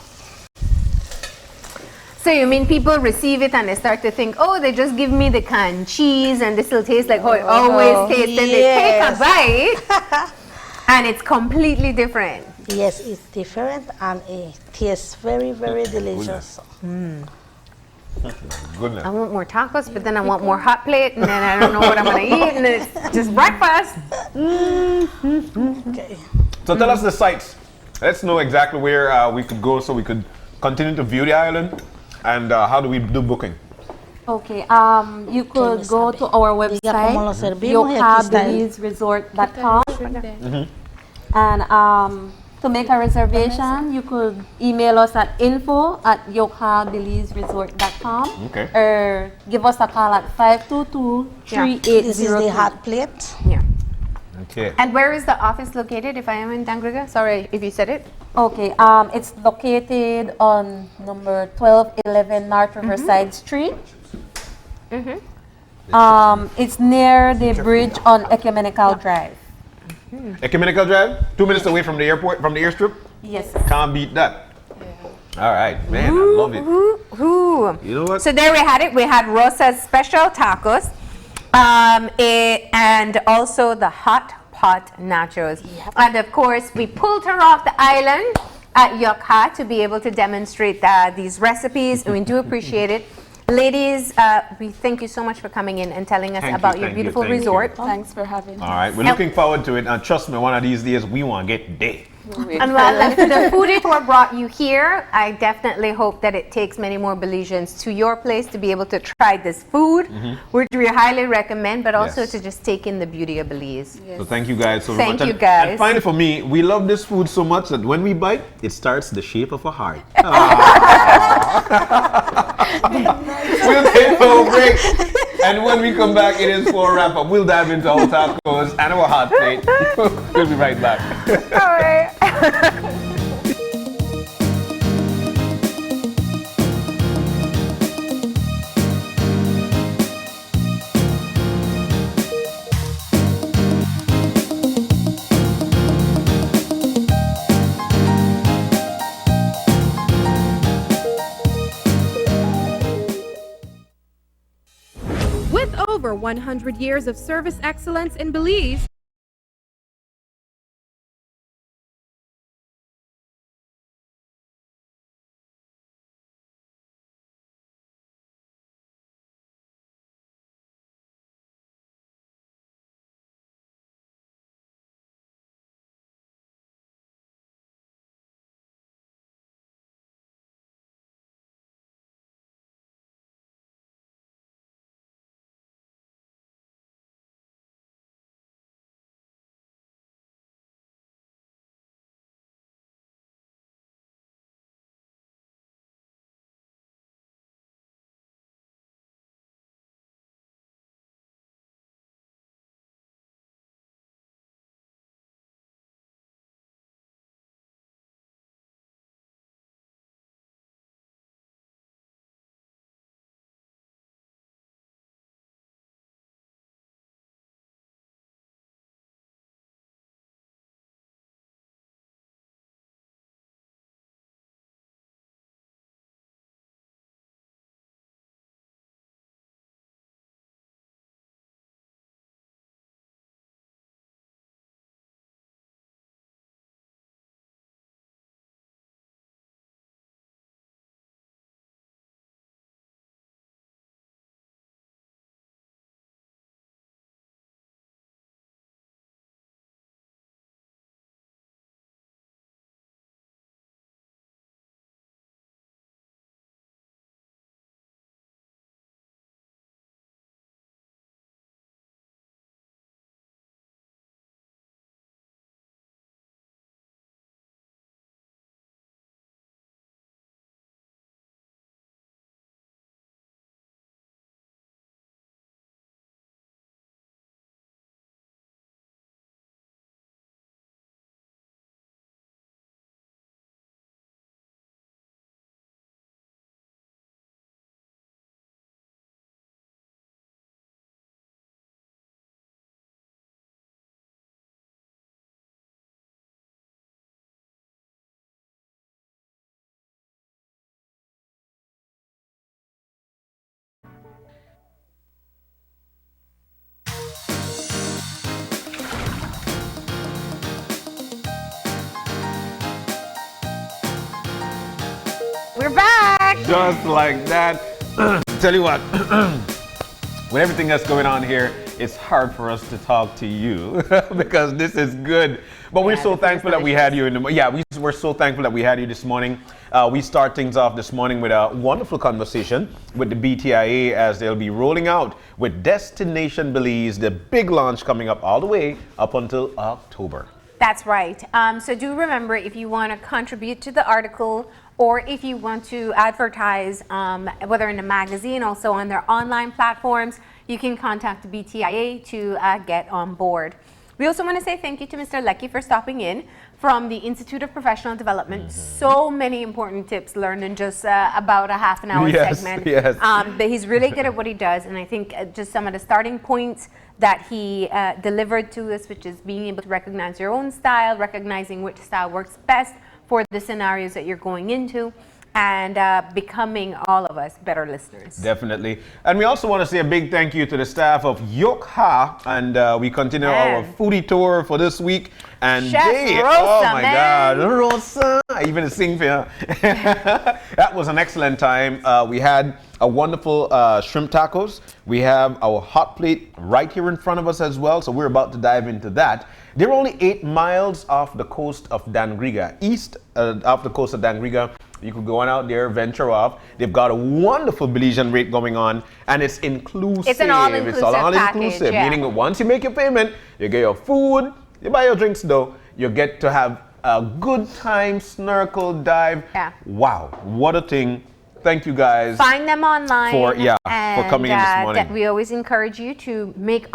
So you mean people receive it and they start to think, oh, they just give me the canned cheese and this will taste like how it always tastes. Then they take a bite and it's completely different. Yes, it's different and it tastes very, very delicious. Goodness. I want more tacos, but then I want more hot plate, and then I don't know what I'm gonna eat, and it's just breakfast. Okay. So tell us the sites. Let's know exactly where we could go so we could continue to view the island. And how do we do booking? Okay, you could go to our website, yokhabelizeresort.com, and to make a reservation, you could email us at info@yokhabelizeresort.com, Okay. or give us a call at 522-3802. This is the hot plate. Yeah. Okay. And where is the office located? If I am in Tangriga, sorry if you said it. Okay, it's located on number 1211 North Riverside Street. It's near the bridge on Ecumenical Drive. Ecumenical Drive, 2 minutes away from the airport, from the airstrip. Yes. Can't beat that. All right, man, I love it. You know what? So there we had it. We had Rosa's special tacos, and also the hot pot nachos. And of course, we pulled her off the island at Yokha to be able to demonstrate these recipes, and we do appreciate it. Ladies, we thank you so much for coming in and telling us about your beautiful resort. Thanks for having me. All right, we're looking forward to it. And trust me, one of these days, we want to get there. And while the foodie tour brought you here, I definitely hope that it takes many more Belizeans to your place to be able to try this food, which we highly recommend, but also Yes. to just take in the beauty of Belize. So thank you guys so Thank much. you, And- guys. And finally, for me, we love this food so much that when we bite, it starts the shape of a heart. We'll take a little break, and when we come back, it is for a wrap up. We'll dive into our tacos and our hot plate. We'll be right back. All right. With over 100 years of service excellence in Belize, We're back. Just like that. Tell you what, with everything that's going on here, it's hard for us to talk to you because this is good. But we're so thankful that we had you in the we're so thankful that we had you this morning. We start things off this morning with a wonderful conversation with the BTIA as they'll be rolling out with Destination Belize, the big launch coming up all the way up until October. That's right. So do remember, if you want to contribute to the article or if you want to advertise, whether in a magazine, also on their online platforms, you can contact the BTIA to get on board. We also want to say thank you to Mr. Leckie for stopping in from the Institute of Professional Development. So many important tips learned in just about a half an hour segment. Yes. But he's really good at what he does, and I think just some of the starting points that he delivered to us, which is being able to recognize your own style, recognizing which style works best for the scenarios that you're going into, and becoming, all of us, better listeners. Definitely. And we also want to say a big thank you to the staff of Yokha, and we continue our foodie tour for this week. And Chef they, Rosa, oh my man. God, Rosa, I even sing for you. That was an excellent time. We had a wonderful shrimp tacos. We have our hot plate right here in front of us as well, so we're about to dive into that. They're only 8 miles off the coast of Dangriga, east off the coast of Dangriga. You could go on out there, venture off. They've got a wonderful Belizean rate going on, and it's inclusive. It's an all-inclusive It's all-inclusive, package, meaning that once you make your payment, you get your food, you buy your drinks though, you get to have a good time, snorkel, dive. Yeah. Wow, what a thing. Thank you guys. Find them online. For coming in this morning. We always encourage you to make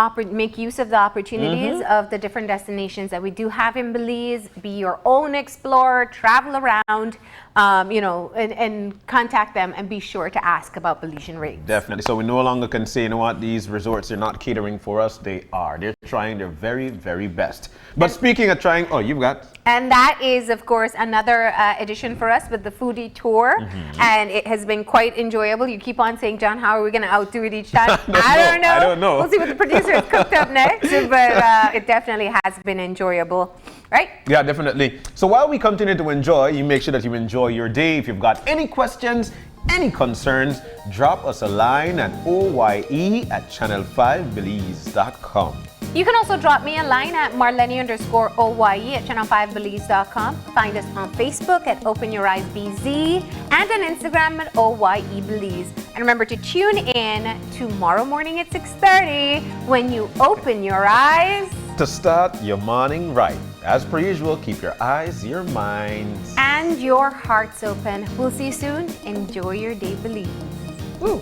use of the opportunities of the different destinations that we do have in Belize. Be your own explorer, travel around, and contact them, and be sure to ask about Belizean rates. Definitely. So we no longer can say, you know what, these resorts are not catering for us. They are. They're trying their very, very best. But speaking of trying, you've got. And that is, of course, another edition for us with the foodie tour. And it has been quite enjoyable. You keep on saying, John, how are we going to outdo it each time? I don't know. We'll see what the producer has cooked up next. But it definitely has been enjoyable. Right? Yeah, definitely. So while we continue to enjoy, you make sure that you enjoy your day. If you've got any questions, any concerns, drop us a line at oye@channel5belize.com. You can also drop me a line at marlene_oye@channel5belize.com. Find us on Facebook at Open Your Eyes BZ and on Instagram at OYE Belize. And remember to tune in tomorrow morning at 6:30 when you open your eyes. To start your morning right. As per usual, keep your eyes, your minds, and your hearts open. We'll see you soon. Enjoy your day, Belize. Woo.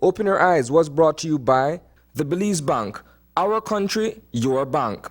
Open Your Eyes was brought to you by the Belize Bank. Our country, your bank.